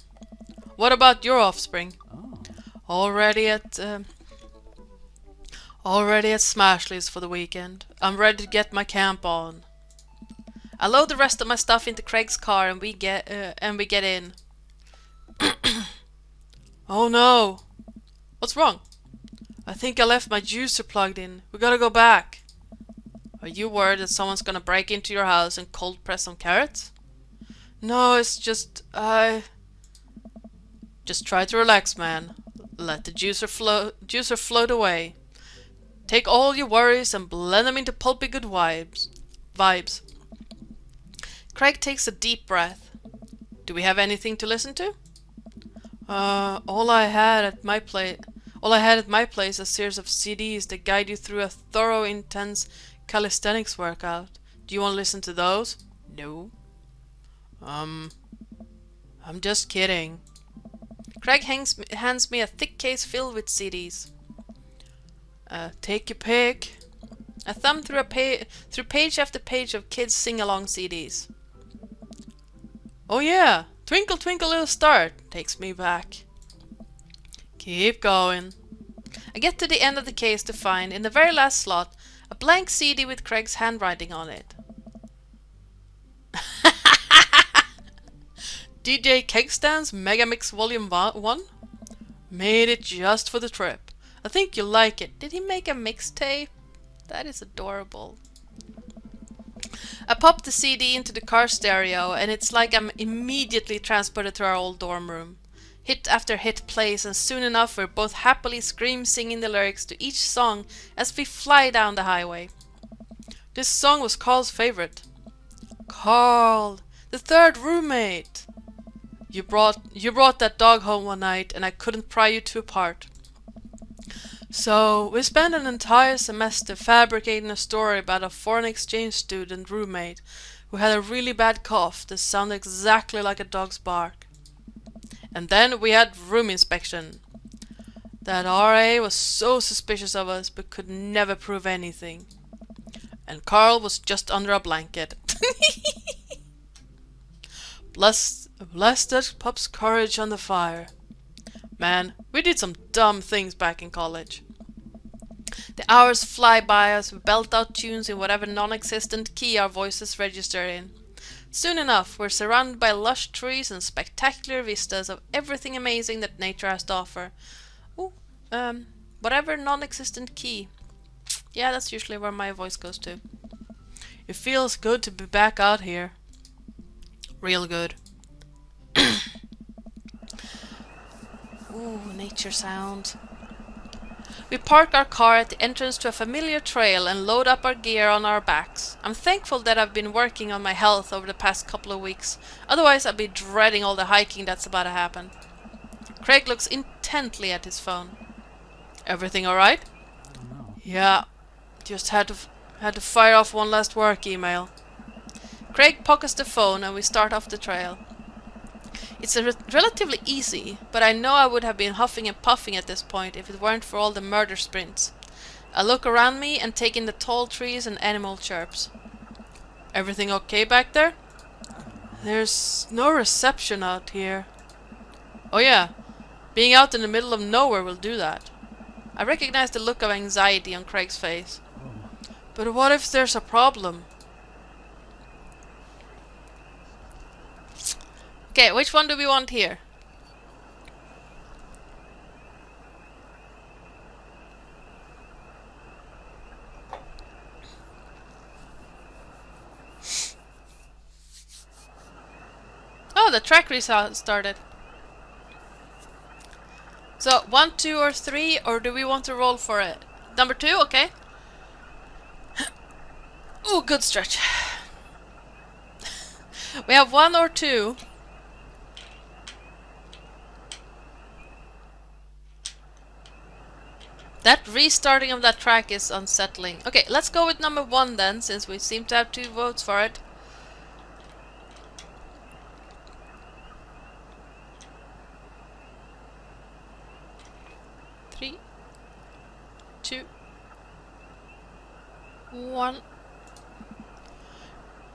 What about your offspring? Already at Smashley's for the weekend. I'm ready to get my camp on. I load the rest of my stuff into Craig's car and we get in. Oh no! What's wrong? I think I left my juicer plugged in. We gotta go back. Are you worried that someone's gonna break into your house and cold press some carrots? No, it's just Just try to relax, man. Let the juicer float away. Take all your worries and blend them into pulpy good vibes. Craig takes a deep breath. Do we have anything to listen to? All I had at my place is a series of CDs that guide you through a thorough, intense calisthenics workout. Do you want to listen to those? No. I'm just kidding. Craig hands me a thick case filled with CDs. Take your pick. I thumb through page after page of kids sing-along CDs. Oh yeah, Twinkle Twinkle Little Star takes me back. Keep going. I get to the end of the case to find, in the very last slot, a blank CD with Craig's handwriting on it. DJ Kegstan's Megamix Volume 1? Made it just for the trip. I think you'll like it. Did he make a mixtape? That is adorable. I pop the CD into the car stereo and it's like I'm immediately transported to our old dorm room. Hit after hit plays and soon enough we're both happily singing the lyrics to each song as we fly down the highway. This song was Carl's favorite. Carl, the third roommate. You brought that dog home one night and I couldn't pry you two apart. So, we spent an entire semester fabricating a story about a foreign exchange student roommate who had a really bad cough that sounded exactly like a dog's bark. And then we had room inspection. That RA was so suspicious of us but could never prove anything. And Carl was just under a blanket. Bless that pup's courage on the fire. Man, we did some dumb things back in college. The hours fly by as we belt out tunes in whatever non-existent key our voices register in. Soon enough, we're surrounded by lush trees and spectacular vistas of everything amazing that nature has to offer. Ooh, whatever non-existent key. Yeah, that's usually where my voice goes to. It feels good to be back out here. Real good. Ooh, nature sound. We park our car at the entrance to a familiar trail and load up our gear on our backs. I'm thankful that I've been working on my health over the past couple of weeks. Otherwise, I'd be dreading all the hiking that's about to happen. Craig looks intently at his phone. Everything alright? No. Yeah, just had to fire off one last work email. Craig pockets the phone and we start off the trail. It's relatively easy, but I know I would have been huffing and puffing at this point if it weren't for all the murder sprints. I look around me and take in the tall trees and animal chirps. Everything okay back there? There's no reception out here. Oh yeah, being out in the middle of nowhere will do that. I recognize the look of anxiety on Craig's face. But what if there's a problem? Okay, which one do we want here? Oh, the track restarted. So, 1, 2, or 3, or do we want to roll for it? Number 2, okay. Ooh, good stretch. We have 1 or 2. That restarting of that track is unsettling. Okay, let's go with number 1 then, since we seem to have 2 votes for it. Three, 2, 1.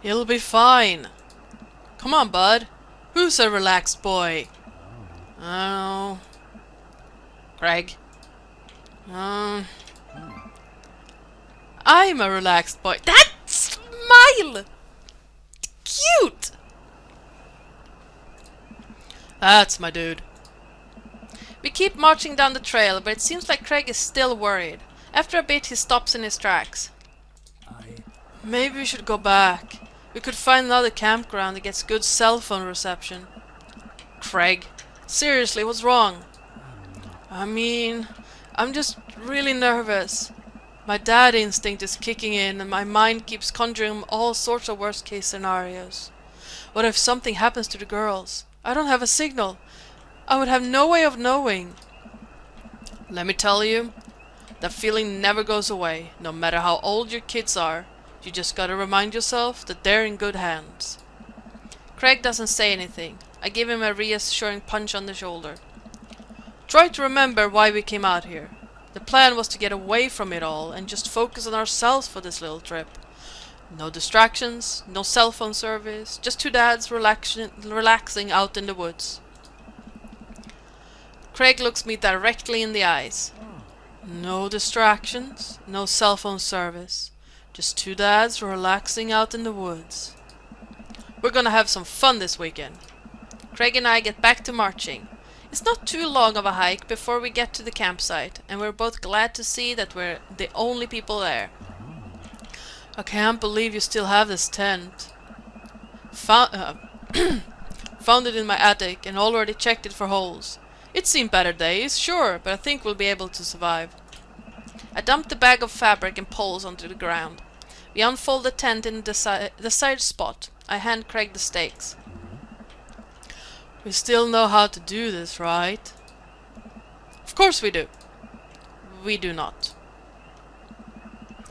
He'll be fine. Come on, bud. Who's a relaxed boy? Oh. Craig. I'm a relaxed boy. That smile! Cute! That's my dude. We keep marching down the trail, but it seems like Craig is still worried. After a bit, he stops in his tracks. Maybe we should go back. We could find another campground that gets good cell phone reception. Craig, seriously, what's wrong? I mean, I'm just really nervous. My dad instinct is kicking in and my mind keeps conjuring all sorts of worst case scenarios. What if something happens to the girls? I don't have a signal. I would have no way of knowing. Let me tell you, that feeling never goes away, no matter how old your kids are. You just gotta remind yourself that they're in good hands. Craig doesn't say anything. I give him a reassuring punch on the shoulder. Try to remember why we came out here. The plan was to get away from it all and just focus on ourselves for this little trip. No distractions, no cell phone service, just two dads relaxing out in the woods. Craig looks me directly in the eyes. No distractions, no cell phone service, just two dads relaxing out in the woods. We're gonna have some fun this weekend. Craig and I get back to marching. It's not too long of a hike before we get to the campsite, and we're both glad to see that we're the only people there. I can't believe you still have this tent. Found it in my attic and already checked it for holes. It's seen better days, sure, but I think we'll be able to survive. I dump the bag of fabric and poles onto the ground. We unfold the tent in the desired spot. I hand Craig the stakes. We still know how to do this, right? Of course we do. We do not.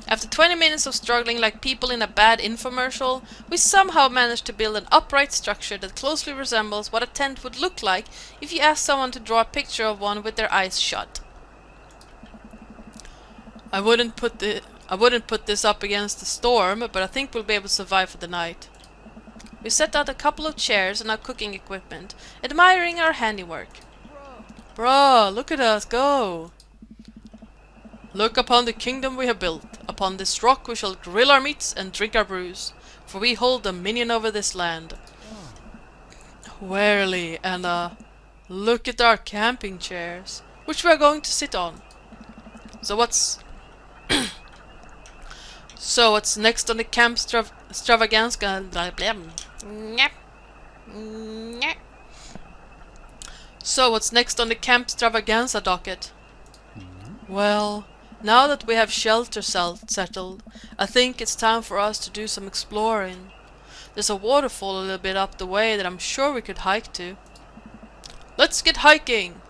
After 20 minutes of struggling like people in a bad infomercial, we somehow managed to build an upright structure that closely resembles what a tent would look like if you asked someone to draw a picture of one with their eyes shut. I wouldn't put this up against the storm, but I think we'll be able to survive for the night. We set out a couple of chairs and our cooking equipment, admiring our handiwork. Bruh, look at us go! Look upon the kingdom we have built. Upon this rock we shall grill our meats and drink our brews, for we hold dominion over this land. Warily, Anna, look at our camping chairs, which we are going to sit on. So what's next on the camp extravaganza? So what's next on the camp extravaganza docket? Well, now that we have shelter settled, I think it's time for us to do some exploring. There's a waterfall a little bit up the way that I'm sure we could hike to. Let's get hiking!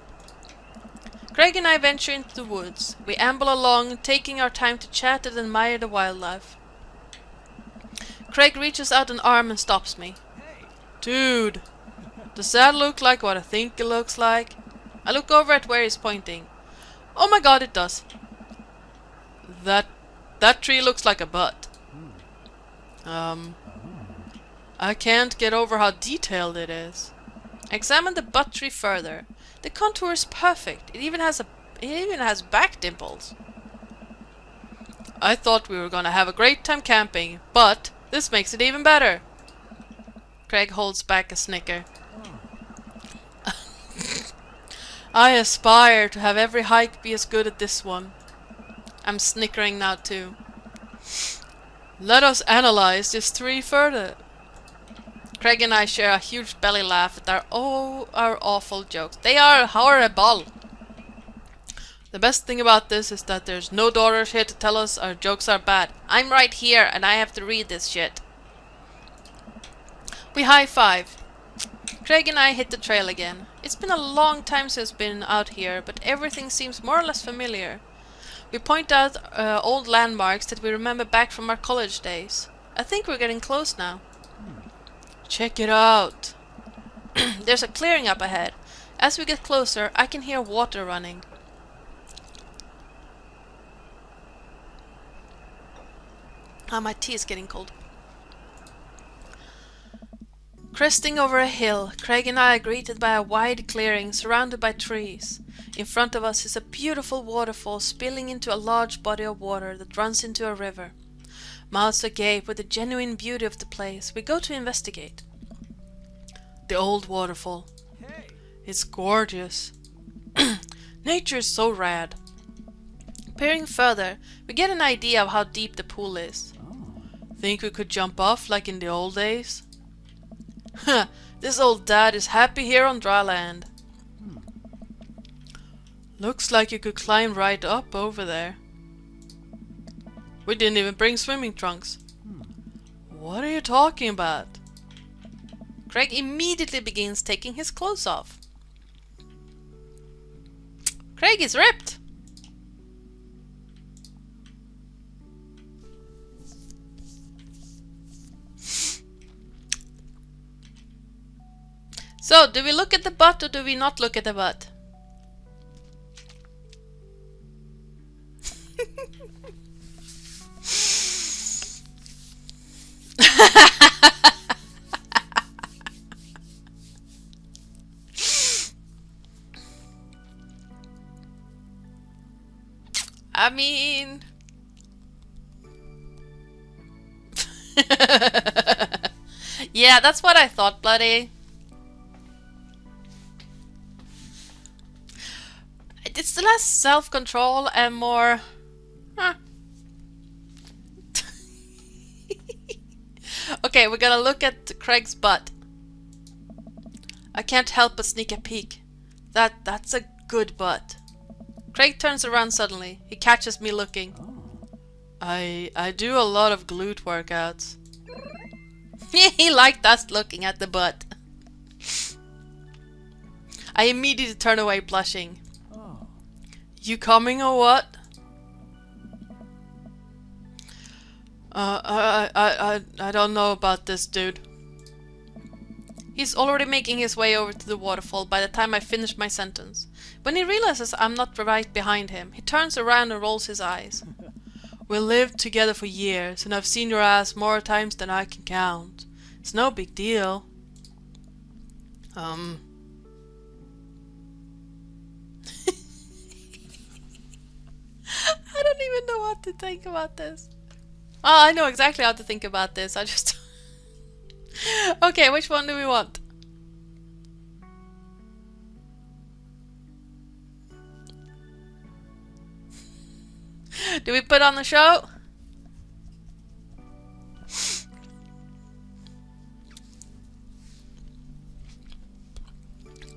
Craig and I venture into the woods. We amble along, taking our time to chat and admire the wildlife. Craig reaches out an arm and stops me. Dude, does that look like what I think it looks like? I look over at where he's pointing. Oh my god, it does. That tree looks like a butt. I can't get over how detailed it is. I examine the butt tree further. The contour is perfect. It even has back dimples. I thought we were gonna have a great time camping, but this makes it even better. Craig holds back a snicker. I aspire to have every hike be as good as this one. I'm snickering now too. Let us analyze this tree further. Craig and I share a huge belly laugh at our awful jokes. They are horrible. The best thing about this is that there's no daughters here to tell us our jokes are bad. I'm right here and I have to read this shit. We high five. Craig and I hit the trail again. It's been a long time since we've been out here, but everything seems more or less familiar. We point out old landmarks that we remember back from our college days. I think we're getting close now. Check it out. There's a clearing up ahead. As we get closer, I can hear water running. My tea is getting cold. Cresting over a hill, Craig and I are greeted by a wide clearing surrounded by trees. In front of us is a beautiful waterfall spilling into a large body of water that runs into a river. Mouths agape with the genuine beauty of the place, we go to investigate. The old waterfall. It's gorgeous. Nature is so rad. Peering further, we get an idea of how deep the pool is. Think we could jump off like in the old days? Huh, this old dad is happy here on dry land. Looks like you could climb right up over there. We didn't even bring swimming trunks. What are you talking about? Craig immediately begins taking his clothes off. Craig is ripped! So, do we look at the butt or do we not look at the butt? I mean... yeah, that's what I thought, bloody. It's less self-control and more... Huh. Okay, we're gonna look at Craig's butt. I can't help but sneak a peek. That's a good butt. Craig turns around suddenly. He catches me looking. I do a lot of glute workouts. He liked us looking at the butt. I immediately turn away blushing. You coming or what? I don't know about this, dude. He's already making his way over to the waterfall by the time I finish my sentence. When he realizes I'm not right behind him, he turns around and rolls his eyes. We lived together for years, and I've seen your ass more times than I can count. It's no big deal. I don't even know what to think about this. Oh, I know exactly how to think about this. I just... Okay, which one do we want? Do we put on the show?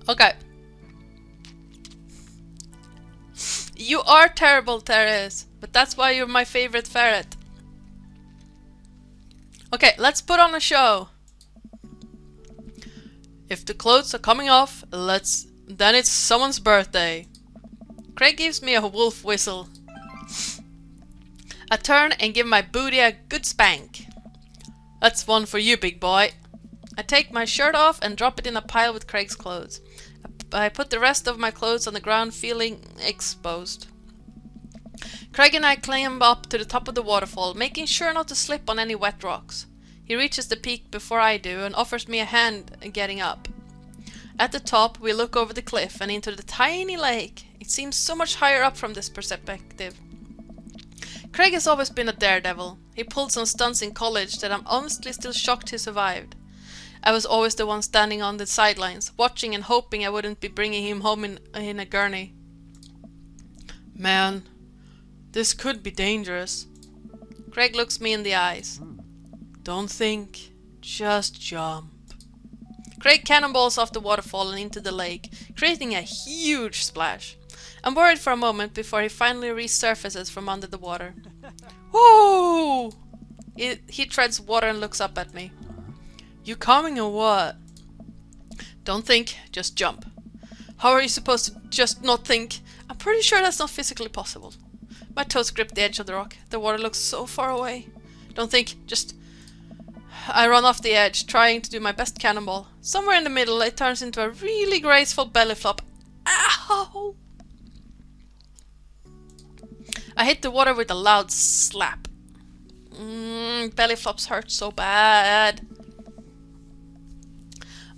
Okay. You are terrible, Teres, but that's why you're my favorite ferret. Okay, let's put on a show. If the clothes are coming off, then it's someone's birthday. Craig gives me a wolf whistle. I turn and give my booty a good spank. That's one for you, big boy. I take my shirt off and drop it in a pile with Craig's clothes. I put the rest of my clothes on the ground, feeling exposed. Craig and I climb up to the top of the waterfall, making sure not to slip on any wet rocks. He reaches the peak before I do and offers me a hand getting up. At the top, we look over the cliff and into the tiny lake. It seems so much higher up from this perspective. Craig has always been a daredevil. He pulled some stunts in college that I'm honestly still shocked he survived. I was always the one standing on the sidelines, watching and hoping I wouldn't be bringing him home in a gurney. Man, this could be dangerous. Craig looks me in the eyes. Don't think, just jump. Craig cannonballs off the waterfall and into the lake, creating a huge splash. I'm worried for a moment before he finally resurfaces from under the water. Whoa! He treads water and looks up at me. You coming or what? Don't think, just jump. How are you supposed to just not think? I'm pretty sure that's not physically possible. My toes grip the edge of the rock. The water looks so far away. Don't think, just... I run off the edge, trying to do my best cannonball. Somewhere in the middle, it turns into a really graceful belly flop. Ow! I hit the water with a loud slap. Belly flops hurt so bad.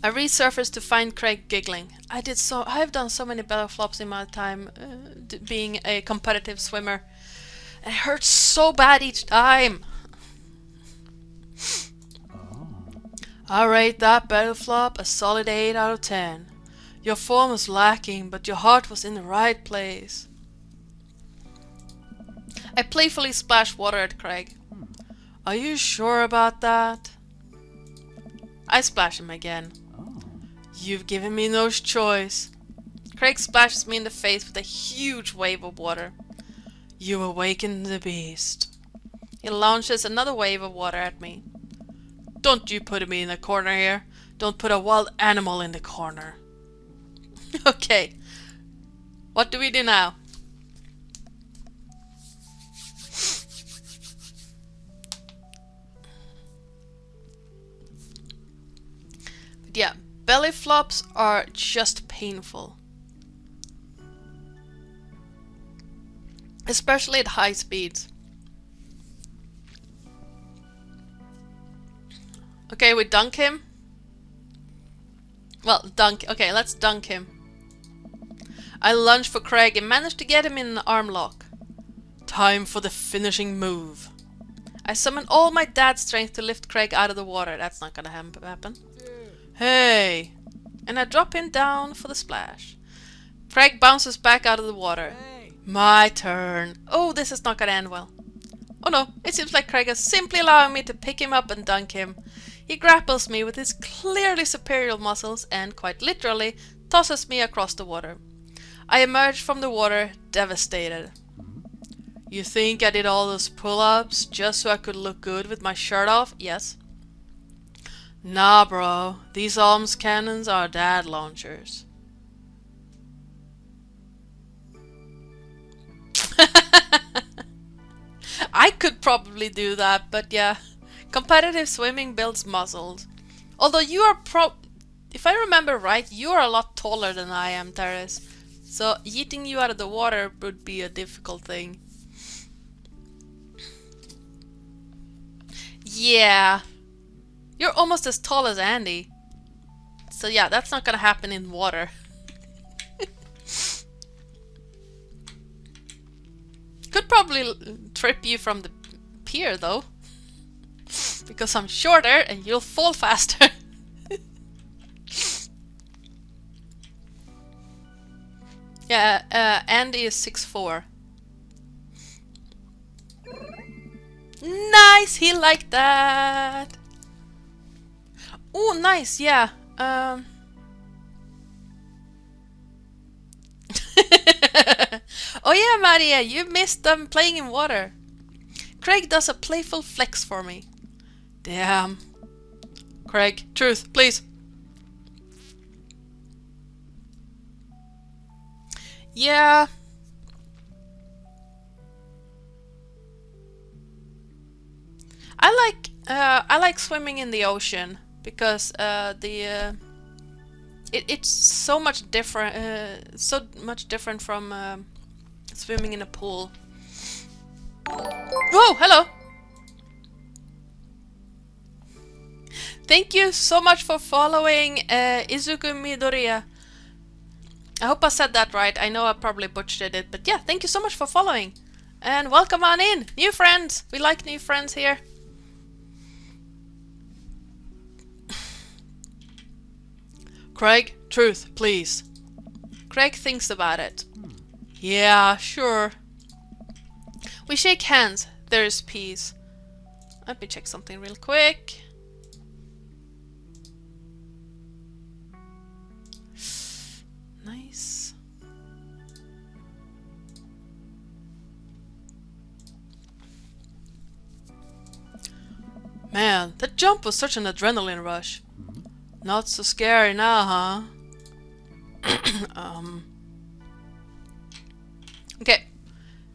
I resurfaced to find Craig giggling. I've done so many belly flops in my time being a competitive swimmer. It hurts so bad each time. I rate that belly flop a solid 8 out of 10. Your form was lacking, but your heart was in the right place. I playfully splash water at Craig. Are you sure about that? I splash him again. You've given me no choice. Craig splashes me in the face with a huge wave of water. You awakened the beast. He launches another wave of water at me. Don't you put me in a corner here. Don't put a wild animal in the corner. Okay. What do we do now? But yeah, belly flops are just painful. Especially at high speeds. Okay, we dunk him. Well, dunk. Okay, let's dunk him. I lunge for Craig and manage to get him in an arm lock. Time for the finishing move. I summon all my dad's strength to lift Craig out of the water. That's not gonna happen. Hey! And I drop him down for the splash. Craig bounces back out of the water. My turn. Oh, this is not gonna end well. Oh no, it seems like Craig is simply allowing me to pick him up and dunk him. He grapples me with his clearly superior muscles and, quite literally, tosses me across the water. I emerge from the water, devastated. You think I did all those pull-ups just so I could look good with my shirt off? Yes. Nah, bro. These alms cannons are dad launchers. I could probably do that, but yeah. Competitive swimming builds muscles. Although you are if I remember right, you are a lot taller than I am, Teres. So yeeting you out of the water would be a difficult thing. Yeah. You're almost as tall as Andy. So yeah, that's not gonna happen in water. Could probably trip you from the pier though. Because I'm shorter and you'll fall faster. Yeah, Andy is 6'4". Nice! He liked that! Oh, nice, yeah. Oh yeah, Maria, you missed playing in water. Craig does a playful flex for me. Damn. Craig, truth, please. Yeah. I like swimming in the ocean because it's so much different from swimming in a pool. Whoa, hello. Thank you so much for following Izuku Midoriya. I hope I said that right. I know I probably butchered it, but yeah, thank you so much for following. And welcome on in, new friends. We like new friends here. Craig, truth, please. Craig thinks about it. Yeah, sure. We shake hands. There is peace. Let me check something real quick. Nice. Man, that jump was such an adrenaline rush. Not so scary now, huh? Okay.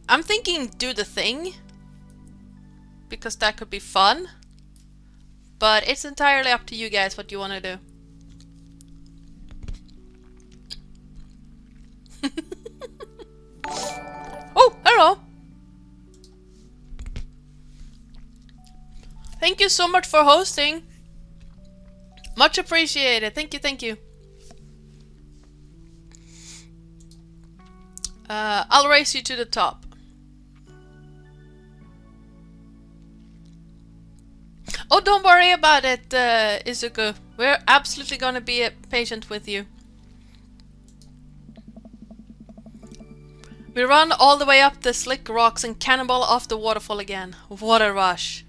I'm thinking do the thing. Because that could be fun. But it's entirely up to you guys what you want to do. Oh, hello! Thank you so much for hosting. Much appreciated. Thank you, thank you. I'll race you to the top. Oh, don't worry about it, Izuku. We're absolutely gonna be patient with you. We run all the way up the slick rocks and cannonball off the waterfall again. What a rush.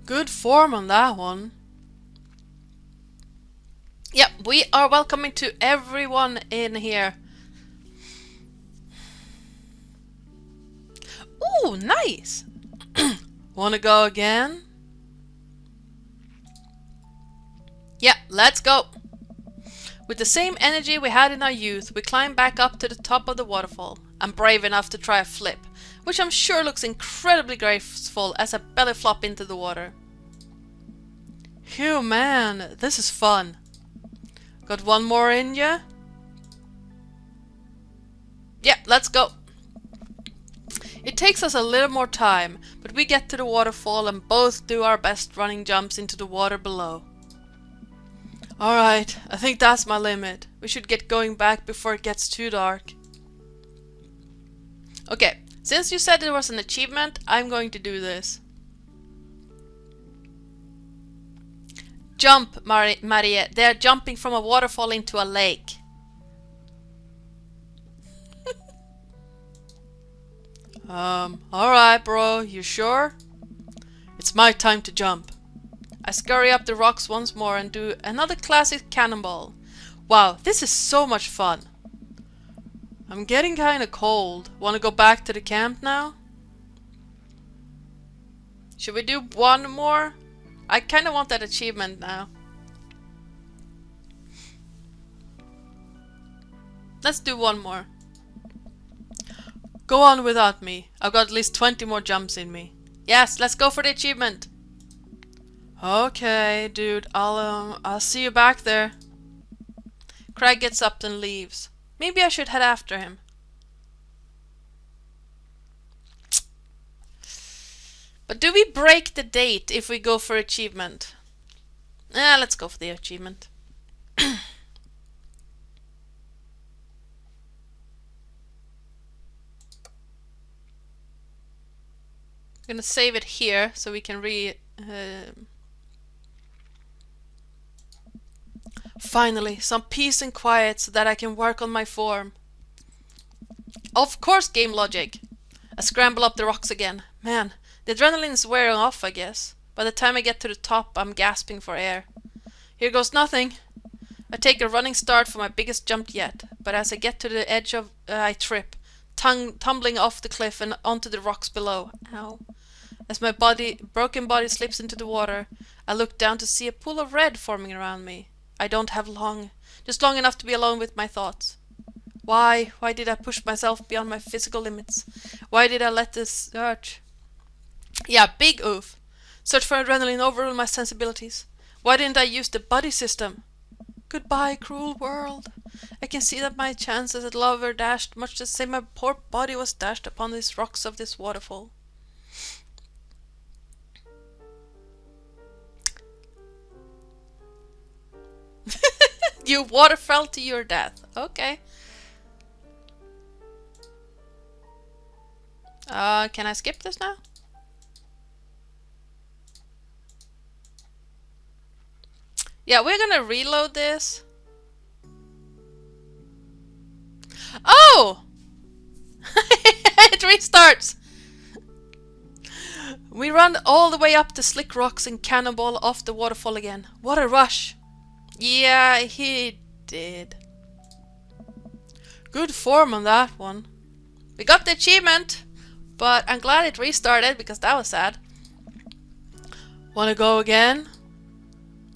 Good form on that one. Yep, we are welcoming to everyone in here. Ooh, nice! Wanna go again? Yeah, let's go! With the same energy we had in our youth, we climb back up to the top of the waterfall. I'm brave enough to try a flip, which I'm sure looks incredibly graceful as I belly flop into the water. Phew, man, this is fun. Got one more in ya? Yeah, let's go. It takes us a little more time, but we get to the waterfall and both do our best running jumps into the water below. Alright, I think that's my limit. We should get going back before it gets too dark. Okay, since you said there was an achievement, I'm going to do this. Jump, Maria. They're jumping from a waterfall into a lake. Alright, bro. You sure? It's my time to jump. I scurry up the rocks once more and do another classic cannonball. Wow, this is so much fun. I'm getting kinda cold. Wanna go back to the camp now? Should we do one more? I kinda want that achievement now. Let's do one more. Go on without me. I've got at least 20 more jumps in me. Yes, let's go for the achievement. Okay, dude, I'll see you back there. Craig gets up and leaves. Maybe I should head after him. But do we break the date if we go for achievement? Let's go for the achievement. I'm gonna save it here so we can Finally, some peace and quiet so that I can work on my form. Of course, game logic. I scramble up the rocks again. Man, the adrenaline is wearing off, I guess. By the time I get to the top, I'm gasping for air. Here goes nothing. I take a running start for my biggest jump yet, but as I get to the edge I trip, tumbling off the cliff and onto the rocks below. Ow. As my broken body slips into the water, I look down to see a pool of red forming around me. I don't have long, just long enough to be alone with my thoughts. Why did I push myself beyond my physical limits? Why did I let this urge? Yeah, big oof. Search for adrenaline overrule my sensibilities. Why didn't I use the buddy system? Goodbye, cruel world. I can see that my chances at love are dashed, much the same my poor body was dashed upon these rocks of this waterfall. You water fell to your death. Okay. Can I skip this now? Yeah, we're gonna reload this. Oh! It restarts! We run all the way up the slick rocks and cannonball off the waterfall again. What a rush! Yeah, he did. Good form on that one. We got the achievement, but I'm glad it restarted because that was sad. Wanna go again?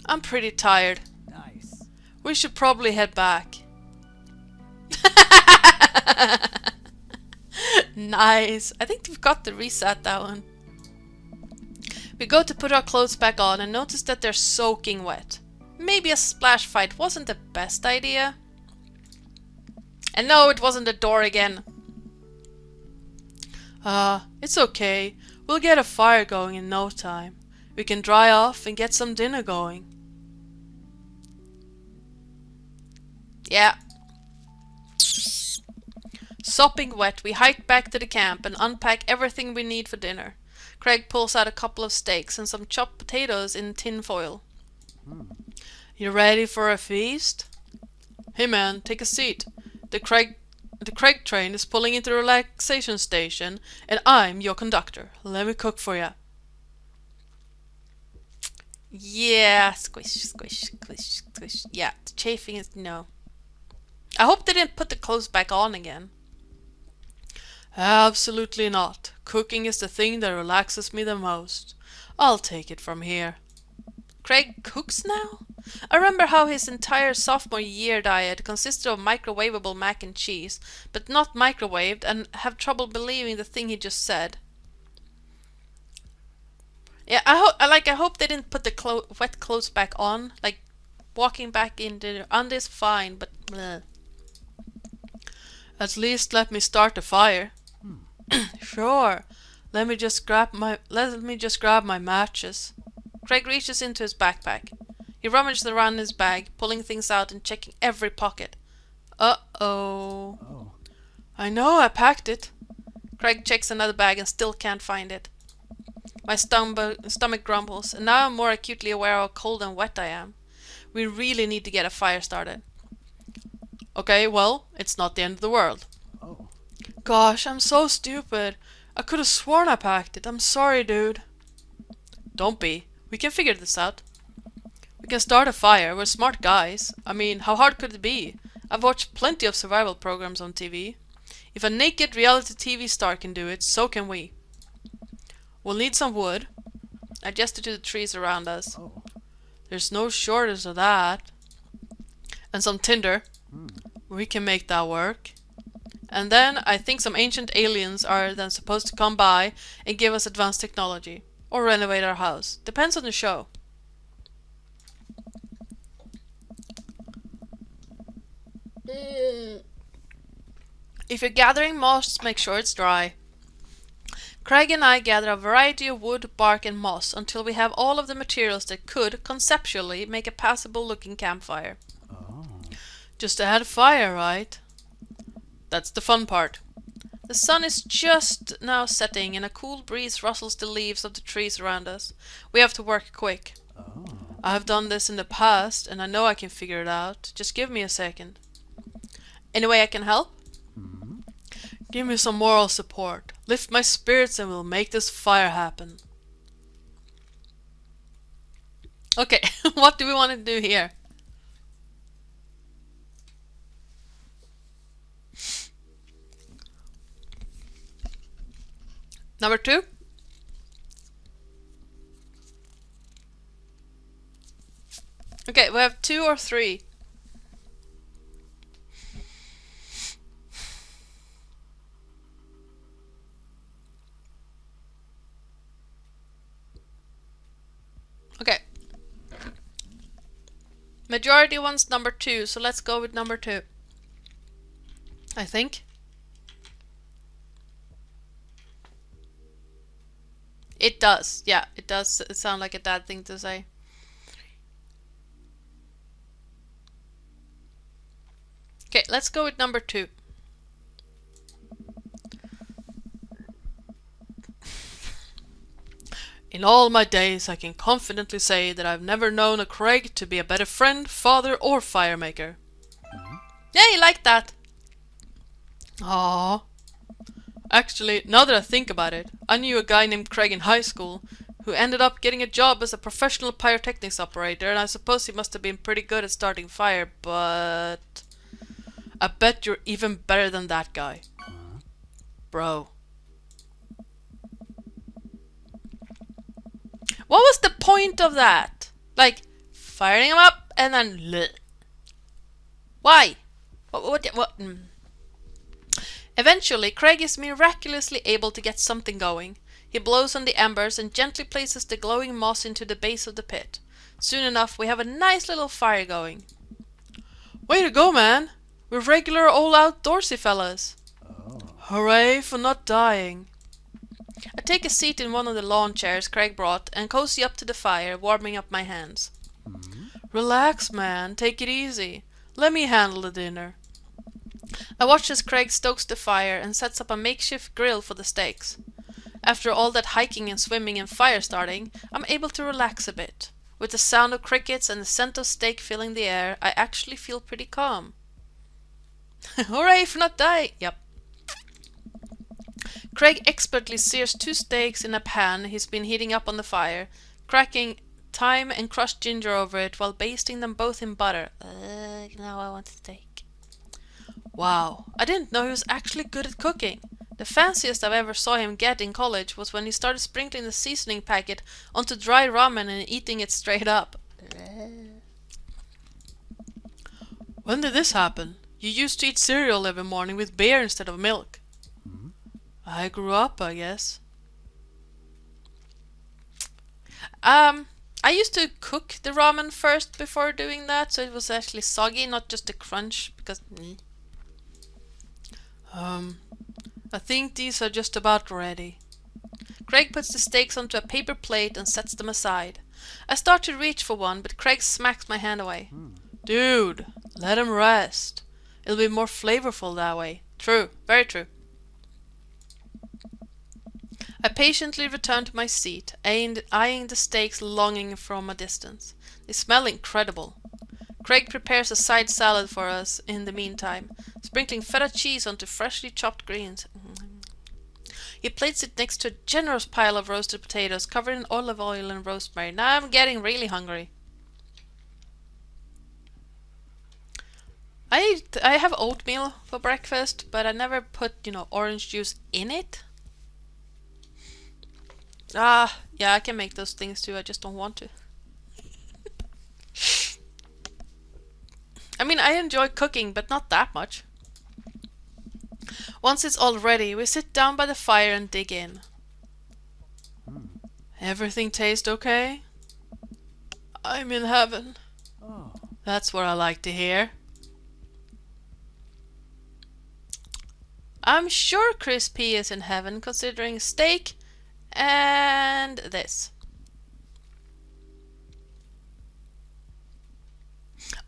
I'm pretty tired. Nice. We should probably head back. Nice. I think we've got to reset that one. We go to put our clothes back on and notice that they're soaking wet. Maybe a splash fight wasn't the best idea. And no, it wasn't the door again. It's okay. We'll get a fire going in no time. We can dry off and get some dinner going. Yeah. Sopping wet, we hike back to the camp and unpack everything we need for dinner. Craig pulls out a couple of steaks and some chopped potatoes in tin foil. You ready for a feast? Hey man, take a seat. The Craig train is pulling into the relaxation station and I'm your conductor. Let me cook for ya. Yeah, squish, squish, squish, squish. Yeah, the chafing is no. I hope they didn't put the clothes back on again. Absolutely not. Cooking is the thing that relaxes me the most. I'll take it from here. Craig cooks now? I remember how his entire sophomore year diet consisted of microwavable mac and cheese, but not microwaved, and have trouble believing the thing he just said. Yeah, I hope they didn't put the wet clothes back on. Like, walking back into the undies, fine, but bleh. At least let me start the fire. Sure. Let me just grab my matches. Craig reaches into his backpack. He rummages around his bag, pulling things out and checking every pocket. Uh-oh. Oh. I know I packed it. Craig checks another bag and still can't find it. My stomach grumbles, and now I'm more acutely aware how cold and wet I am. We really need to get a fire started. Okay, well, it's not the end of the world. Oh. Gosh, I'm so stupid. I could have sworn I packed it. I'm sorry, dude. Don't be. We can figure this out. We can start a fire. We're smart guys. I mean, how hard could it be? I've watched plenty of survival programs on TV. If a naked reality TV star can do it, so can we. We'll need some wood. I gesture to the trees around us. Oh. There's no shortage of that. And some tinder. We can make that work. And then I think some ancient aliens are then supposed to come by and give us advanced technology. Or renovate our house. Depends on the show. If you're gathering moss, make sure it's dry. Craig and I gather a variety of wood, bark, and moss until we have all of the materials that could, conceptually, make a passable-looking campfire. Oh. Just to add fire, right? That's the fun part. The sun is just now setting and a cool breeze rustles the leaves of the trees around us. We have to work quick. Oh. I have done this in the past and I know I can figure it out. Just give me a second. Any way I can help? Give me some moral support. Lift my spirits and we'll make this fire happen. Okay, what do we want to do here? Number 2? Okay, we have 2 or 3. Okay. Majority wants number 2, so let's go with number 2. I think. It does. Yeah, it does sound like a dad thing to say. Okay, let's go with number 2. In all my days, I can confidently say that I've never known a Craig to be a better friend, father, or firemaker. Yeah, you like that. Aww. Actually, now that I think about it, I knew a guy named Craig in high school who ended up getting a job as a professional pyrotechnics operator, and I suppose he must have been pretty good at starting fire, but I bet you're even better than that guy. Bro. What was the point of that? Like, firing him up and then bleh. Why? What? Eventually, Craig is miraculously able to get something going. He blows on the embers and gently places the glowing moss into the base of the pit. Soon enough, we have a nice little fire going. Way to go, man! We're regular old outdoorsy fellas. Oh. Hooray for not dying. I take a seat in one of the lawn chairs Craig brought and cozy up to the fire, warming up my hands. Relax, man. Take it easy. Let me handle the dinner. I watch as Craig stokes the fire and sets up a makeshift grill for the steaks. After all that hiking and swimming and fire starting, I'm able to relax a bit. With the sound of crickets and the scent of steak filling the air, I actually feel pretty calm. Hooray for not dying! Yep. Craig expertly sears 2 steaks in a pan he's been heating up on the fire, cracking thyme and crushed ginger over it while basting them both in butter. Now I want steak. Wow, I didn't know he was actually good at cooking. The fanciest I've ever saw him get in college was when he started sprinkling the seasoning packet onto dry ramen and eating it straight up. When did this happen? You used to eat cereal every morning with beer instead of milk. I grew up, I guess. I used to cook the ramen first before doing that, so it was actually soggy, not just a crunch, because... I think these are just about ready. Craig puts the steaks onto a paper plate and sets them aside. I start to reach for one, but Craig smacks my hand away. Dude, let 'em rest. It'll be more flavorful that way. True, very true. I patiently return to my seat, eyeing the steaks longing from a distance. They smell incredible. Craig prepares a side salad for us in the meantime, sprinkling feta cheese onto freshly chopped greens. He plates it next to a generous pile of roasted potatoes covered in olive oil and rosemary. Now I'm getting really hungry. I have oatmeal for breakfast, but I never put, orange juice in it. Yeah, I can make those things too, I just don't want to. I mean, I enjoy cooking, but not that much. Once it's all ready, we sit down by the fire and dig in. Everything tastes okay? I'm in heaven. Oh. That's what I like to hear. I'm sure Chris P is in heaven, considering steak and this.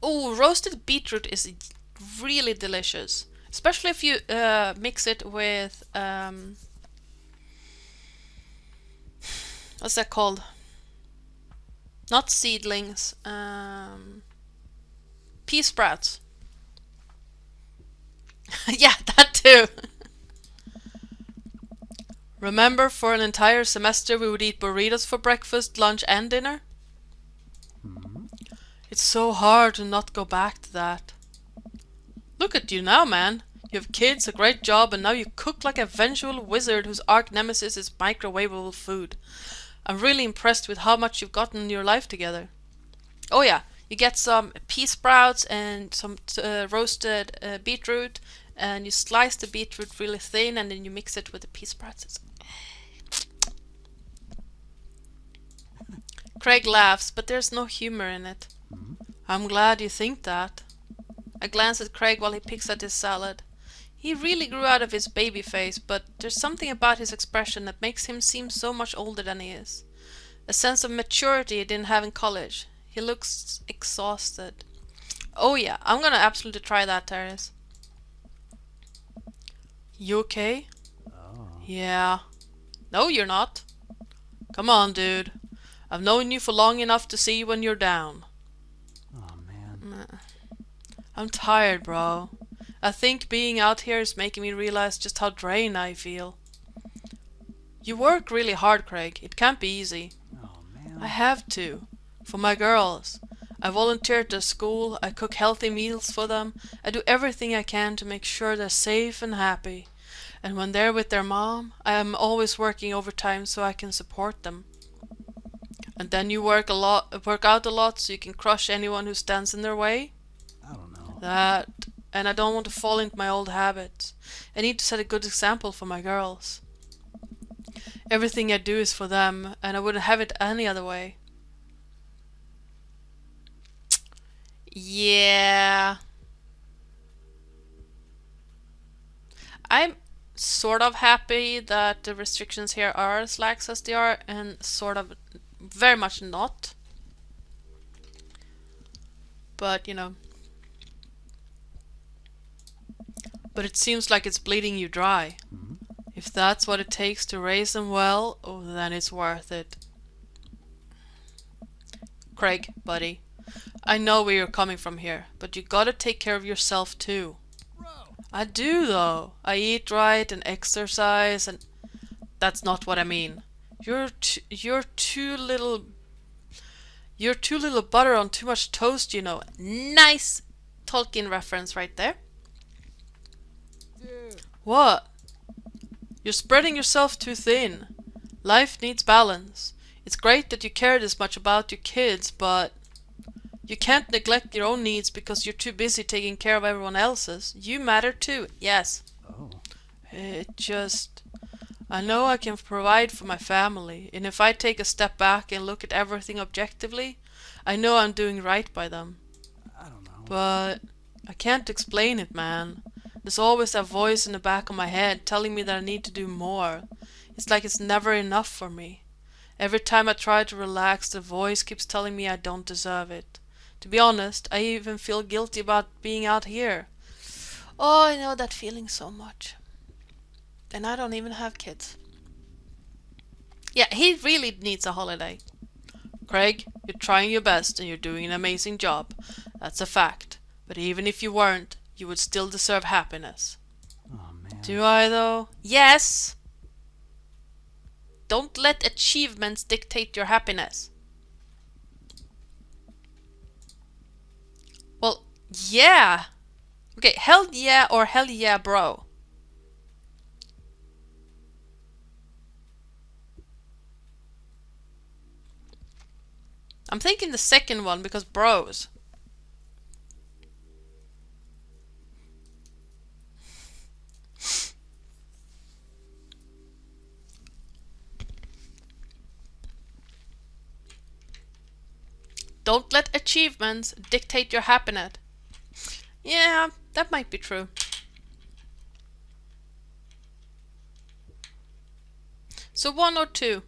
Oh, roasted beetroot is really delicious, especially if you mix it with what's that called? Not seedlings, pea sprouts. Yeah, that too. Remember, for an entire semester we would eat burritos for breakfast, lunch and dinner? It's so hard to not go back to that. Look at you now, man. You have kids, a great job, and now you cook like a vengeful wizard whose arch nemesis is microwavable food. I'm really impressed with how much you've gotten in your life together. Oh yeah, you get some pea sprouts and some roasted beetroot, and you slice the beetroot really thin, and then you mix it with the pea sprouts. Craig laughs, but there's no humor in it. I'm glad you think that. I glance at Craig while he picks at his salad. He really grew out of his baby face, but there's something about his expression that makes him seem so much older than he is. A sense of maturity he didn't have in college. He looks exhausted. Oh yeah, I'm gonna absolutely try that, Terrace. You okay? Oh. Yeah. No, you're not. Come on, dude. I've known you for long enough to see when you're down. Oh, man. I'm tired, bro. I think being out here is making me realize just how drained I feel. You work really hard, Craig. It can't be easy. Oh, man. I have to. For my girls. I volunteer at their school. I cook healthy meals for them. I do everything I can to make sure they're safe and happy. And when they're with their mom, I am always working overtime so I can support them. And then you work out a lot so you can crush anyone who stands in their way? I don't know. That, and I don't want to fall into my old habits. I need to set a good example for my girls. Everything I do is for them, and I wouldn't have it any other way. Yeah. I'm sort of happy that the restrictions here are as lax as they are, and sort of very much not. But, but it seems like it's bleeding you dry. If that's what it takes to raise them well, oh, then it's worth it. Craig, buddy, I know where you're coming from here, but you gotta take care of yourself too. I do though. I eat right and exercise, and that's not what I mean. You're too little butter on too much toast, Nice Tolkien reference right there. What? You're spreading yourself too thin. Life needs balance. It's great that you care this much about your kids, but you can't neglect your own needs because you're too busy taking care of everyone else's. You matter too. Yes. Oh. I know I can provide for my family, and if I take a step back and look at everything objectively, I know I'm doing right by them. I don't know. But I can't explain it, man. There's always that voice in the back of my head telling me that I need to do more. It's like it's never enough for me. Every time I try to relax, the voice keeps telling me I don't deserve it. To be honest, I even feel guilty about being out here. Oh, I know that feeling so much. And I don't even have kids. Yeah, he really needs a holiday. Craig, you're trying your best and you're doing an amazing job. That's a fact. But even if you weren't, you would still deserve happiness. Oh, man. Do I, though? Yes! Don't let achievements dictate your happiness. Well, yeah. Okay, hell yeah or hell yeah, bro. I'm thinking the second one because bros. Don't let achievements dictate your happiness. Yeah, that might be true. So 1 or 2.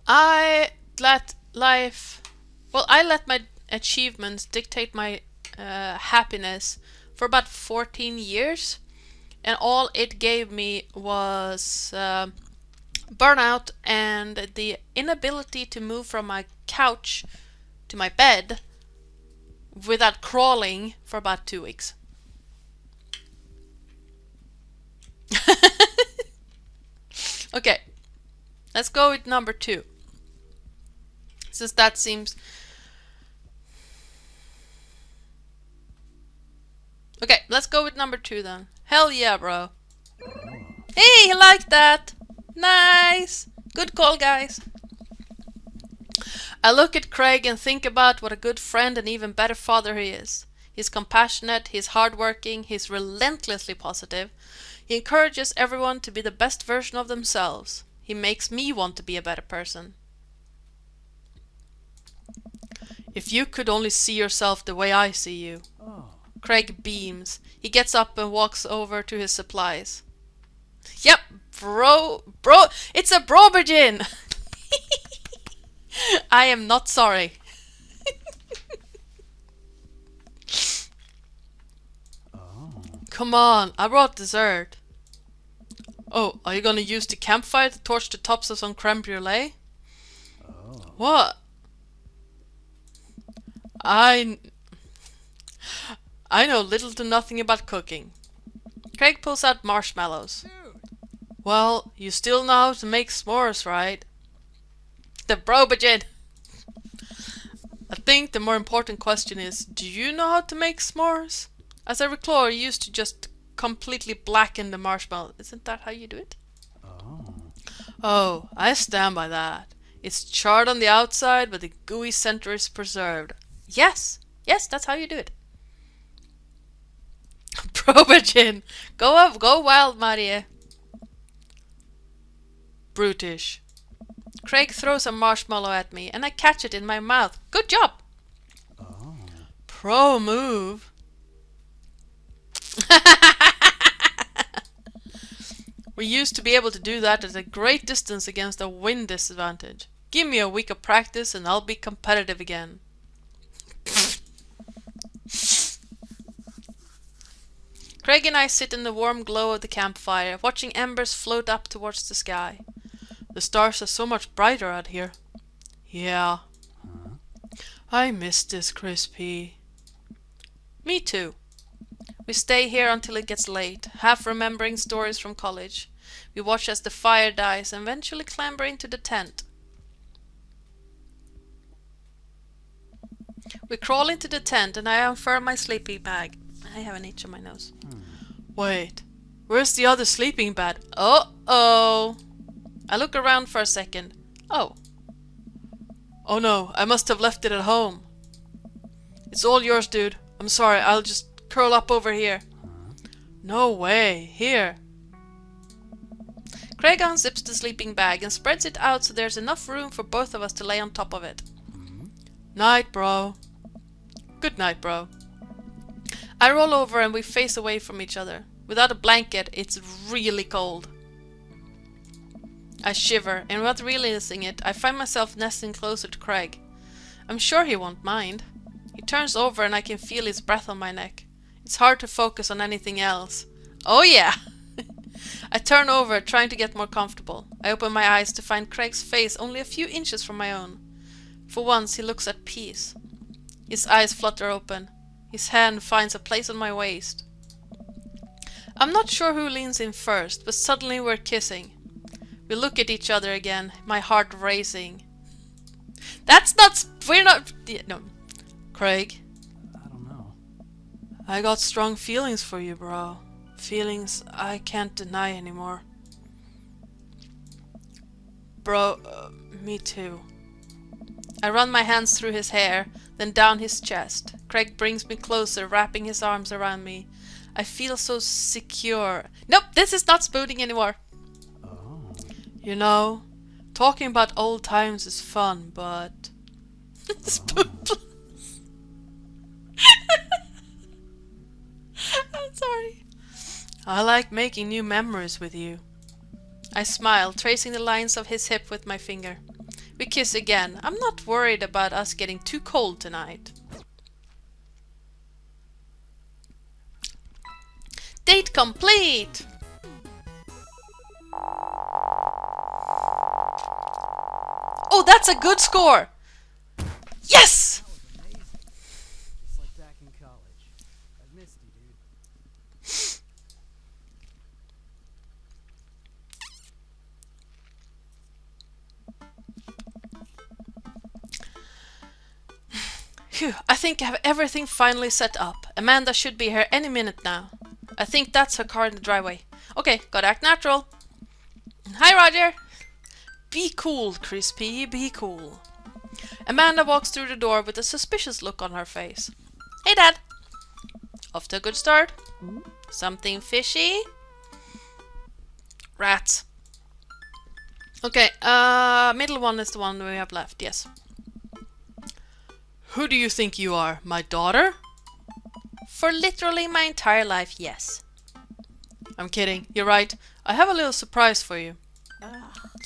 I let my achievements dictate my happiness for about 14 years, and all it gave me was burnout and the inability to move from my couch to my bed without crawling for about 2 weeks. Okay, let's go with number 2. Since that seems... Okay, let's go with number 2 then. Hell yeah, bro. Hey, he liked that. Nice. Good call, guys. I look at Craig and think about what a good friend and even better father he is. He's compassionate, he's hardworking, he's relentlessly positive. He encourages everyone to be the best version of themselves. He makes me want to be a better person. If you could only see yourself the way I see you. Oh. Craig beams. He gets up and walks over to his supplies. Yep, bro, it's a brobergin! I am not sorry. Oh. Come on, I brought dessert. Oh, are you gonna use the campfire to torch the tops of some creme brulee? Oh. What? I know little to nothing about cooking. Craig pulls out marshmallows. Well, you still know how to make s'mores, right? The brobergin! I think the more important question is, do you know how to make s'mores? As I recall, you used to just completely blacken the marshmallow. Isn't that how you do it? Oh. Oh, I stand by that. It's charred on the outside, but the gooey center is preserved. Yes, that's how you do it. Brobergin! Go up, go wild, Marie. Brutish. Craig throws a marshmallow at me, and I catch it in my mouth. Good job! Oh. Pro move. We used to be able to do that at a great distance against a wind disadvantage. Give me a week of practice and I'll be competitive again. Craig and I sit in the warm glow of the campfire, watching embers float up towards the sky. The stars are so much brighter out here. Yeah. I miss this, Crispy. Me too. We stay here until it gets late, half remembering stories from college. We watch as the fire dies and eventually clamber into the tent. We crawl into the tent and I unfurl my sleeping bag. I have an itch on my nose. Wait, Where's the other sleeping bag? Uh-oh. I look around for a second. Oh. Oh no, I must have left it at home. It's all yours, dude. I'm sorry, I'll just curl up over here. No way. Here. Craig unzips the sleeping bag and spreads it out so there's enough room for both of us to lay on top of it. Night, bro. Good night, bro. I roll over and we face away from each other. Without a blanket, it's really cold. I shiver, and without realizing it, I find myself nesting closer to Craig. I'm sure he won't mind. He turns over and I can feel his breath on my neck. It's hard to focus on anything else. Oh yeah! I turn over, trying to get more comfortable. I open my eyes to find Craig's face only a few inches from my own. For once, he looks at peace. His eyes flutter open. His hand finds a place on my waist. I'm not sure who leans in first, but suddenly we're kissing. We look at each other again, my heart racing. We're not... No. Craig. I don't know. I got strong feelings for you, bro. Feelings I can't deny anymore. Bro, me too. I run my hands through his hair, then down his chest. Craig brings me closer, wrapping his arms around me. I feel so secure. Nope, this is not spooning anymore. Oh. You know, talking about old times is fun, but... Spoon. I'm sorry. I like making new memories with you. I smile, tracing the lines of his hip with my finger. We kiss again. I'm not worried about us getting too cold tonight. Date complete! Oh, that's a good score! Yes! Just like back in college. I missed you, dude. Phew, I think I have everything finally set up. Amanda should be here any minute now. I think that's her car in the driveway. Okay, gotta act natural. Hi, Roger. Be cool, Crispy, be cool. Amanda walks through the door with a suspicious look on her face. Hey, Dad. Off to a good start. Something fishy? Rats. Okay, middle one is the one we have left, yes. Who do you think you are, my daughter? For literally my entire life, yes. I'm kidding, you're right. I have a little surprise for you.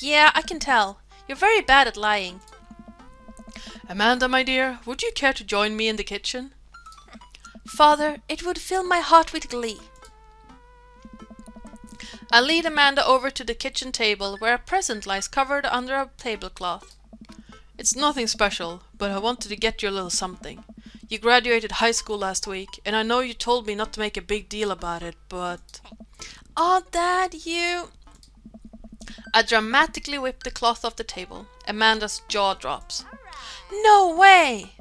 Yeah, I can tell. You're very bad at lying. Amanda, my dear, would you care to join me in the kitchen? Father, it would fill my heart with glee. I lead Amanda over to the kitchen table where a present lies covered under a tablecloth. It's nothing special, but I wanted to get you a little something. You graduated high school last week, and I know you told me not to make a big deal about it, but... Oh, Dad, you... I dramatically whip the cloth off the table. Amanda's jaw drops. No way!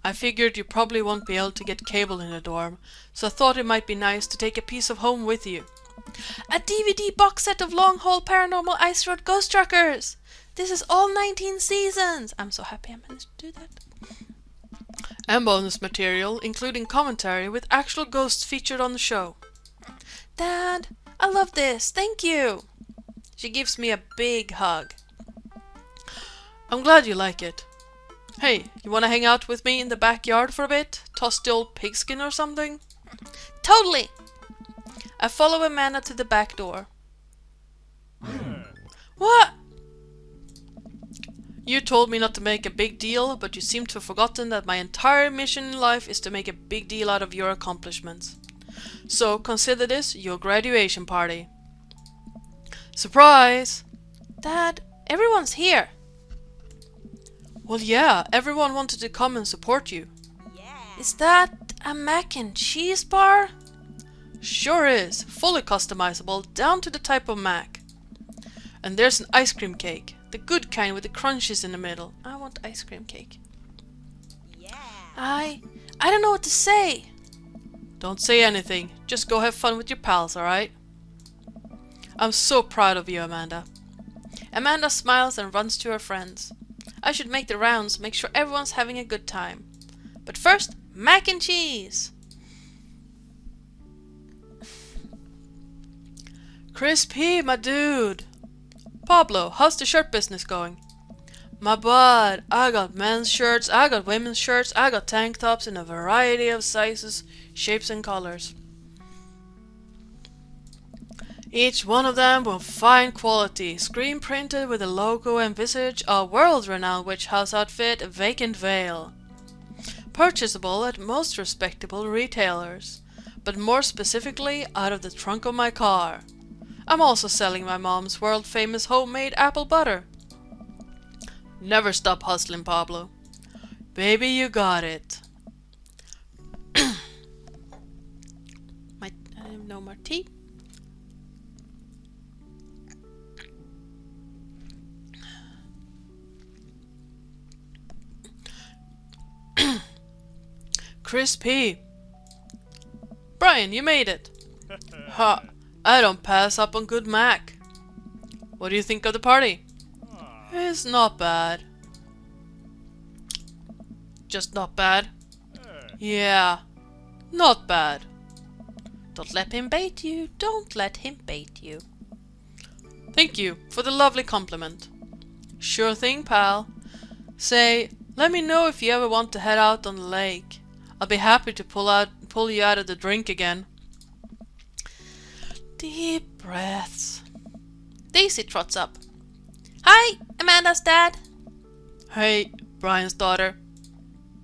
I figured you probably won't be able to get cable in the dorm, so I thought it might be nice to take a piece of home with you. A DVD box set of Long Haul Paranormal Ice Road Ghost Truckers! This is all 19 seasons! I'm so happy I managed to do that. And bonus material, including commentary with actual ghosts featured on the show. Dad, I love this, thank you! She gives me a big hug. I'm glad you like it. Hey, you wanna hang out with me in the backyard for a bit? Toss the old pigskin or something? Totally! I follow Amanda to the back door. What? You told me not to make a big deal, but you seem to have forgotten that my entire mission in life is to make a big deal out of your accomplishments. So consider this your graduation party. Surprise! Dad, everyone's here. Well, yeah, everyone wanted to come and support you. Is that a mac and cheese bar? Sure is, fully customizable down to the type of mac. And there's an ice cream cake, the good kind with the crunches in the middle. I want ice cream cake. I don't know what to say. Don't say anything, just go have fun with your pals, alright? I'm so proud of you, Amanda. Amanda smiles and runs to her friends. I should make the rounds, make sure everyone's having a good time. But first, mac and cheese! Chris P, my dude! Pablo, how's the shirt business going? My bud, I got men's shirts, I got women's shirts, I got tank tops in a variety of sizes, shapes and colors. Each one of them will fine quality, screen printed with the logo and visage a world-renowned witch house outfit, Vacant Veil. Purchasable at most respectable retailers, but more specifically out of the trunk of my car. I'm also selling my mom's world-famous homemade apple butter. Never stop hustling, Pablo. Baby, you got it. I have no more tea. Chris P. Brian, you made it. Ha! I don't pass up on good mac. What do you think of the party? It's not bad. Just not bad. Yeah, not bad. Don't let him bait you. Don't let him bait you. Thank you for the lovely compliment. Sure thing, pal. Say, let me know if you ever want to head out on the lake. I'll be happy to pull you out of the drink again. Deep breaths. Daisy trots up. Hi, Amanda's dad. Hey, Brian's daughter.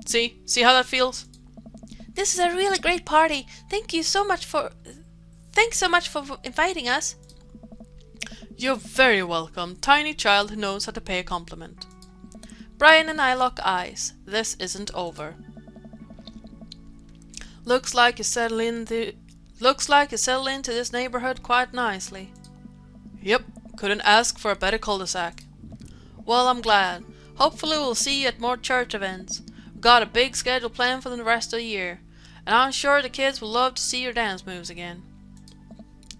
See how that feels? This is a really great party. Thanks so much for inviting us. You're very welcome, tiny child who knows how to pay a compliment. Brian and I lock eyes. This isn't over. Looks like you settle into this neighborhood quite nicely. Yep, couldn't ask for a better cul-de-sac. Well, I'm glad. Hopefully we'll see you at more church events. We've got a big schedule planned for the rest of the year, and I'm sure the kids will love to see your dance moves again.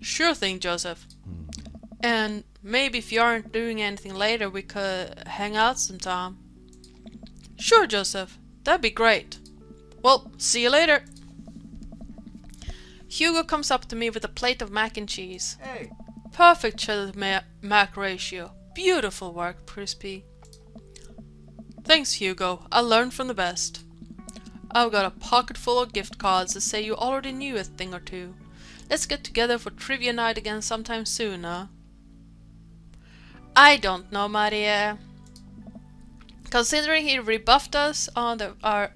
Sure thing, Joseph. And maybe if you aren't doing anything later, we could hang out sometime. Sure, Joseph. That'd be great. Well, see you later. Hugo comes up to me with a plate of mac and cheese. Hey, Perfect cheddar-mac ratio. Beautiful work, Crispy. Thanks, Hugo. I learned from the best. I've got a pocket full of gift cards that say you already knew a thing or two. Let's get together for trivia night again sometime soon, huh? I don't know, Maria. Considering he rebuffed us on our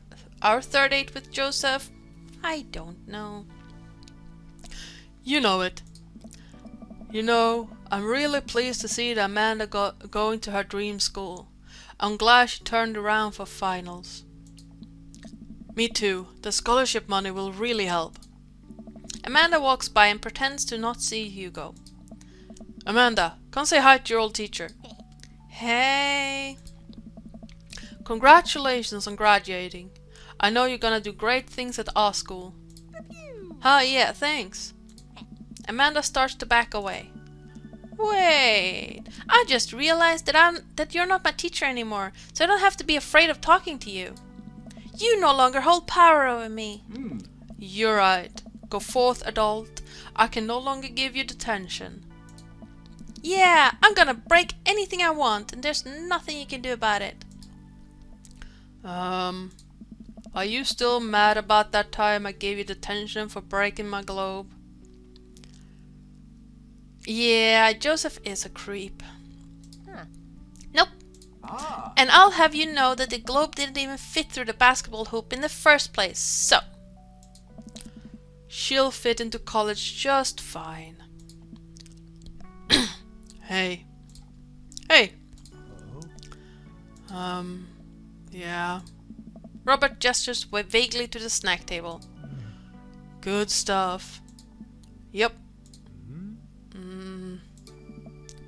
third date with Joseph, I don't know. You know it. You know, I'm really pleased to see that Amanda going to her dream school. I'm glad she turned around for finals. Me too. The scholarship money will really help. Amanda walks by and pretends to not see Hugo. Amanda, come say hi to your old teacher. Hey. Congratulations on graduating. I know you're gonna do great things at our school. Oh yeah, thanks. Amanda starts to back away. Wait, I just realized that you're not my teacher anymore, so I don't have to be afraid of talking to you. You no longer hold power over me. You're right. Go forth, adult. I can no longer give you detention. Yeah, I'm gonna break anything I want, and there's nothing you can do about it. Are you still mad about that time I gave you detention for breaking my globe? Yeah, Joseph is a creep. Nope. And I'll have you know that the globe didn't even fit through the basketball hoop in the first place, so... She'll fit into college just fine. Hey. Hey. Yeah. Robert gestures vaguely to the snack table. Good stuff. Yep.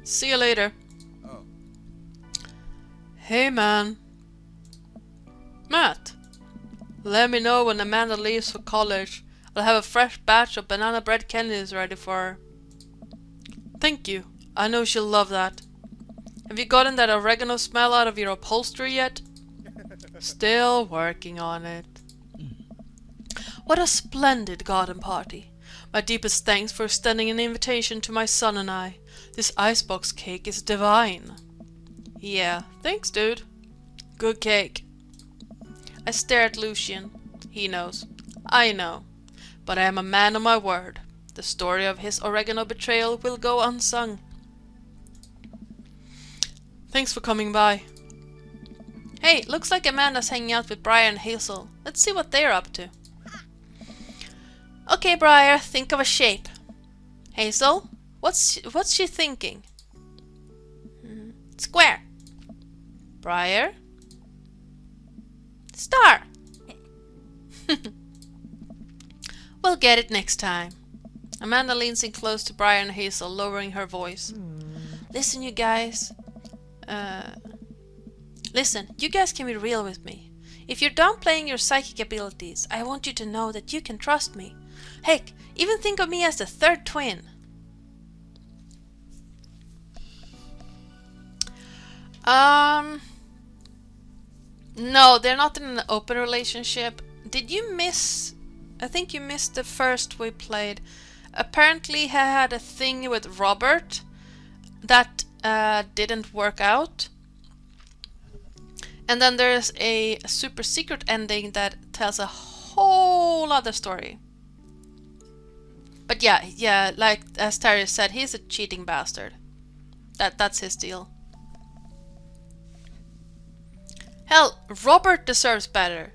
See you later. Oh, Hey, man. Matt. Let me know when Amanda leaves for college. I'll have a fresh batch of banana bread candies ready for her. Thank you. I know she'll love that. Have you gotten that oregano smell out of your upholstery yet? Still working on it. What a splendid garden party. My deepest thanks for extending an invitation to my son and I. This icebox cake is divine. Yeah, thanks, dude. Good cake. I stare at Lucian. He knows. I know. But I am a man of my word. The story of his oregano betrayal will go unsung. Thanks for coming by. Hey, looks like Amanda's hanging out with Briar and Hazel. Let's see what they're up to. Okay, Briar, think of a shape. Hazel, what's she thinking? Square. Briar? Star. We'll get it next time. Amanda leans in close to Briar and Hazel, lowering her voice. Listen, you guys. Listen, you guys can be real with me. If you're done playing your psychic abilities, I want you to know that you can trust me. Heck, even think of me as the third twin. No, they're not in an open relationship. Did you miss... I think you missed the first we played. Apparently he had a thing with Robert that didn't work out. And then there's a super secret ending that tells a whole other story. But yeah, like as Terry said, he's a cheating bastard. That's his deal. Hell, Robert deserves better.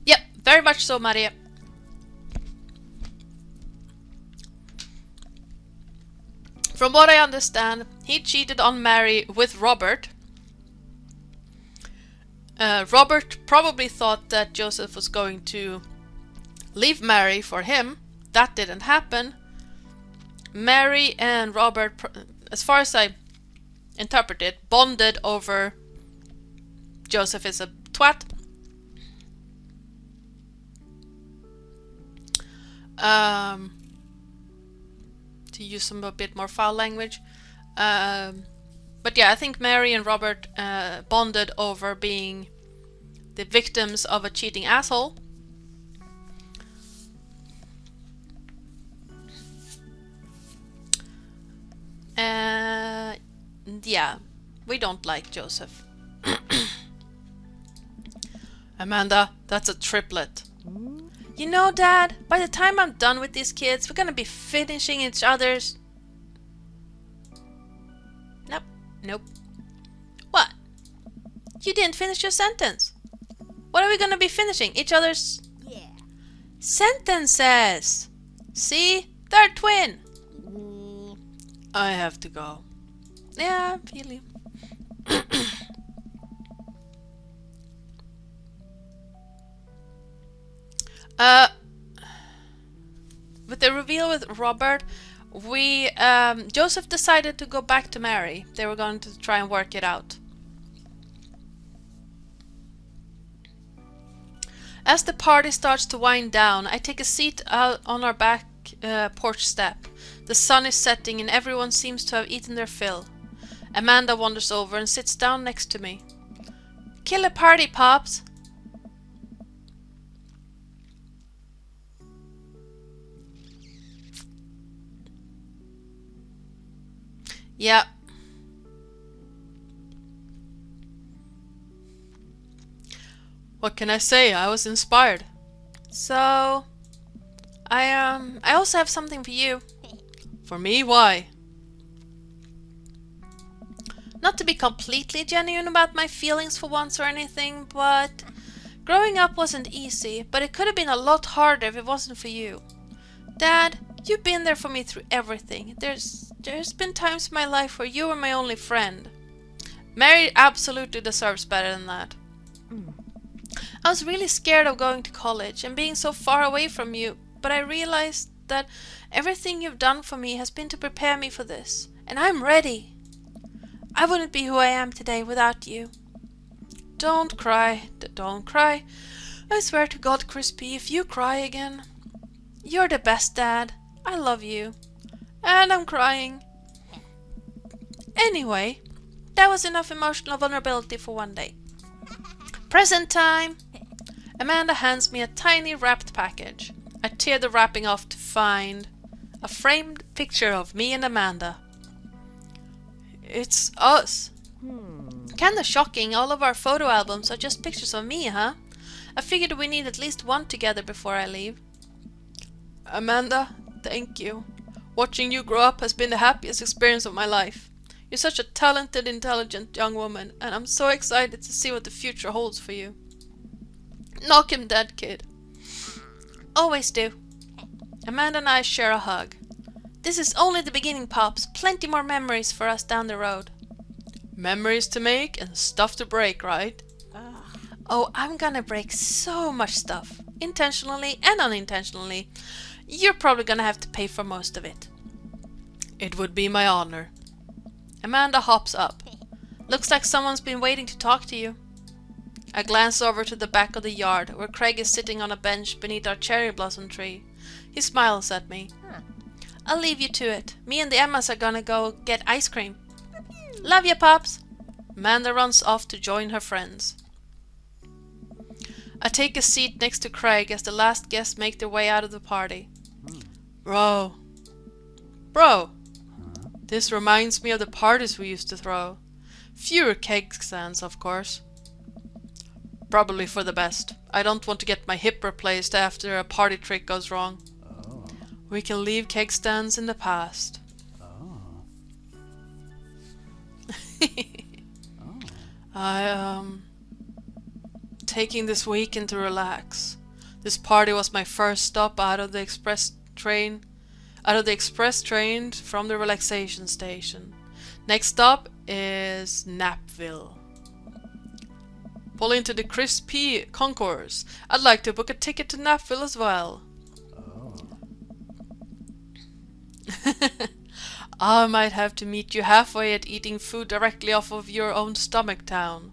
Yep, very much so, Maria. From what I understand, he cheated on Mary with Robert. Robert probably thought that Joseph was going to leave Mary for him. That didn't happen. Mary and Robert, as far as I interpret it, bonded over Joseph is a twat. To use a bit more foul language. But yeah, I think Mary and Robert bonded over being the victims of a cheating asshole. Yeah, we don't like Joseph. Amanda, that's a triplet. You know, Dad, by the time I'm done with these kids, we're gonna be finishing each other's... Nope. What? You didn't finish your sentence. What are we gonna be finishing? Each other's... Yeah. sentences! See? Third twin! I have to go. Yeah, I feel you. With the reveal with Robert, Joseph decided to go back to Mary. They were going to try and work it out. As the party starts to wind down, I take a seat out on our back porch step. The sun is setting and everyone seems to have eaten their fill. Amanda wanders over and sits down next to me. Kill a party, Pops! Yeah. What can I say? I was inspired. So, I also have something for you. For me? Why? Not to be completely genuine about my feelings for once or anything, but growing up wasn't easy, but it could have been a lot harder if it wasn't for you. Dad, you've been there for me through everything. There's been times in my life where you were my only friend. Mary absolutely deserves better than that. I was really scared of going to college and being so far away from you, but I realized that everything you've done for me has been to prepare me for this, and I'm ready. I wouldn't be who I am today without you. Don't cry, don't cry. I swear to God, Crispy, if you cry again... You're the best dad. I love you. And I'm crying. Anyway, that was enough emotional vulnerability for one day. Present time! Amanda hands me a tiny wrapped package. I tear the wrapping off to find a framed picture of me and Amanda. It's us. Kinda shocking, all of our photo albums are just pictures of me, huh? I figured we need at least one together before I leave. Amanda, thank you. Watching you grow up has been the happiest experience of my life. You're such a talented, intelligent young woman, and I'm so excited to see what the future holds for you. Knock him dead, kid. Always do. Amanda and I share a hug. This is only the beginning, Pops. Plenty more memories for us down the road. Memories to make and stuff to break, right? Oh, I'm gonna break so much stuff. Intentionally and unintentionally. You're probably gonna have to pay for most of it. It would be my honor. Amanda hops up. Looks like someone's been waiting to talk to you. I glance over to the back of the yard, where Craig is sitting on a bench beneath our cherry blossom tree. He smiles at me. I'll leave you to it. Me and the Emmas are gonna go get ice cream. Love ya, Pops. Amanda runs off to join her friends. I take a seat next to Craig as the last guests make their way out of the party. Bro. This reminds me of the parties we used to throw. Fewer keg stands, of course. Probably for the best. I don't want to get my hip replaced after a party trick goes wrong. We can leave keg stands in the past. Taking this weekend to relax. This party was my first stop out of the express train from the relaxation station. Next stop is Napville. Pull into the Crispy concourse. I'd like to book a ticket to Napville as well. I might have to meet you halfway at eating food directly off of your own stomach town.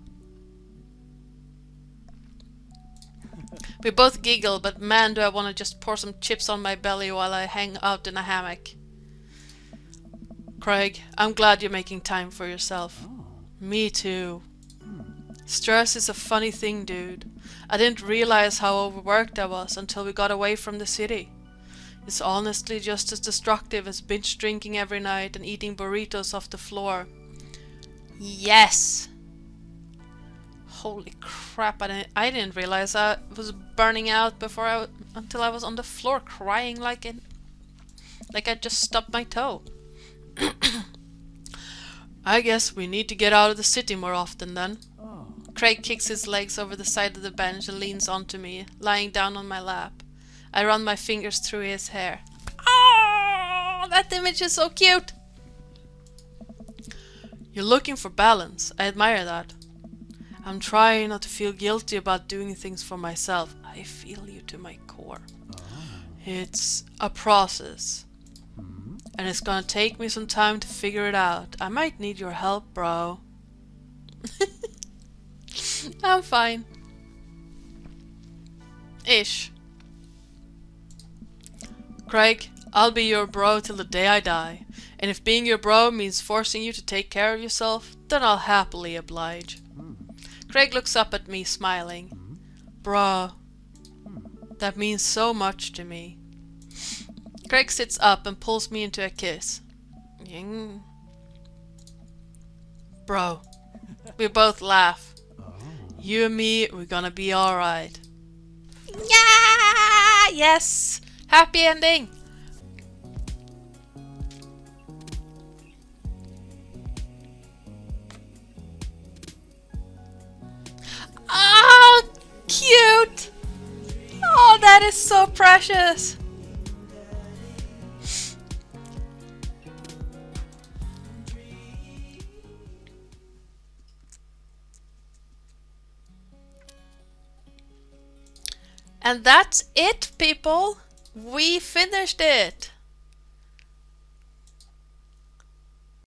We both giggle, but man, do I want to just pour some chips on my belly while I hang out in a hammock. Craig, I'm glad you're making time for yourself. Me too. Stress is a funny thing, dude. I didn't realize how overworked I was until we got away from the city. It's honestly just as destructive as binge drinking every night and eating burritos off the floor. Yes! Holy crap, I didn't realize I was burning out until I was on the floor crying like I just stubbed my toe. I guess we need to get out of the city more often then. Craig kicks his legs over the side of the bench and leans onto me, lying down on my lap. I run my fingers through his hair. Oh, that image is so cute! You're looking for balance. I admire that. I'm trying not to feel guilty about doing things for myself. I feel you to my core. It's a process. And it's gonna take me some time to figure it out. I might need your help, bro. I'm fine. Ish. Craig, I'll be your bro till the day I die. And if being your bro means forcing you to take care of yourself, then I'll happily oblige. Craig looks up at me, smiling. Bro, that means so much to me. Craig sits up and pulls me into a kiss. Bro, we both laugh. You and me, we're gonna be alright. Yeah! Yes! Happy ending! Oh, cute! Oh, that is so precious! And that's it, people! We finished it!